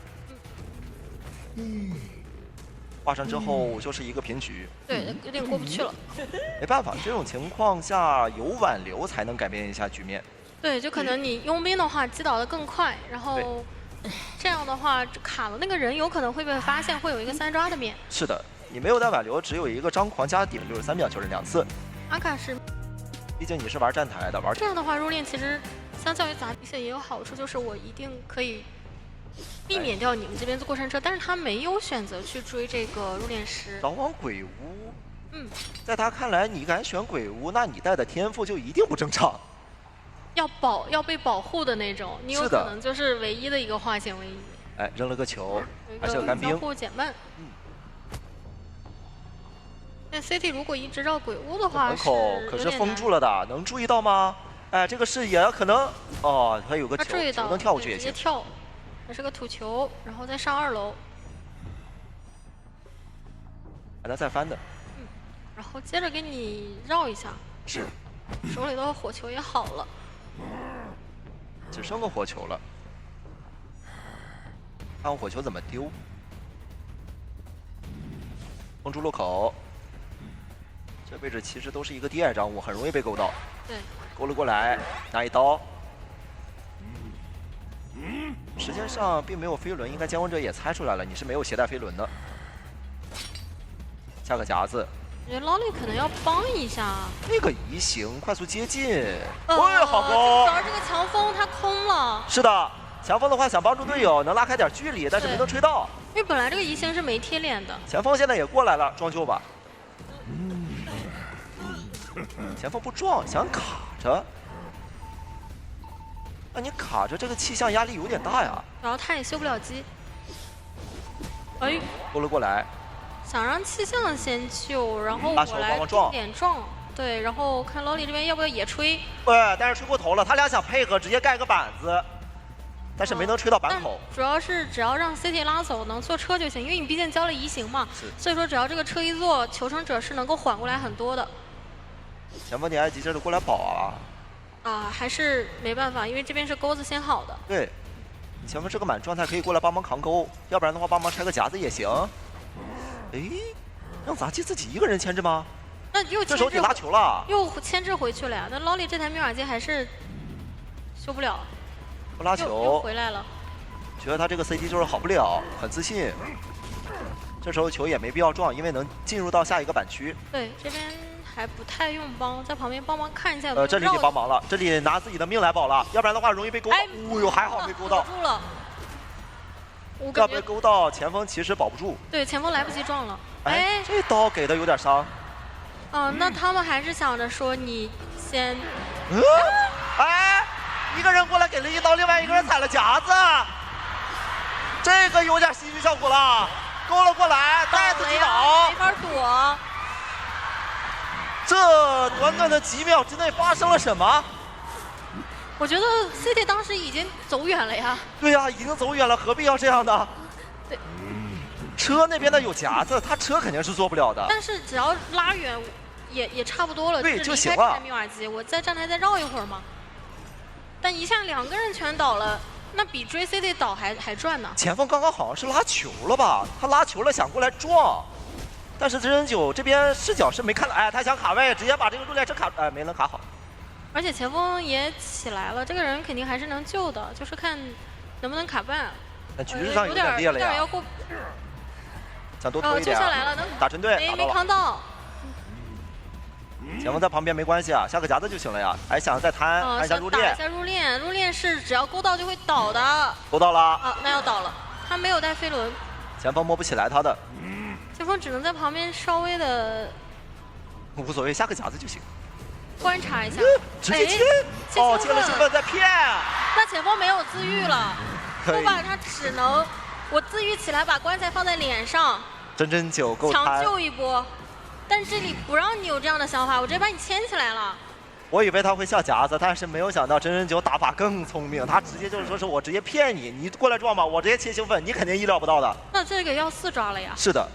画上之后就是一个平局。
对，有点过不去了。
没办法，这种情况下有挽留才能改变一下局面。
对，就可能你佣兵的话击倒的更快，然后这样的话卡了那个人有可能会被发现，会有一个3抓的面。
是的。你没有带挽留，只有一个张狂加顶63秒救人2次。
阿卡是，
毕竟你是玩站台的，玩
这样的话入殓其实相较于砸地线也有好处，就是我一定可以避免掉你们这边的过山车，但是他没有选择去追这个入殓师。
早往鬼屋，在他看来，你敢选鬼屋，那你带的天赋就一定不正常。
要被保护的那种，你有可能就是唯一的一个化险为夷。
哎，扔了个球，还是有干冰。
相互减慢。那 CT 如果一直绕鬼屋的话，
门口可是封住了的，能注意到吗？哎，这个视野可能哦，他有个球能跳过去也行。
直接跳，这是个土球，然后再上2楼，
还能再翻的。
然后接着给你绕一下。
是。
手里的火球也好了，
只剩个火球了，看火球怎么丢。封住路口。这位置其实都是一个低矮障物，很容易被勾到。
对，
勾了过来，拿一刀。时间上并没有飞轮，应该监控者也猜出来了，你是没有携带飞轮的。下个夹子，
我觉得 Lolly 可能要帮一下。
那个移形快速接近，好
主
攻！
要这个强风他空了。
是的，强风的话想帮助队友能拉开点距离，但是没能吹到。
因为本来这个移形是没贴脸的。
前锋现在也过来了，装修吧。前锋不撞，想卡着。那你卡着这个气象压力有点大呀。
然后他也修不了机。哎，
勾了过来。
想让气象先救，然后我来定点撞。对，然后看 Lolly 这边要不要也吹。
对，但是吹过头了，他俩想配合，直接盖个板子。但是没能吹到板口，
主要是只要让 CT 拉走，能坐车就行，因为你毕竟交了移形嘛，所以说只要这个车一坐，求生者是能够缓过来很多的。
前锋你还急着过来保啊？
还是没办法，因为这边是钩子先好的。
对，前锋这个满状态可以过来帮忙扛钩，要不然的话帮忙拆个夹子也行。哎，让杂技自己一个人牵制吗？
那又
这手你拉球了，
又牵制回去了呀。那 Lolly 这台密码机还是修不了。
不拉球
又回来了，
觉得他这个 CD 就是好不了，很自信。这时候球也没必要撞，因为能进入到下一个板区。
对，这边还不太用帮，在旁边帮忙看一下。
这里得帮忙了，这里拿自己的命来保了，要不然的话容易被勾到。哦呦，还好没勾到。
住了。
要被勾到，前锋其实保不住。
对，前锋来不及撞了。
哎，这刀给的有点伤。
那他们还是想着说你先。
哎。一个人过来给了一刀，另外一个人踩了夹子，这个有点戏剧效果了，勾了过来，带子击倒，
没法躲。
这短短的几秒之内发生了什么？
我觉得 CT 当时已经走远了呀。
对呀，已经走远了，何必要这样呢？
对。
车那边的有夹子，他车肯定是做不了的。
但是只要拉远，也差不多了。
对，就行了。
密码机，我在站台再绕一会儿嘛。但一下两个人全倒了，那比追 CT 倒还赚呢。
前锋刚刚好像是拉球了吧？他拉球了，想过来撞，但是真人9这边视角是没看到，哎，他想卡位，直接把这个入殓车卡，哎，没能卡好。
而且前锋也起来了，这个人肯定还是能救的，就是看能不能卡半。
但局势上有点裂了呀。
有点要过。
想多拖一点。
救下来了，能
打针对，
没扛到。
前锋在旁边没关系啊，下个夹子就行了呀。还想再摊一下入殓，
打一下入殓，入殓是只要勾到就会倒的。
勾到了。
那要倒了，他没有带飞轮。
前锋摸不起来他的。
前锋只能在旁边稍微的。
无所谓，下个夹子就行。
观察一下。
直接切。哦，切了兴奋在骗。
那前锋没有自愈了，我把他只能我自愈起来，把棺材放在脸上。
真9够
抢救一波。但这里不让你有这样的想法，我直接把你牵起来了。
我以为他会下夹子，但是没有想到真9打法更聪明，他直接就是说是我直接骗你，你过来撞吧，我直接切兴奋，你肯定意料不到的。
那这个要4抓了呀。
是的。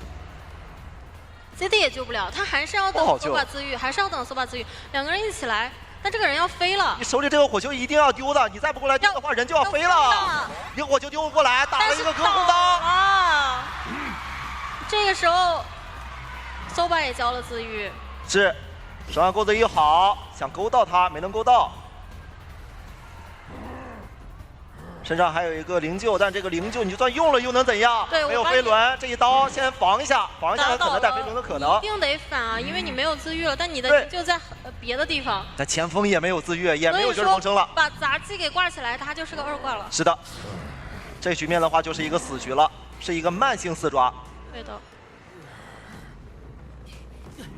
CD 也救不了，他还是要等索把自愈，还是要等索把自愈，两个人一起来，但这个人要飞了。
你手里这个火球一定要丢的，你再不过来丢的话，人就要飞了。你火球丢不过来，打了一个隔空刀
啊！这个时候。Soba 也交了自愈，
是，手上钩子一好，想勾到他没能勾到，身上还有一个灵柩，但这个灵柩你就算用了又能怎样？
对，
没有飞轮，这一刀先防一下，防一下可能带飞轮的可能。
一定得反啊，因为你没有自愈了，但你的灵柩在别的地方。
但前锋也没有自愈，也没有绝世逢生了。
把杂技给挂起来，他就是个2挂了。
是的，这局面的话就是一个死局了，是一个慢性4抓。
对的。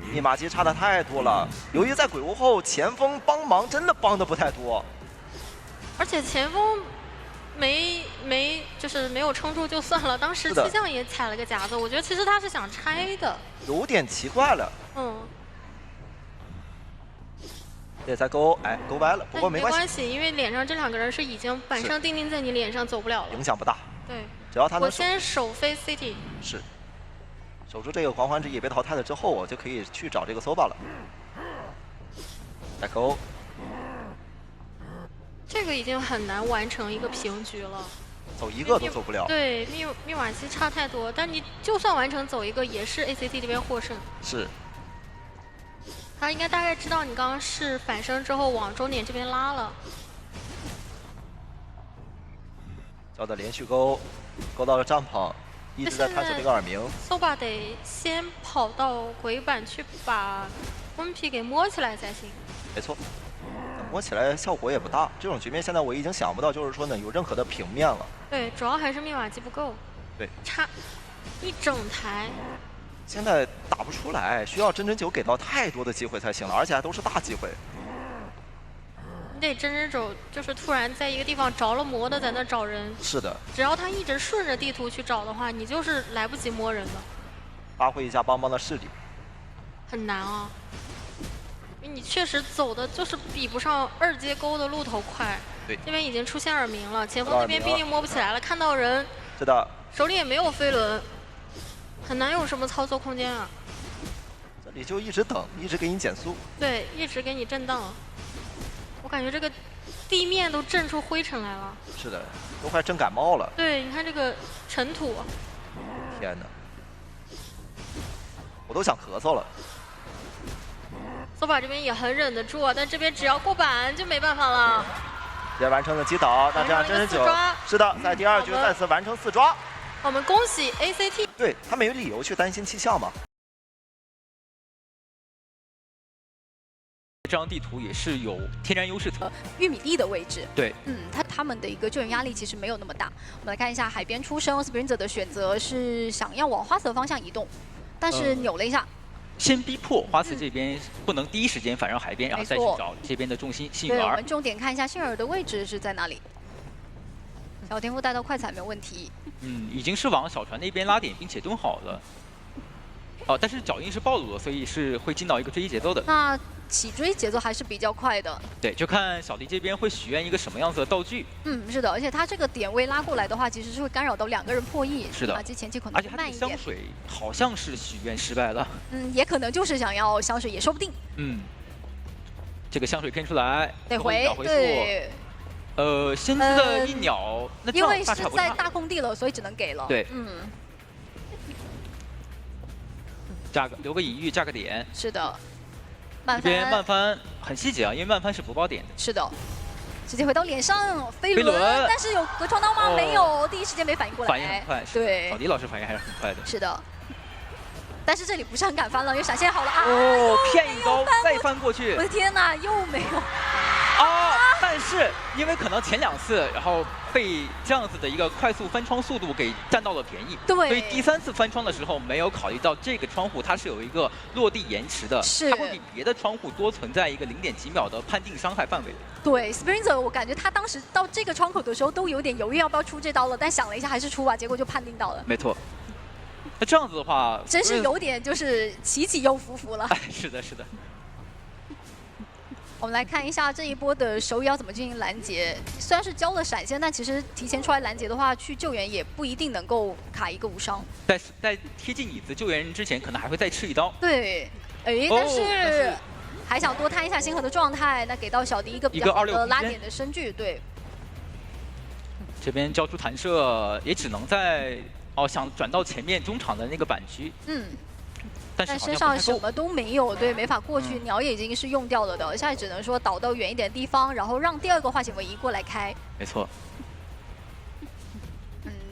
密码机差的太多了，由于在鬼屋后前锋帮忙真的帮的不太多，
而且前锋就是没有撑住就算了，当时气象也踩了个夹子，我觉得其实他是想拆的，
有点奇怪了。这才勾，哎，勾歪了，不过没关系，
因为脸上这2个人是已经板上钉钉在你脸上，走不了了，
影响不大。
对，
只要他能。
我先守飞 CT。
是。守住这个狂欢之翼被淘汰了之后，我就可以去找这个 Soba 了。再勾，
这个已经很难完成一个平局了。
走一个都做不了。
对，密码机差太多，但你就算完成走一个，也是 ACT 这边获胜。
是。
他应该大概知道你刚刚是反生之后往终点这边拉了。
交的连续勾，勾到了帐篷。一直在探索这个耳鸣。
Soba 得先跑到鬼板去把温皮给摸起来才行。
没错，摸起来效果也不大。这种局面现在我已经想不到，就是说呢有任何的平面了。
对，主要还是密码机不够。
对，
差一整台。
现在打不出来，需要真真九给到太多的机会才行了，而且还都是大机会。
你得真真九就是突然在一个地方着了魔的在那找人。
是的。
只要他一直顺着地图去找的话，你就是来不及摸人了。
发挥一下邦邦的势力。
很难啊。因为你确实走的就是比不上2阶沟的路头快。
对。
这边已经出现耳鸣了，前锋那边毕竟摸不起来了，看到人。
是的。
手里也没有飞轮。很难有什么操作空间啊！
这里就一直等，一直给你减速。
对，一直给你震荡。我感觉这个地面都震出灰尘来了。
是的，都快震感冒了。
对，你看这个尘土。
天哪！我都想咳嗽了。
Soba 这边也很忍得住啊，但这边只要过板就没办法了。
直接完成了击倒，那这样真人九是的，在第2局再次完成4抓。
我们恭喜 ACT，
对他没有理由去担心气象嘛。
这张地图也是有天然优势
玉米地的位置。
对，
他们的一个救援压力其实没有那么大。我们来看一下海边出生 Sprinter 的选择是想要往花色方向移动，但是扭了一下。
先逼迫花刺这边不能第一时间反绕海边，然后再去找这边的重心幸运儿。
对，我们重点看一下幸运儿的位置是在哪里。小天赋带到快踩没有问题。
已经是往小船那边拉点，并且蹲好了。但是脚印是暴露了，所以是会进到一个追击节奏的。
那起追节奏还是比较快的。
对，就看小迪这边会许愿一个什么样子的道具。
是的，而且他这个点位拉过来的话，其实是会干扰到2个人破译。
是的，
马基前期可能慢一点。
香水好像是许愿失败了。
也可能就是想要香水，也说不定。
这个香水偏出来，
得回对。
仙姿的一鸟，那
因为是在大空地了，所以只能给了。
对，加个留个隐喻，加个点。
是的，
这边慢翻很细节啊，因为慢翻是不爆点的。
是的，直接回到脸上飞轮，但是有隔窗刀吗？没有，第一时间没反应过来。
反应很快，
对，
小迪老师反应还是很快的。
是的，但是这里不是很敢翻了，因为闪现好了啊！
骗一刀再翻过去，
我的天哪，又没有。
但是因为可能前2次，然后被这样子的一个快速翻窗速度给占到了便宜，
对，
所以第3次翻窗的时候没有考虑到这个窗户它是有一个落地延迟的，它会比别的窗户多存在一个0.几秒的判定伤害范围。
对 ，Sprinter 我感觉他当时到这个窗口的时候都有点犹豫要不要出这刀了，但想了一下还是出吧，结果就判定到了。
没错。那这样子的话，
真是有点就是起起又伏伏了。
是的，是的。
我们来看一下这一波的手语要怎么进行拦截。虽然是交了闪现，但其实提前出来拦截的话，去救援也不一定能够卡一个无伤。
在贴近椅子救援之前，可能还会再吃一刀。
对，但是还想多探一下星河的状态，那给到小迪一个比较好的拉点的身距。对，
这边交出弹射，也只能在想转到前面中场的那个板区。但
身上什么都没有，对，没法过去。鸟也已经是用掉了的，现在只能说倒到远一点的地方，然后让第2个化险为夷过来开。
没错。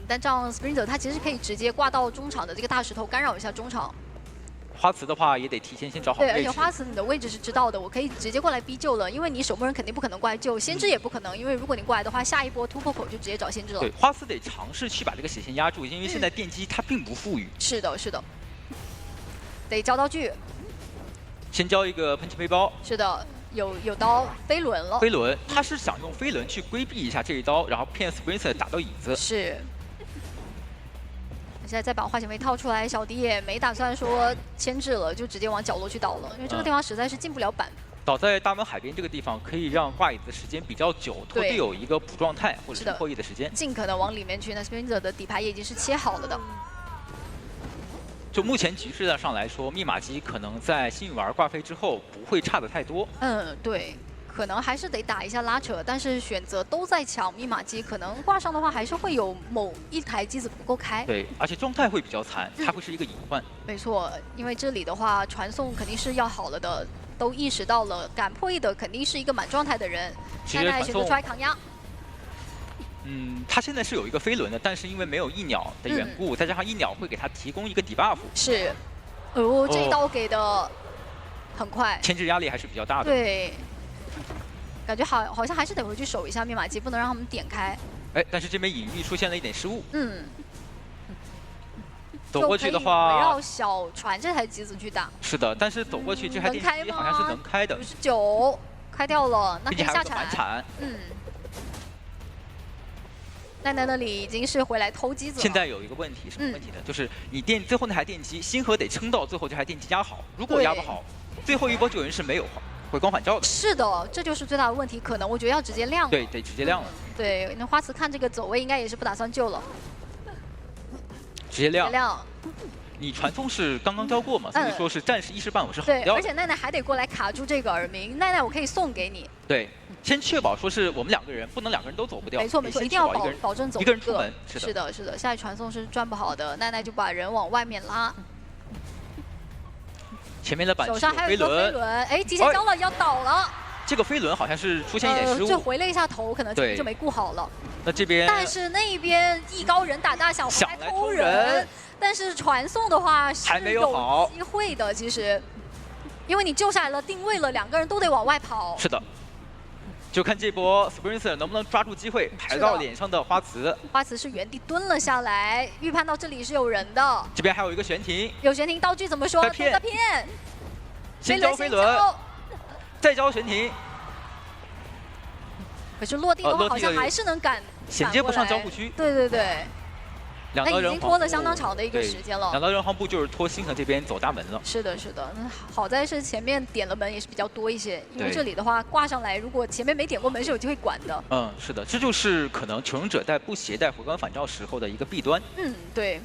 但这样 Sprinter 他其实可以直接挂到中场的这个大石头，干扰一下中场。
花瓷的话也得提前先找好位置。
对，而且花瓷你的位置是知道的，我可以直接过来逼救了，因为你守门人肯定不可能过来救，先知也不可能，因为如果你过来的话，下一波突破口就直接找先知了。
对，花瓷得尝试去把这个血线压住，因为现在电击它并不富裕。
是的，是的。得交道具，
先交一个喷气背包。
是的，有刀飞轮了。
飞轮，他是想用飞轮去规避一下这一刀，然后骗 Sprinter 打到椅子。
是。现在再把化险为套出来，小迪也没打算说牵制了，就直接往角落去倒了，因为这个地方实在是进不了板。
倒在大门海边这个地方，可以让挂椅子时间比较久，拖队友一个补状态或者是破译的时间。
尽可能往里面去。那 Sprinter 的底牌也已经是切好了的。
就目前局势上来说，密码机可能在幸运儿挂飞之后不会差的太多。
对，可能还是得打一下拉扯，但是选择都在抢密码机，可能挂上的话还是会有某一台机子不够开。
对，而且状态会比较惨，它会是一个隐患。
没错，因为这里的话传送肯定是要好了的，都意识到了，敢破译的肯定是一个满状态的人。现在选择出来扛压。
他现在是有一个飞轮的，但是因为没有翼鸟的缘故，再加上翼鸟会给他提供一个debuff。
是，哦，这一刀给的很快，
牵制压力还是比较大的。
对，感觉好像还是得回去守一下密码机，不能让他们点开。
哎，但是这边隐喻出现了一点失误。走
就
过去的话，
围绕小船这台机子去打。
是的，但是走过去这台电机好像是能开的。
59开掉了，那可以下
铲。
奈奈那里已经是回来偷机子了。
现在有一个问题，什么问题呢？就是你最后那台电机星河得撑到最后这台电机压好，如果压不好，最后一波救援是没有回光返照的。
是的，这就是最大的问题，可能我觉得要直接亮了。
对，得直接亮了。
对，那花瓷看这个走位应该也是不打算救了。
直接亮。你传送是刚刚交过嘛，所以说是暂时1时半我是好掉的。
对，而且奈奈还得过来卡住这个耳鸣，奈奈我可以送给你。
对。先确保说是我们2个人，不能2个人都走不掉。
没错，一定要保证走
一个人出门。
是的，下一传送是转不好的，奈奈就把人往外面拉。
前面的板
手上还有一个飞轮，哎，提前交了要倒了。
这个飞轮好像是出现一点失误，
就回了一下头，可能就没顾好了。
那这边，
但是那边艺高人打大小还偷人，但是传送的话是有机会的，其实，因为你救下来了，定位了，2个人都得往外跑。
是的。就看这波 Sprinter 能不能抓住机会排到脸上的花瓷。
花瓷是原地蹲了下来，预判到这里是有人的。
这边还有一个悬停。
有悬停，道具怎么说？骗。
先交飞轮，再交悬停。
可是落地的话，好像还是能赶。
衔接不上交互区。
对。
那
已经拖了相当长的一个时间了。
2道人皇步就是拖星河这边走大门了。
是的。好在是前面点了门也是比较多一些，因为这里的话挂上来，如果前面没点过门是有机会管的。
是的，这就是可能求生者在不携带回光返照时候的一个弊端。
对。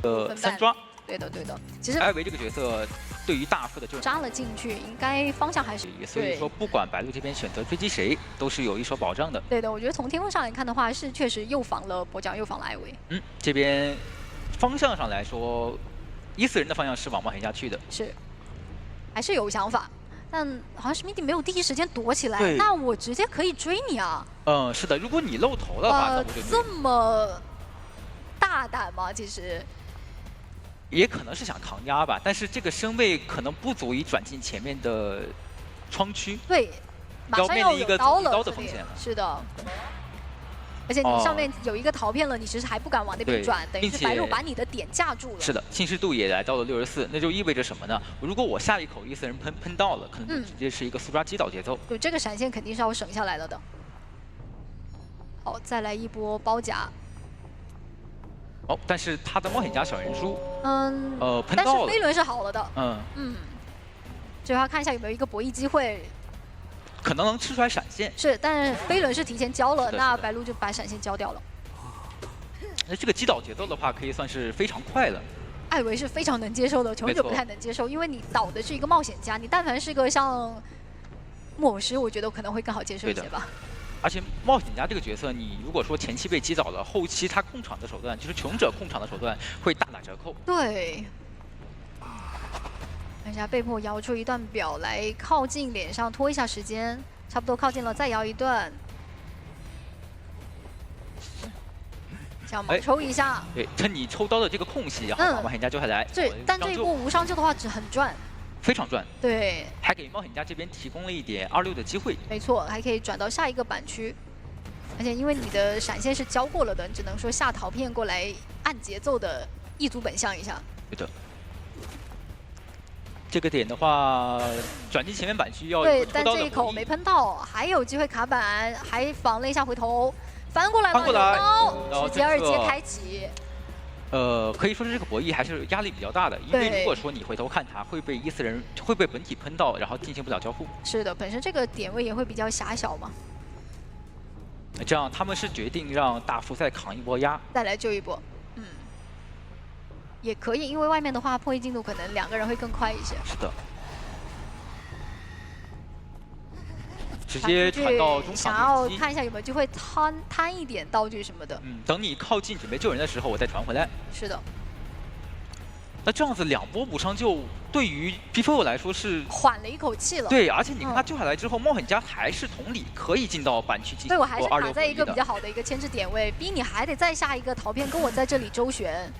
3抓。
对的。其实
艾维这个角色对于大副的就
扎了进去，应该方向还是。
所以说，不管白鹿这边选择追击谁，都是有一手保障的。
对的，我觉得从天空上来看的话，是确实又防了跛脚，又防了艾维。
这边方向上来说，14人的方向是往冒险家去的。
是，还是有想法，但好像史密蒂没有第一时间躲起来，那我直接可以追你啊。
是的，如果你露头的话，那我就
这么大胆吗？其实。
也可能是想扛压吧，但是这个身位可能不足以转进前面的窗区。
对，马上要有刀的风险了。是的，而且你上面有一个逃骗了，你其实还不敢往那边转，等于是白鹿把你的点架住了。
是的，信视度也来到了64，那就意味着什么呢？如果我下一口14人喷到了，可能就直接是一个速抓击倒节奏。
对，这个闪现肯定是要省下来了的。好，再来一波包夹。
但是他的冒险家小人书，喷
但
到了。
是飞轮是好了的。最后要看一下有没有一个博弈机会。
可能能吃出来闪现。
是，但是飞轮是提前交了，那白鹿就把闪现交掉了。
那这个击倒节奏的话，可以算是非常快了。
艾维是非常能接受的，求生者不太能接受，因为你倒的是一个冒险家，你但凡是个像木偶师，我觉得可能会更好接受一些吧。
而且冒险家这个角色，你如果说前期被击倒了，后期他控场的手段，就是求生者控场的手段会大打折扣。
对。看一下，被迫摇出一段表来靠近脸上拖一下时间，差不多靠近了，再摇一段。想猛抽一下。
对，趁你抽刀的这个空隙，然后把冒险家救下来。
对，但这一波无伤救的话，只很赚。
非常赚，
对，
还给冒险家这边提供了一点26的机会。
没错，还可以转到下一个板区，而且因为你的闪现是交过了的，你只能说下逃骗过来按节奏的一组本相一下。
对的，这个点的话，转进前面板区要
对，但这一口没喷到，还有机会卡板，还防了一下回头，翻过来了，刀，直接2阶开启。
可以说是这个博弈还是压力比较大的，因为如果说你回头看他，会被14人会被本体喷到，然后进行不了交互。
是的，本身这个点位也会比较狭小嘛。
这样他们是决定让大副再扛一波压，
再来救一波。也可以，因为外面的话破译进度可能2个人会更快一些。
是的。直接传到中场，
想要看一下有没有机会摊一点道具什么的。
等你靠近准备救人的时候，我再传回来。
是的。
那这样子2波补伤就对于 B4 来说是
缓了一口气了。
对，而且你看他救下来之后，冒险家还是同理可以进到板区进行。
对，我还是卡在一个比较好的一个牵制点位，逼你还得再下一个陶片跟我在这里周旋。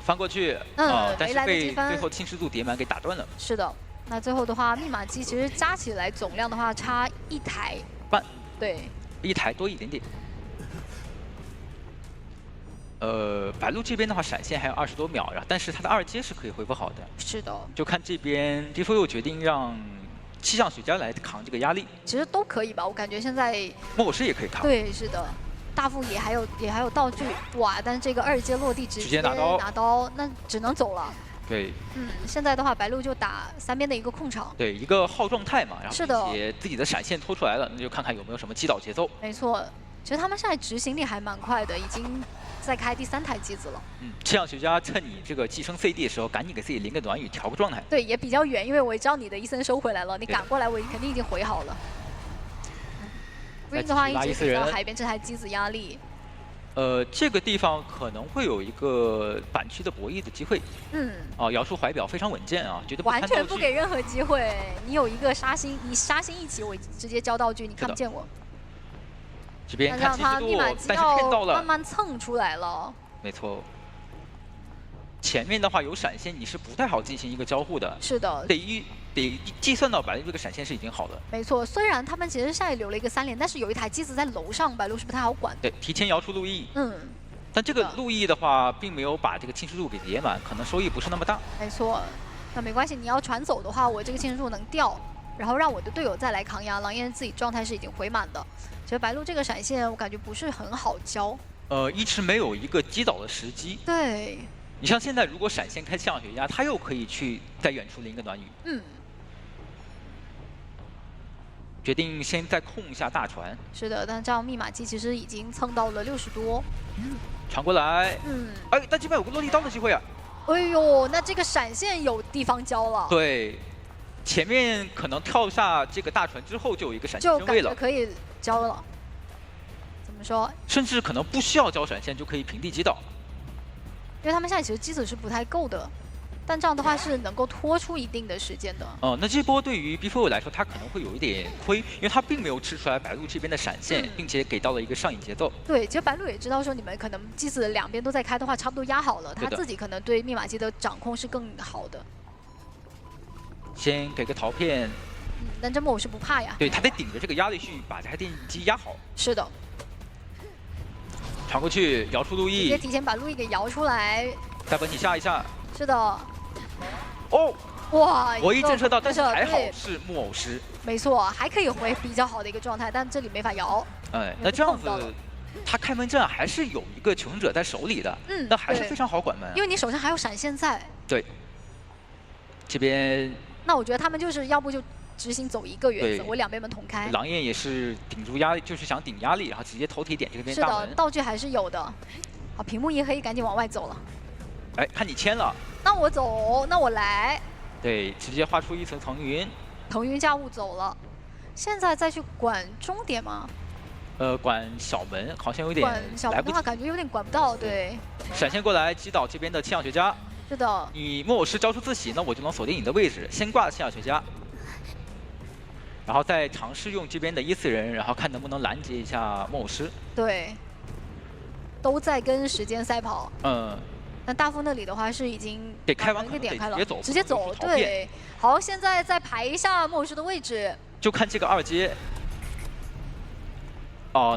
翻过去，但是被最后侵蚀度叠满给打断了。
是的，那最后的话，密码机其实加起来总量的话差1台
半，
对
，1台多一点点。白鹿这边的话，闪现还有20多秒，但是他的2阶是可以恢复好的。
是的，
就看这边 D4 又决定让气象学家来扛这个压力。
其实都可以吧，我感觉现在
木偶师也可以扛。
对，是的。大副也还有道具，哇！但是这个2阶落地直接拿刀，那只能走了。
对，
现在的话，白鹿就打3边的一个控场。
对，一个耗状态嘛，然后
是的，
自己的闪现拖出来了，那就看看有没有什么击倒节奏。
没错，其实他们现在执行力还蛮快的，已经在开第3台机子了。
气象学家趁你这个寄生 CD 的时候，赶紧给自己淋个暖雨，调个状态。
对，也比较远，因为我知道你的伊森收回来了，你赶过来，我肯定已经回好了。Green 的话一直给到海边这台机子压力。
这个地方可能会有一个板区的博弈的机会。姚叔怀表非常稳健啊，绝对不
完全不给任何机会。你有一个杀星，你杀星一起，我直接交道具，你看不见我。
这边看
他密码机要慢慢蹭出来了。
没错。前面的话有闪现，你是不太好进行一个交互的。
是的。
得计算到白鹿这个闪现是已经好了。
没错，虽然他们其实现在留了一个3连，但是有一台机子在楼上，白鹿是不太好管。
对，提前摇出路易。但这个路易的话，并没有把这个侵蚀度给叠满，可能收益不是那么大。
没错，那没关系，你要传走的话，我这个侵蚀度能掉，然后让我的队友再来扛压。狼烟自己状态是已经回满的，其实白鹿这个闪现我感觉不是很好交。
一直没有一个击倒的时机。
对。
你像现在如果闪现开气象学家，他又可以去在远处淋个暖雨。决定先再控一下大船。
是的，但这样密码机其实已经蹭到了60多。
传过来。哎，但这边有个落地刀的机会啊。
哎呦，那这个闪现有地方交了。
对，前面可能跳下这个大船之后就有一个闪现身位了，
就感觉可以交了。怎么说？
甚至可能不需要交闪现就可以平地击倒。
因为他们现在其实机子是不太够的。但这样的话是能够拖出一定的时间的。
那这波对于 B4 来说，他可能会有一点亏，因为他并没有吃出来白鹿这边的闪现，并且给到了一个上瘾节奏。
对，其实白鹿也知道说你们可能机子2边都在开的话，差不多压好了，他自己可能对密码机的掌控是更好的。
先给个陶片。
但这木偶是不怕呀。
对，他得顶着这个压力去把这台电机压好。
是的。
传过去，摇出路易。
直接提前把路易给摇出来。
再本体下一下。
是的。
哇！博弈震慑到，但是还好是木偶师。
没错，还可以回比较好的一个状态，但这里没法摇。
那这样子，他开门阵还是有一个求生者在手里的，那还是非常好管门。
因为你手上还有闪现在。
对。这边。
那我觉得他们就是要不就执行走一个原则，我2边门同开。
狼焰也是顶住压力，就是想顶压力，然后直接头铁点这边大门。
是的，道具还是有的。好，屏幕一黑，赶紧往外走了。
哎，看你签了。
那我走，那我来。
对，直接画出一层腾云。
腾云驾雾走了，现在再去管终点吗？
管小门好像有点
管小门的话，感觉有点管不到。对。
闪现过来击倒这边的气象学家。
是的。
你木偶师交出自喜，那我就能锁定你的位置，先挂气象学家。然后再尝试用这边的1-4人，然后看能不能拦截一下木偶师。
对。都在跟时间赛跑。那大副那里的话是已经
给开完
一个点开了，
直接走。
对，好，现在再排一下木偶师的位置。
就看这个2阶。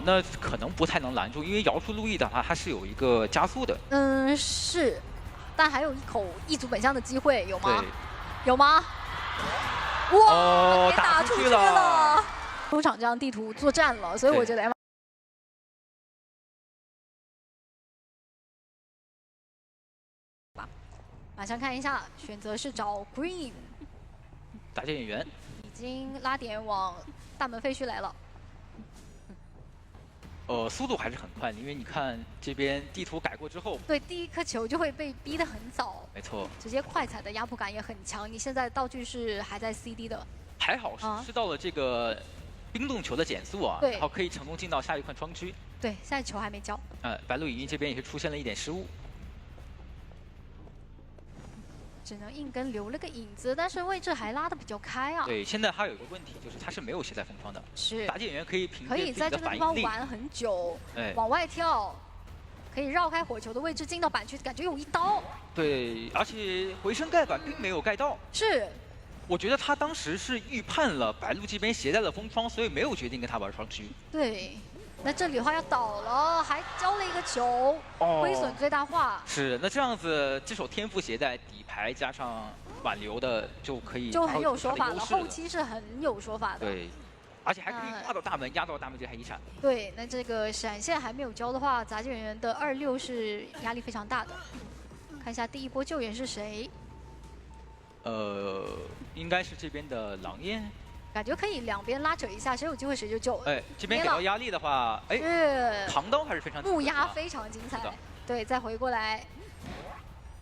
那可能不太能拦住，因为摇出路易的话，它是有一个加速的。
是，但还有一口一组本相的机会，有吗？有吗？哇，给打出去了！中场这样地图作战了，所以我觉得。马上看一下，选择是找 Green
打击演员，
已经拉点往大门废墟来了。
速度还是很快，因为你看这边地图改过之后，
对，第一颗球就会被逼得很早，
没错，
直接快踩的压迫感也很强。你现在道具是还在 CD 的，
还好是吃到了这个冰冻球的减速啊，然后可以成功进到下一块庄区。
对，现在球还没交。
白鹿影音这边也是出现了一点失误。
只能硬跟留了个影子，但是位置还拉得比较开啊。
对，现在他有一个问题，就是他是没有携带风窗的。
是。
打解员可以凭借自己
在这个地
的反应力
方玩很久，往外跳，可以绕开火球的位置进到板区，感觉有一刀。
对，而且回身盖板并没有盖到。
是。
我觉得他当时是预判了白鹿这边携带了风窗，所以没有决定跟他玩双狙。
对。那这里的话要倒了，还交了一个球，亏损最大化。
是，那这样子这手天赋携带底牌加上挽留的就可以，
就很有说法了。后期是很有说法的。
对，而且还可以挂到大门，压到大门这还一闪。
对，那这个闪现还没有交的话，杂技演员的26是压力非常大的。看一下第一波救援是谁？
应该是这边的狼烟。
感觉可以两边拉扯一下，谁有机会谁就救。
哎，这边给到压力的话，哎，扛刀还是非常
木压非常精彩。对，再回过来，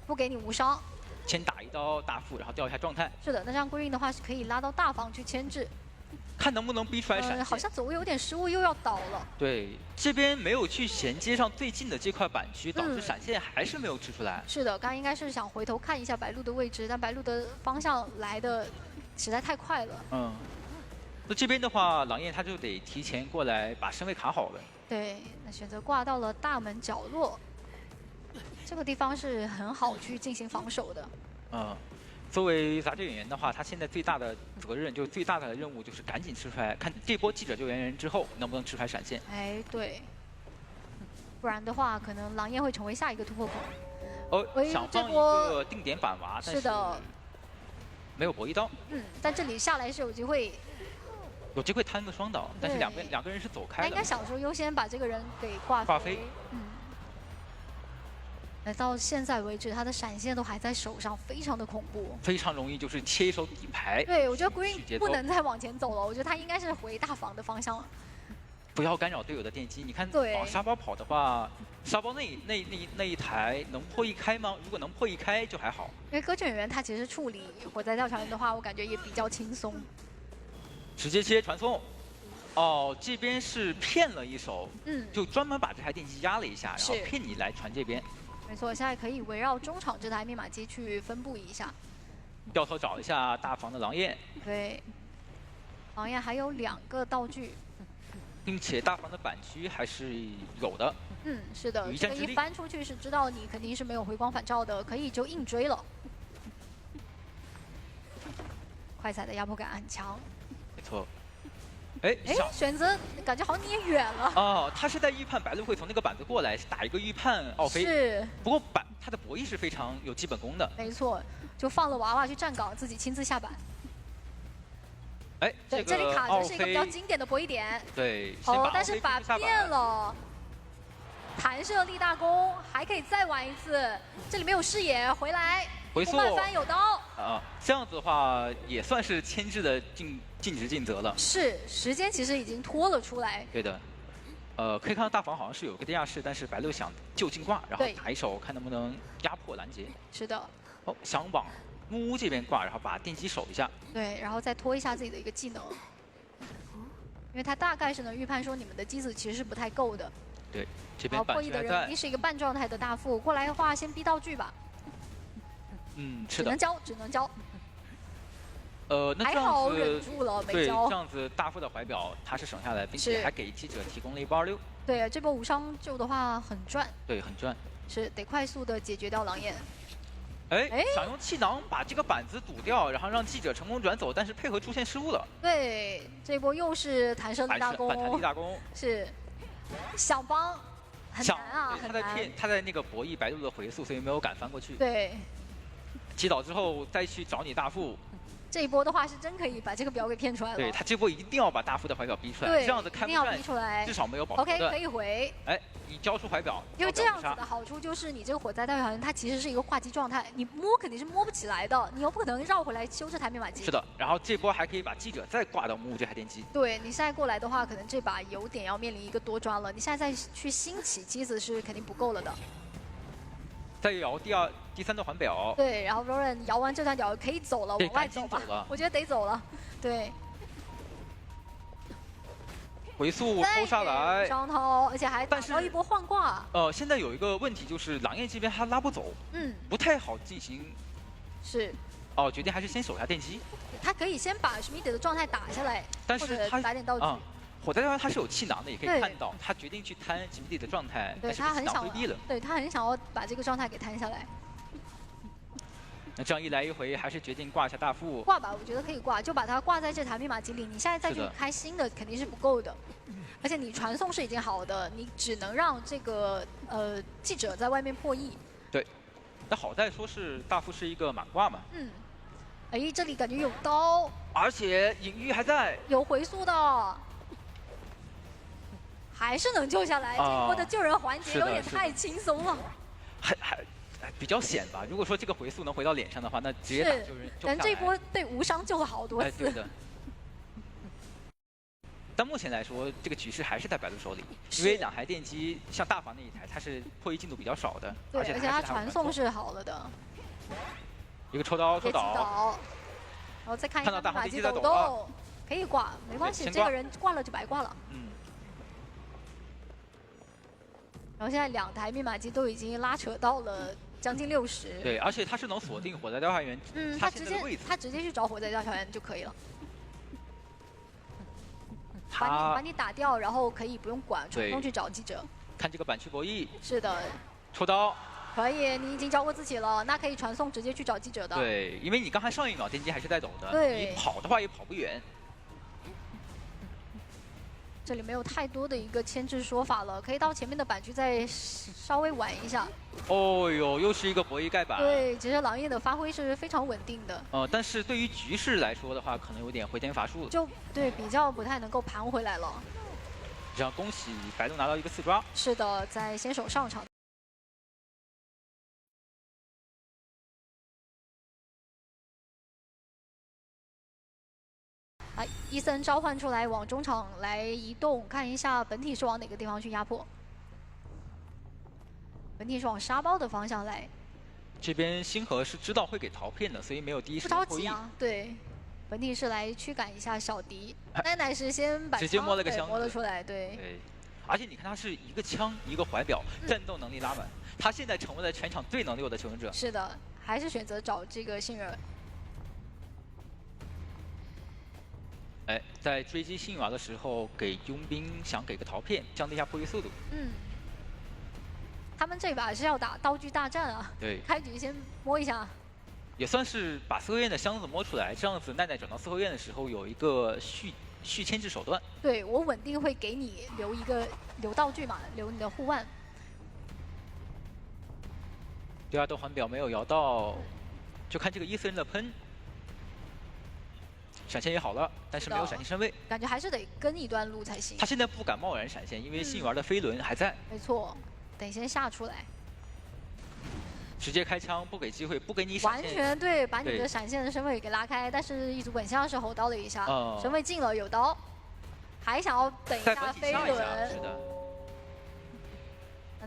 不给你无伤，
先打一刀大副，然后调一下状态。
是的，那这样 Green 的话是可以拉到大房去牵制，
看能不能逼出来闪现。
好像走位有点失误，又要倒了。
对，这边没有去衔接上最近的这块板区，导致闪现还是没有吃出来。
是的，刚刚应该是想回头看一下白鹿的位置，但白鹿的方向来的实在太快了。
那这边的话，狼焰他就得提前过来把身位卡好了。
对，那选择挂到了大门角落，这个地方是很好去进行防守的。
作为杂技演员的话，他现在最大的责任就是最大的任务就是赶紧吃出来，看这波记者救援人之后能不能吃出来闪现。
哎，对，不然的话，可能狼焰会成为下一个突破口。
想放一个定点板娃，但是没有搏一刀。
但这里下来是有机会。
有机会摊个双倒，但是两个人是走开的。
他应该想说优先把这个人给挂飞。到现在为止，他的闪现都还在手上，非常的恐怖。
非常容易就是切一手底牌。
对，我觉得 Green 不能再往前走了，我觉得他应该是回大房的方向了。
不要干扰队友的电机。你看往沙包跑的话，沙包那一台能破一开吗？如果能破一开就还好。
因为歌剧演员他其实处理火灾调查员的话，我感觉也比较轻松。
直接切传送，这边是骗了一手，就专门把这台电机压了一下，然后骗你来传这边。
没错，现在可以围绕中场这台密码机去分布一下。
掉头找一下大房的狼焰。
对，狼焰还有2个道具，
并且大房的板区还是有的。
是的，这个一翻出去是知道你肯定是没有回光返照的，可以就硬追了。快彩的压迫感很强。
没错，
选择感觉好像你也远了。
他是在预判白鹿会从那个板子过来，打一个预判奥飞。
是。
不过他的博弈是非常有基本功的。
没错，就放了娃娃去站岗，自己亲自下板。
对，
这里卡着是一个比较经典的博弈点。
对。
但是把变了。弹射立大功，还可以再玩一次。这里没有视野，回来。
回溯
慢翻有刀
这样子的话也算是牵制的尽职尽责了。
是，时间其实已经拖了出来。
对的，可以看到大房好像是有个地下室，但是白鹿想就近挂，然后打一手看能不能压迫拦截。
是的。
想往木屋这边挂，然后把电机守一下。
对，然后再拖一下自己的一个技能，因为他大概是能预判说你们的机子其实是不太够的。
对，这边
破译的人，你是一个半状态的大副，过来的话先逼道具吧。
是的。
只能交。
那这样子
还好忍住了，没交。
这样子大副的怀表他是省下来，并且还给记者提供了一波26。
对，这波无伤救的话很赚。
对，很赚。
是得快速的解决掉狼焰。
想用气囊把这个板子堵掉，然后让记者成功转走，但是配合出现失误了。
对，这波又是弹射立大功。
反弹立大功。
是。想帮很难啊，
很难。他在那个博弈白鹿的回速，所以没有敢翻过去。
对。
击倒之后再去找你大副。
这一波的话是真可以把这个表给骗出来了。
对他这波一定要把大副的怀表逼出来，这样子开不出来，至少没有保。
OK， 可以回。
你交出怀表，
因为这样子的好处就是你这个火灾调查员它其实是一个挂机状态，你摸肯定是摸不起来的，你又不可能绕回来修这台密码机。
是的，然后这波还可以把记者再挂到木屋这台电机。
对你现在过来的话，可能这把有点要面临一个多抓了，你现在再去兴起机子是肯定不够了的。
再摇第3段环表。
对，然后 Roland 摇完这段表可以走了，往外走吧。我觉得得走了。对。
回速偷下来。
双偷，而且还打到一波换挂。
现在有一个问题就是狼焰这边他拉不走，不太好进行
是。
哦，决定还是先守下电机。
他可以先把史密德的状态打下来，
但是他
打点道具。
火灾他是有气囊的，也可以看到，他决定去摊史密德的状态，
对他很想
规避了。
对他很想要把这个状态给摊下来。
那这样一来一回，还是决定挂一下大副。
挂吧，我觉得可以挂，就把它挂在这台密码机里。你现在再去开新的肯定是不够的，而且你传送是已经好的，你只能让这个记者在外面破译。
对，那好在说是大副是一个满挂嘛。
嗯。哎，这里感觉有刀，
而且隐喻还在，
有回速的，还是能救下来。这一波的救人环节有点太轻松了，
还比较险吧。如果说这个回速能回到脸上的话，那直接打救人。
但这一波被无伤救了好多次。
对的。但目前来说，这个局势还是在白鹿手里，因为两台电机，像大房那一台，它是破译进度比较少的，
对，而且它传送是好了的。
一个抽刀，
然后再看一下马基抖动，可以挂，没关系，这个人挂了就白挂了。
嗯。
然后现在两台密码机都已经拉扯到了将近60。
对，而且他是能锁定火灾调查员，他
直接去找火灾调查员就可以了。把你打掉，然后可以不用管，主动去找记者。
看这个板区博弈。
是的。
抽刀。
可以，你已经交过自己了，那可以传送直接去找记者的。
对，因为你刚才上一秒电机还是在抖的，
对，
你跑的话也跑不远。
这里没有太多的一个牵制说法了，可以到前面的板区再稍微玩一下。
哦呦，又是一个博弈盖板。
对，其实狼烟的发挥是非常稳定的。
但是对于局势来说的话，可能有点回天乏术了。
就对，比较不太能够盘回来了。
这样恭喜白鹿拿到一个4抓。
是的，在先手上场。伊森召唤出来，往中场来移动，看一下本体是往哪个地方去压迫。本体是往沙包的方向来。
这边星河是知道会给陶片的，所以没有第一时间破译。
不着急啊，对。本体是来驱赶一下小迪，奈奈是先把
直接摸了个箱子，
摸了出来，对。
对。而且你看他是一个枪一个怀表，战斗能力拉满，他现在成为了全场最能溜的求生者。
是的，还是选择找这个幸运儿。
哎，在追击幸运儿的时候，给佣兵想给个陶片，降低一下破译速度。
嗯，他们这把是要打道具大战啊。
对。
开局先摸一下。
也算是把四合院的箱子摸出来，这样子奈奈转到四合院的时候有一个续牵制手段。
对，我稳定会给你留道具嘛，留你的护腕。
第二道环表没有摇到，就看这个伊森的喷。闪现也好了，但是没有闪现身位，
感觉还是得跟一段路才行。
他现在不敢贸然闪现，因为幸运儿的飞轮还在。
没错，得先下出来。
直接开枪，不给机会，不给你闪现。
完全对，把你的闪现的身位给拉开，但是一组本相是吼刀了一下，身位进了有刀，还想要等一下飞轮。
是的。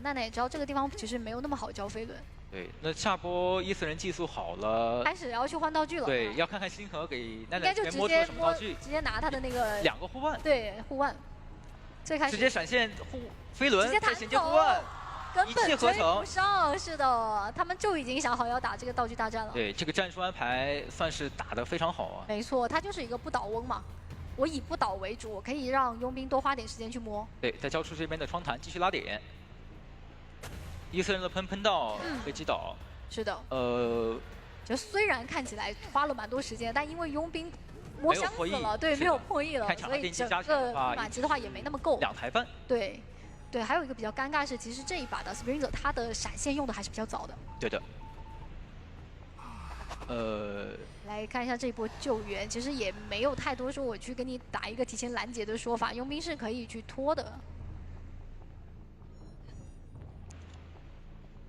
奈奈也知道这个地方其实没有那么好交飞轮。
对，那下波伊斯人技术好了，
开始要去换道具了。
对，要看看星河给奈
奈
摸出了什么道具。
直接拿他的那个
2个护腕。
对，护腕。最开始
直接闪现飞轮，
直接弹
衔接护腕，
根本追
不
不上。是的，他们就已经想好要打这个道具大战了。
对，这个战术安排算是打得非常好啊。
没错，他就是一个不倒翁嘛。我以不倒为主，我可以让佣兵多花点时间去摸。
对，再交出这边的窗弹，继续拉点。伊斯人的喷到被击倒。
是的，就虽然看起来花了蛮多时间，但因为佣兵摸箱子了，对，没有破译了，所以整个马级的话也没那么够。
2台半。
对，对，还有一个比较尴尬是，其实这一把的 Sprinter 他的闪现用的还是比较早的。
对的。
来看一下这一波救援，其实也没有太多说我去跟你打一个提前拦截的说法，佣兵是可以去拖的。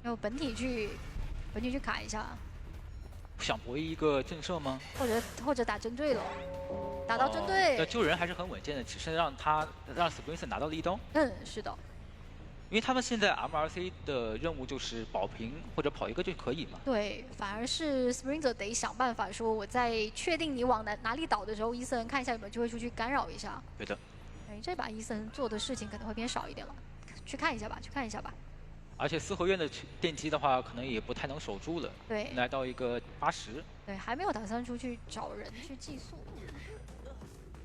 然后本体去卡一下，
想博弈一个震慑吗？
或者打针对了，打到针对。
那救人还是很稳健的，只是让 Sprinter 拿到了1刀。
是的。
因为他们现在 MRC 的任务就是保平或者跑一个就可以嘛。
对，反而是 Sprinter 得想办法说我在确定你往哪里倒的时候，伊森看一下有没有机会出去干扰一下。
对的。
这把伊森做的事情可能会偏少一点了，去看一下吧。
而且四合院的电机的话，可能也不太能守住了。
对，
来到一个80。
对，还没有打算出去找人去寄宿。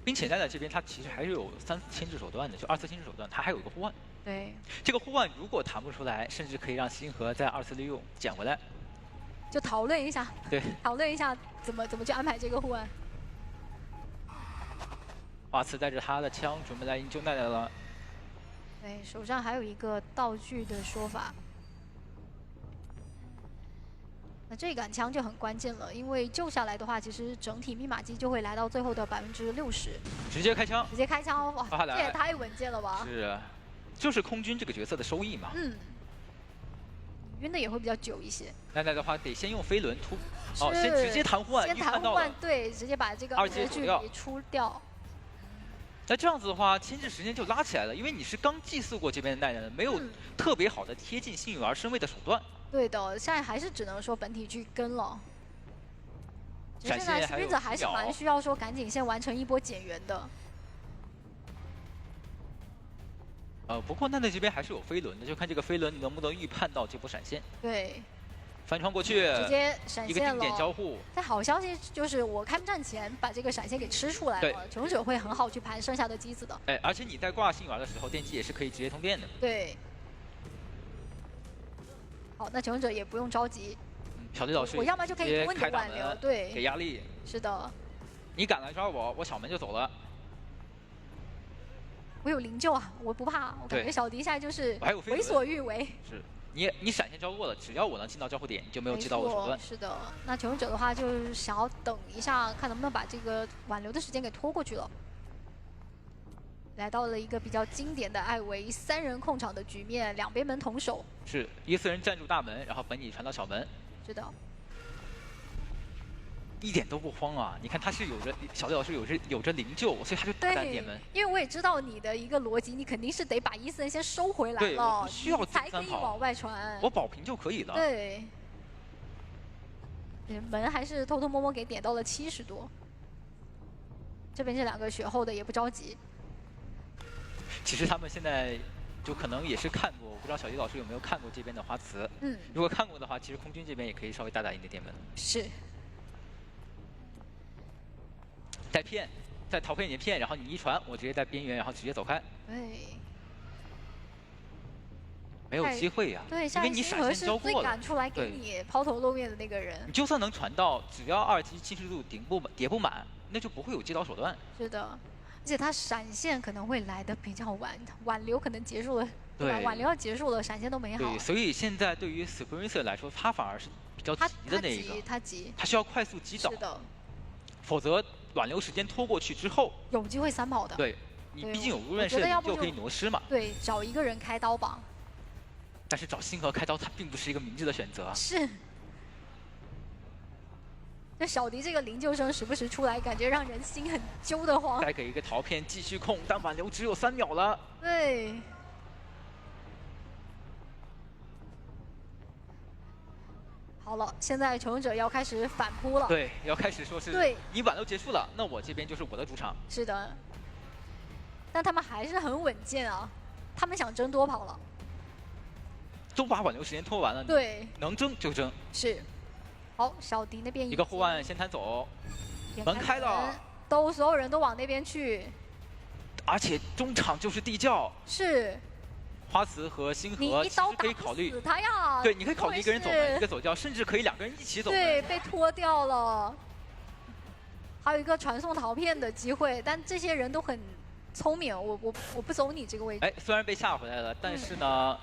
并且奈奈这边他其实还是有3次牵制手段的，就2次牵制手段，他还有一个互换。
对，
这个互换如果弹不出来，甚至可以让星河在2次利用捡回来。
就讨论一下。
对，
讨论一下怎么去安排这个互换。
华慈带着他的枪准备来营救奈奈了。
对，手上还有一个道具的说法。那这杆枪就很关键了，因为救下来的话，其实整体密码机就会来到最后的60%。
直接开枪。
直接开枪，哇，这也太稳健了吧！
是啊，就是空军这个角色的收益嘛。
嗯。晕的也会比较久一些。
奈奈的话得先用飞轮突，哦，先直接弹互换，
先弹互换，对，直接把这个
2阶
距离出掉。
那这样子的话，牵制时间就拉起来了，因为你是刚寄宿过这边的奈奈，没有特别好的贴近幸运儿身位的手段。
对的，现在还是只能说本体去跟了。
现
在幸运者还是蛮需要说赶紧先完成一波减员的。
不过奈奈这边还是有飞轮的，就看这个飞轮能不能预判到这波闪现。
对。
翻窗过去，
直接闪现了。一个
定点交互。
但好消息就是我开战前把这个闪现给吃出来了，求生者会很好去盘剩下的机子的。
哎，而且你在挂幸运儿的时候，电机也是可以直接通电的。
对。好，那求生者也不用着急。
小李老师，
我要么就可以问你挽留，对，
给压力。
是的。
你敢来抓我，我小门就走了。
我有灵柩啊，我不怕。我感觉小迪现在就是为所欲为。
是。你闪现招过了，只要我能进到交互点，你就没有击到我的手段。
是的，那求生者的话就是想要等一下，看能不能把这个挽留的时间给拖过去了。来到了一个比较经典的艾维3人控场的局面，两边门同守。
是1-4人站住大门，然后本体传到小门。
是的。
一点都不慌啊！你看他是小李老师有着灵柩，所以他就大胆点门。
因为我也知道你的一个逻辑，你肯定是得把1-4人先收回来了，
不需要
才可以往外传。
我保平就可以了。
对。门还是偷偷摸摸给点到了70多。这边这2个血后的也不着急。
其实他们现在就可能也是看过，我不知道小迪老师有没有看过这边的花瓷。如果看过的话，其实空军这边也可以稍微大胆一点点门。
是。
再骗，再逃骗你的骗，然后你一传，我直接在边缘，然后直接走开。
对。
没有机会呀，
对，
因为你闪现交过了。
最敢出来给你抛头露面的那个人。
你就算能传到，只要2级侵蚀度叠不满，那就不会有击倒手段。
是的，而且他闪现可能会来的比较晚，挽留可能结束了，对吧？挽留要结束了，闪现都没好。
对，所以现在对于 Sprincer 来说，他反而是比较急的那一个。
他急，
他需要快速击倒。
是的。
否则挽留时间拖过去之后，
有机会3跑的。
对，你毕竟有无刃射，就可以挪失嘛。
对，找一个人开刀吧。
但是找星河开刀，它并不是一个明智的选择。
是。那小迪这个灵柩声时不时出来，感觉让人心很揪得慌。
再给一个逃骗继续控，但挽留只有3秒了。
对。好了，现在求生者要开始反扑了。
对，要开始说是，对，你挽留结束了，那我这边就是我的主场。
是的。但他们还是很稳健啊，他们想争多跑了。
都把挽留时间拖完了，
对，
能争就争。
是。好，小迪那边
一个护腕先弹走，门开了，
所有人都往那边去。
而且中场就是地窖。
是。
花瓷和星河其实可以考虑
他呀。
对，你可以考虑一个人走门，一个走窖，甚至可以2个人一起走门。
对，被拖掉了。还有一个传送逃骗的机会，但这些人都很聪明，我不走你这个位置。
哎，虽然被吓回来了，但是呢，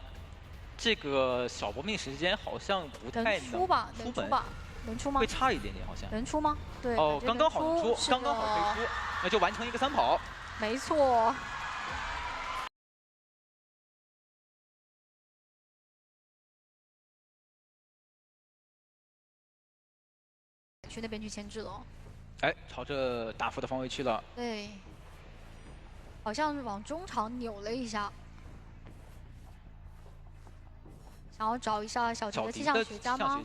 这个小搏命时间好像不太能
出吧？能出吧？能出吗？
会差一点点，好像。
能出吗？对。
哦，刚刚好能出，刚刚好可以出，那就完成一个3跑。
没错。去那边去牵制了。
哎，朝着大幅的方位去了。
对。好像往中场扭了一下。想要找一下小迪的气象学家吗？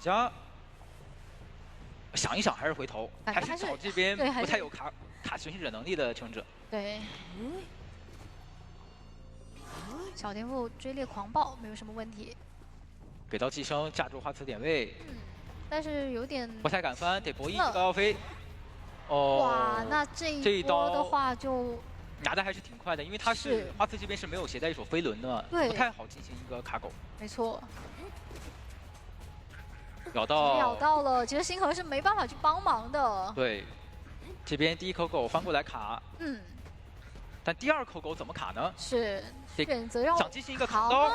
想一想，还是回头，还是找这边不太有卡寻行者能力的求生者。
对。小天赋追猎狂暴没有什么问题。
给到寄生，架住花瓷点位。
但是有点
不太敢翻，得博弈这个奥飞。哦。
哇，那这一波的话就
拿的还是挺快的，因为他是花瓷这边是没有携带一手飞轮的，
对，
不太好进行一个卡狗。
没错。
咬到
了，其实星河是没办法去帮忙的。
对，这边第一口狗翻过来卡。但第二口狗怎么卡呢？
是选择要
想进行一个扛刀。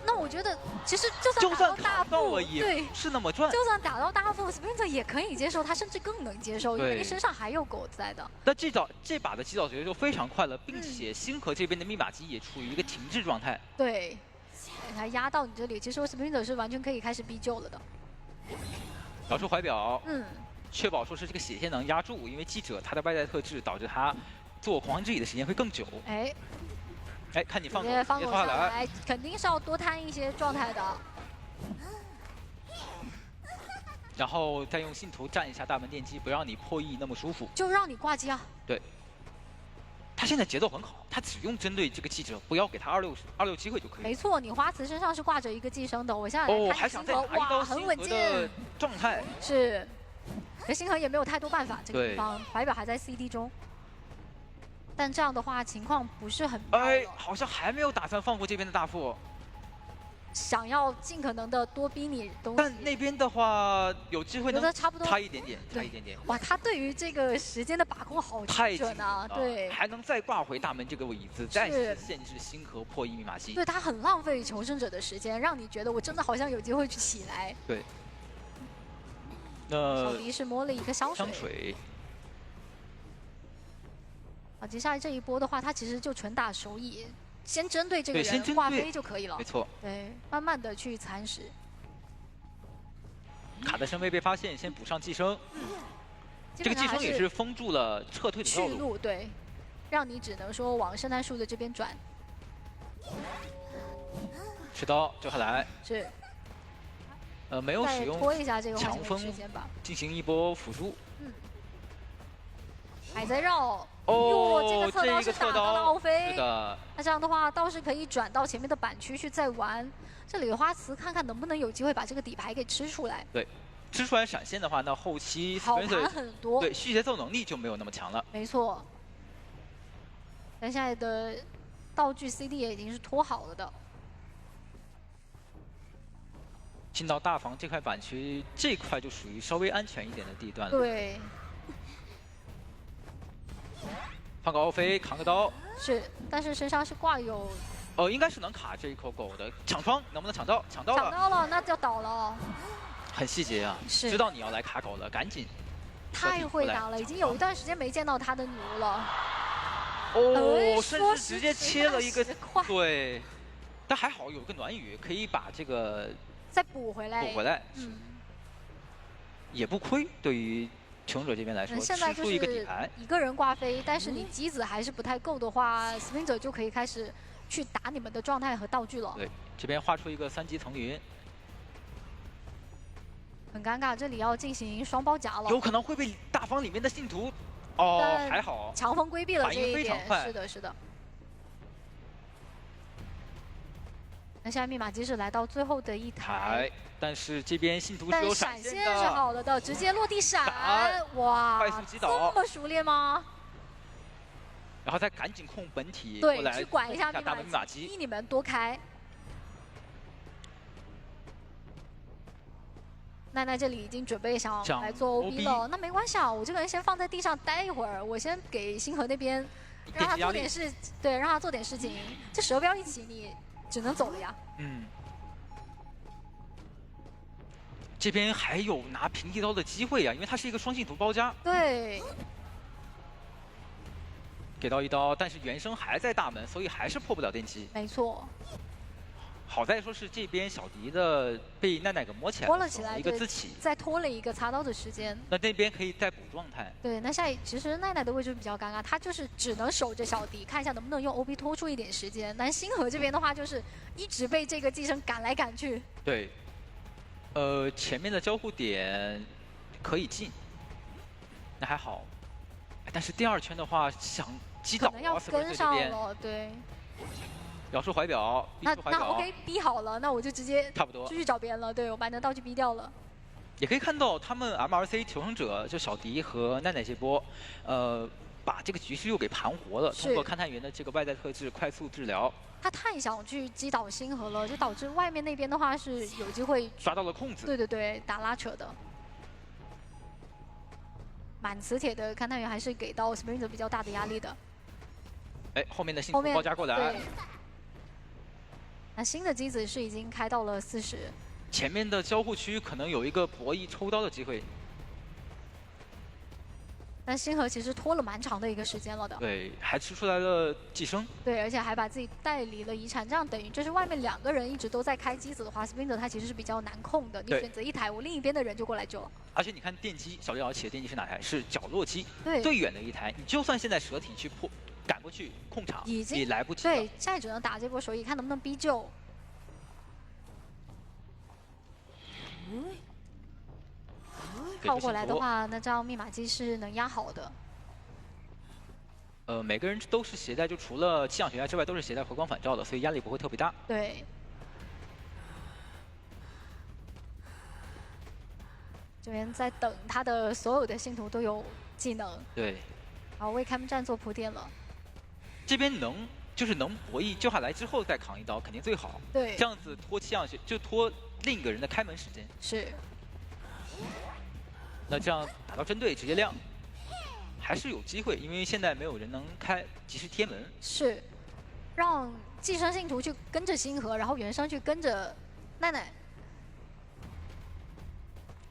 那我觉得其实就算打到大副，
对，是那么赚。
就算打到大副 ，Splinter 也可以接受，他甚至更能接受，因为身上还有狗在的。
那这把的击倒节奏非常快了，并且星河这边的密码机也处于一个停滞状态。
对，他压到你这里，其实 Splinter 是完全可以开始逼救了的。
咬出怀表，确保说是这个血线能压住，因为记者他的外在特质导致他做狂欢之椅的时间会更久。哎，看你放狗，直接
放狗下来，肯定是要多摊一些状态的。
然后再用信徒站一下大门电击，不让你破译那么舒服。
就让你挂机啊。
对。他现在节奏很好，他只用针对这个记者，不要给他26机会就可以。
没错，你花瓷身上是挂着一个寄生的，我现在来看星河，哇，很稳健，
状态
是。可星河也没有太多办法，这个地方怀表还在 CD 中。但这样的话，情况不是很妙。
哎，好像还没有打算放过这边的大副，
想要尽可能的多逼你东西。
但那边的话，有机会能
差不多
差一点点，差一点点。
哇，他对于这个时间的把控好精准啊！对，
还能再挂回大门这个椅子，再次限制星河破译密码机。
对他很浪费求生者的时间，让你觉得我真的好像有机会去起来。
对。那
小迪是摸了一个香水。好，接下来这一波的话，他其实就纯打手椅，先针对这个人挂飞就可以了。
没错。
对，慢慢的去蚕食。
卡的身位被发现，先补上寄生。这个寄生也是封住了撤退的道路。
对，让你只能说往圣诞树的这边转。
持刀救下来。
是。
没有使用
拖一下这个
强风进行一波辅助。
还在绕。
哦，
这个侧刀是打到了奥飞。
是的。
那这样的话，倒是可以转到前面的板区去再玩。这里的花瓷看看能不能有机会把这个底牌给吃出来。
对，吃出来闪现的话，那后期
好盘很多。
对，续节奏能力就没有那么强了。
没错。但现在的道具 CD 也已经是拖好了的。
进到大房这块板区，这块就属于稍微安全一点的地段了。
对。
放个奥飞，扛个刀。
是，但是身上是挂有。
应该是能卡这一口狗的。抢窗能不能抢到？抢到了。
抢到了，那就倒了。
很细节啊，知道你要来卡狗了，赶紧。
太会打了，已经有一段时间没见到他的弩了。
哦，甚至直接切了一个。对。但还好有个暖雨，可以把这个。
再补回来。
补回来。也不亏，对于。求生者这边来说，
现在就是一个人挂飞，但是你机子还是不太够的话，Splinter 就可以开始去打你们的状态和道具了。
对，这边画出一个3级层云，
很尴尬，这里要进行双包夹了，
有可能会被大房里面的信徒。还好，
强风规避了这一点，
非常快。
是的，是的。那现在密码机是来到最后的一台，
但是这边信徒是有闪现的，
是好了的，直接落地闪，哇，
快速击倒，
这么熟练吗？
然后再赶紧控本体，
对，去管一下
密码机，
逼你们多开。奈奈这里已经准备想来做 OB 了，那没关系啊，我这个人先放在地上待一会儿，我先给星河那边让他做点事，对，让他做点事情。这蛇标一起，你只能走了呀。
这边还有拿平地刀的机会啊，因为它是一个双信徒包夹。
对。
给到一刀，但是原生还在大门，所以还是破不了电击。
没错。
好在说是这边小迪的被奈奈给摸起来，
拖了起来，
一个自起，
再拖了一个擦刀的时间。
那边可以再补状态。
对，那下其实奈奈的位置比较尴尬，他就是只能守着小迪，看一下能不能用 OB 拖出一点时间。但星河这边的话，就是一直被这个寄生赶来赶去。
对，前面的交互点可以进，那还好。但是第2圈的话，想击倒
可能要跟上了，对。
咬出怀表，
那 OK 逼好了，那我就直接
差不多
出去找别人了。对，我把你的道具逼掉了。
也可以看到他们 MRC 求生者就小迪和奈奈这波，把这个局势又给盘活了，通过勘探员的这个外在特质快速治疗。
他太想去击倒星河了，就导致外面那边的话是有机会
抓到了空子。
对对对，打拉扯的。满磁铁的勘探员还是给到 Sprinter 比较大的压力的。
哎，后面的幸福包夹过来。
那新的机子是已经开到了40。
前面的交互区可能有一个博弈抽刀的机会。
但星河其实拖了蛮长的一个时间了的。
对，还吃出来了寄生。
对，而且还把自己带离了遗产，这样等于就是外面2个人一直都在开机子的话 ，Sprinter 他其实是比较难控的。你选择一台，我另一边的人就过来救了。
而且你看电机，小李老起的电机是哪台？是角落机，
对，
最远的一台。你就算现在蛇体去赶过去控场，也来不及了。
对，现在只能打这波手艺，看能不能逼救。靠过来的话，那这样密码机是能压好的。
每个人都是携带，就除了气象学家之外，都是携带回光返照的，所以压力不会特别大。
对。这边在等他的所有的信徒都有技能。
对。
好，为开门战做铺垫了。
这边能博弈救下来之后再扛一刀，肯定最好。
对。
这样子拖气象学就拖另一个人的开门时间。
是。
那这样打到针对直接亮，还是有机会，因为现在没有人能及时贴门。是，
让寄生信徒去跟着星河，然后原生去跟着奈奈。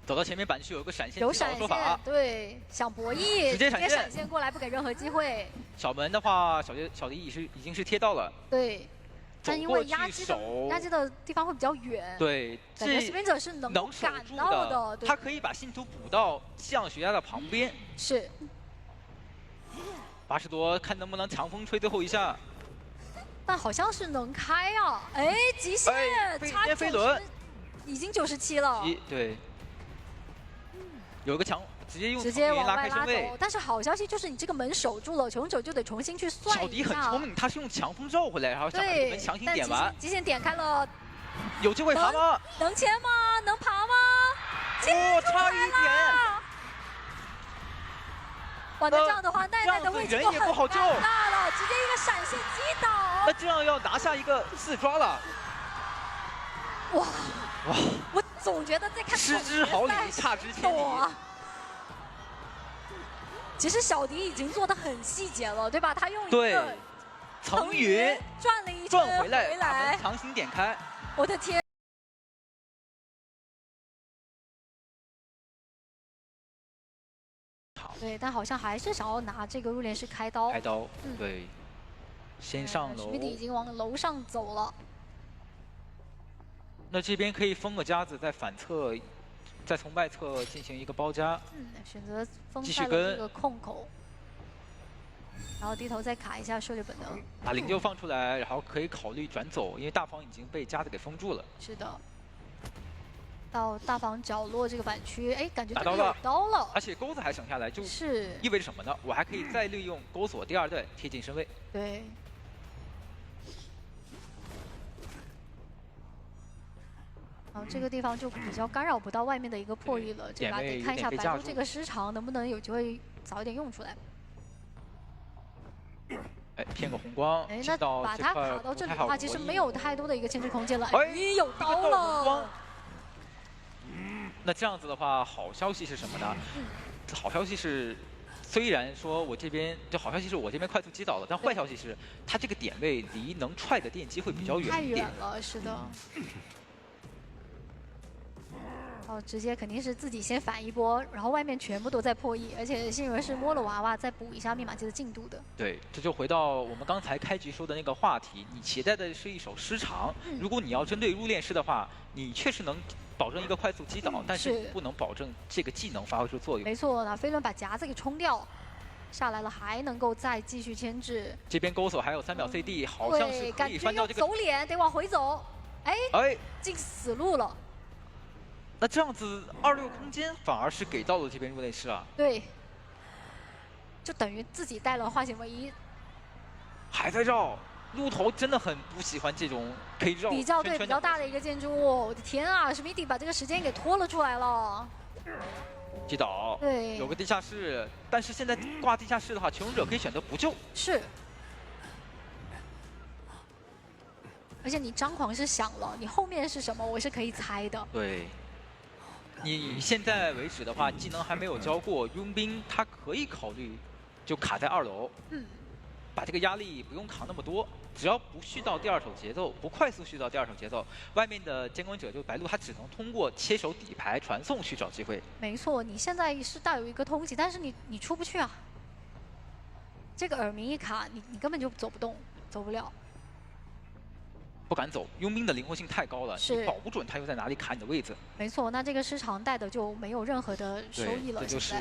走到前面板区有个闪现，
有闪现，对，想博弈，直接闪现过来，不给任何机会。
小门的话，小迪已经是贴到了。
对。但因为压机的地方会比较远，
对，
感觉士兵者是能赶到的，
他可以把信徒补到气象学家的旁边。
是。
80多，看能不能强风吹最后一下。
但好像是能开啊！哎，极限，差
飞轮，
已经97了。
对。有个强。
直接往外拉走，但是好消息就是你这个门守住了，求生者就得重新去算一下。
小迪很聪明，他是用强风绕回来，然后想把这门强行点完。
极限点开了，
有机会爬吗？
能签吗？能爬吗？
差一点。
哇，那这样的话，奈奈的位置就很
不好救
大了，直接一个闪现击倒。
那这样要拿下一个4抓了。
哇！我总觉得在看
失之毫厘，差之千里。
其实小迪已经做得很细节了，对吧？他用一
个
层云转了一圈
回来，把门强行点开。
我的天！对，但好像还是想要拿这个入殓师开刀。
对。先上楼。
史密迪已经往楼上走了。
那这边可以封个夹子，在反侧。再从外侧进行一个包夹，
选择封在了这个空口，然后低头再卡一下狩猎本能，
把灵柩放出来，然后可以考虑转走，因为大房已经被夹子给封住了。
是的，到大房角落这个板区，哎，感觉
打到
有刀了，
而且钩子还省下来，就是意味着什么呢？我还可以再利用钩锁第2代贴近身位。
对。然后这个地方就比较干扰不到外面的一个破译了，这把得看一下白鹿这个时长能不能有机会早一点用出来。
哎，骗个红光，
哎，那把它卡到这里的话，其实没有太多的一个牵制空间了。哎，有刀了。
那这样子的话，好消息是什么呢？好消息是，虽然说我这边好消息是我这边快速击倒了，但坏消息是，它这个点位离能踹的电机会比较远一点。
太远了，是的。直接肯定是自己先反一波，然后外面全部都在破译，而且幸运是摸了娃娃再补一下密码机的进度的。
对，这就回到我们刚才开局说的那个话题，你携带的是一手失常，如果你要针对入殓师的话，你确实能保证一个快速击倒，但是不能保证这个技能发挥出作用。
没错，那飞轮把夹子给冲掉，下来了还能够再继续牵制。
这边勾手还有3秒 CD，好像是可以翻掉这个。
走脸得往回走，哎，进死路了。
那这样子26空间反而是给到了这边入殓师啊。
对，就等于自己带了化险为夷。
还在绕。鹿头真的很不喜欢这种可以绕
比较大的一个建筑物。我的天啊，史密迪把这个时间给拖了出来了。
击倒，
对，
有个地下室，但是现在挂地下室的话，求生者可以选择不救。
是。而且你张狂是想了，你后面是什么，我是可以猜的。
对。你现在为止的话，技能还没有交过，佣兵他可以考虑就卡在2楼。把这个压力不用扛那么多，只要不续到第2手节奏，不快速续到第2手节奏，外面的监管者就白鹿，他只能通过切手底牌传送去找机会。
没错，你现在是带有一个通缉，但是你出不去啊。这个耳鸣一卡，你根本就走不动，走不了。
不敢走，佣兵的灵活性太高了，你保不准他又在哪里卡你的位置。
没错，那这个失常带的就没有任何的收益了。
这就是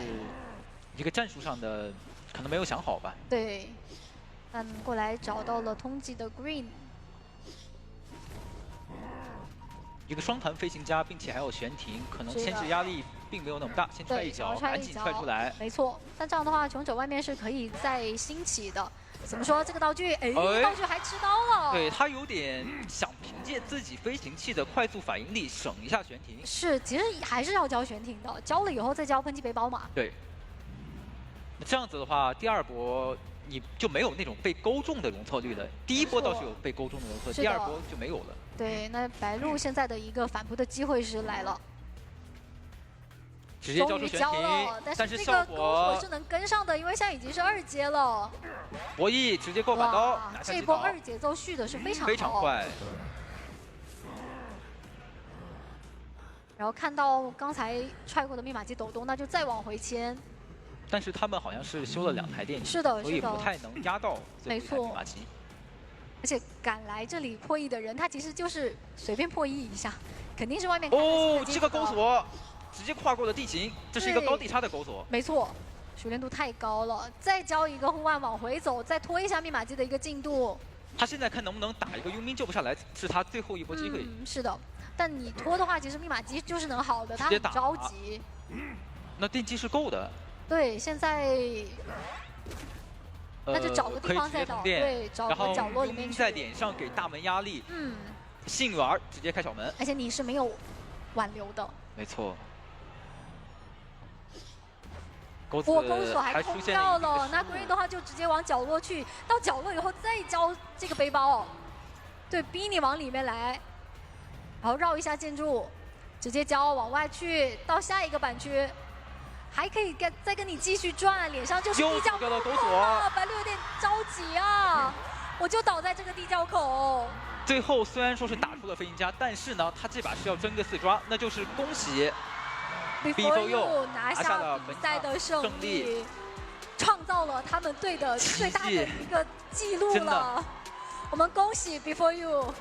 一个战术上的可能没有想好吧。
对。但过来找到了通缉的 Green，
一个双弹飞行家，并且还有悬停，可能牵制压力并没有那么大。先踹一脚，赶紧踹出来。
没错，但这样的话，穷者外面是可以再兴起的。怎么说这个道具？哎，道具还吃刀了。
对他有点想凭借自己飞行器的快速反应力省一下悬停。
是，其实还是要交悬停的，交了以后再交喷气背包嘛。
对。那这样子的话，第2波。你就没有那种被勾中的容错率了。第1波倒是有被勾中的容错，第2波就没有了。
对，那白鹿现在的一个反扑的机会是来了，
直接交出悬停，
但是这个勾锁是能跟上的，因为现在已经是2阶了。
博弈直接过把刀，拿下
这波2节奏续的是非常
快。
然后看到刚才踹过的密码机抖动，那就再往回牵。
但是他们好像是修了2台电机，
是的，
所以不太能压到最后一台密码机。
而且赶来这里破译的人，他其实就是随便破译一下，肯定是外面
哦，这个钩索直接跨过了地形，这是一个高地差的钩索。
没错，熟练度太高了。再交一个护腕往回走，再拖一下密码机的一个进度。
他现在看能不能打一个佣兵救不下来，是他最后一波机会。
是的，但你拖的话，其实密码机就是能好的，他很着急。
那电机是够的。
对，现在那就找个地方再倒，对，找个角落里面去。
在脸上给大门压力，幸运儿直接开小门，
而且你是没有挽留的。
没错。
钩锁还空掉了，那 Green 的话就直接往角落去，到角落以后再交这个背包，对，逼你往里面来，然后绕一下建筑，直接交往外去，到下一个板区。还可以再跟你继续转，脸上就是地窖口啊！白鹿有点着急啊，我就倒在这个地窖口。
最后虽然说是打出了飞行家，但是呢，他这把是要争个4抓，那就是恭喜
Before You 拿下了比赛的胜利，创造了他们队的最大的一个记录了。我们恭喜 Before You。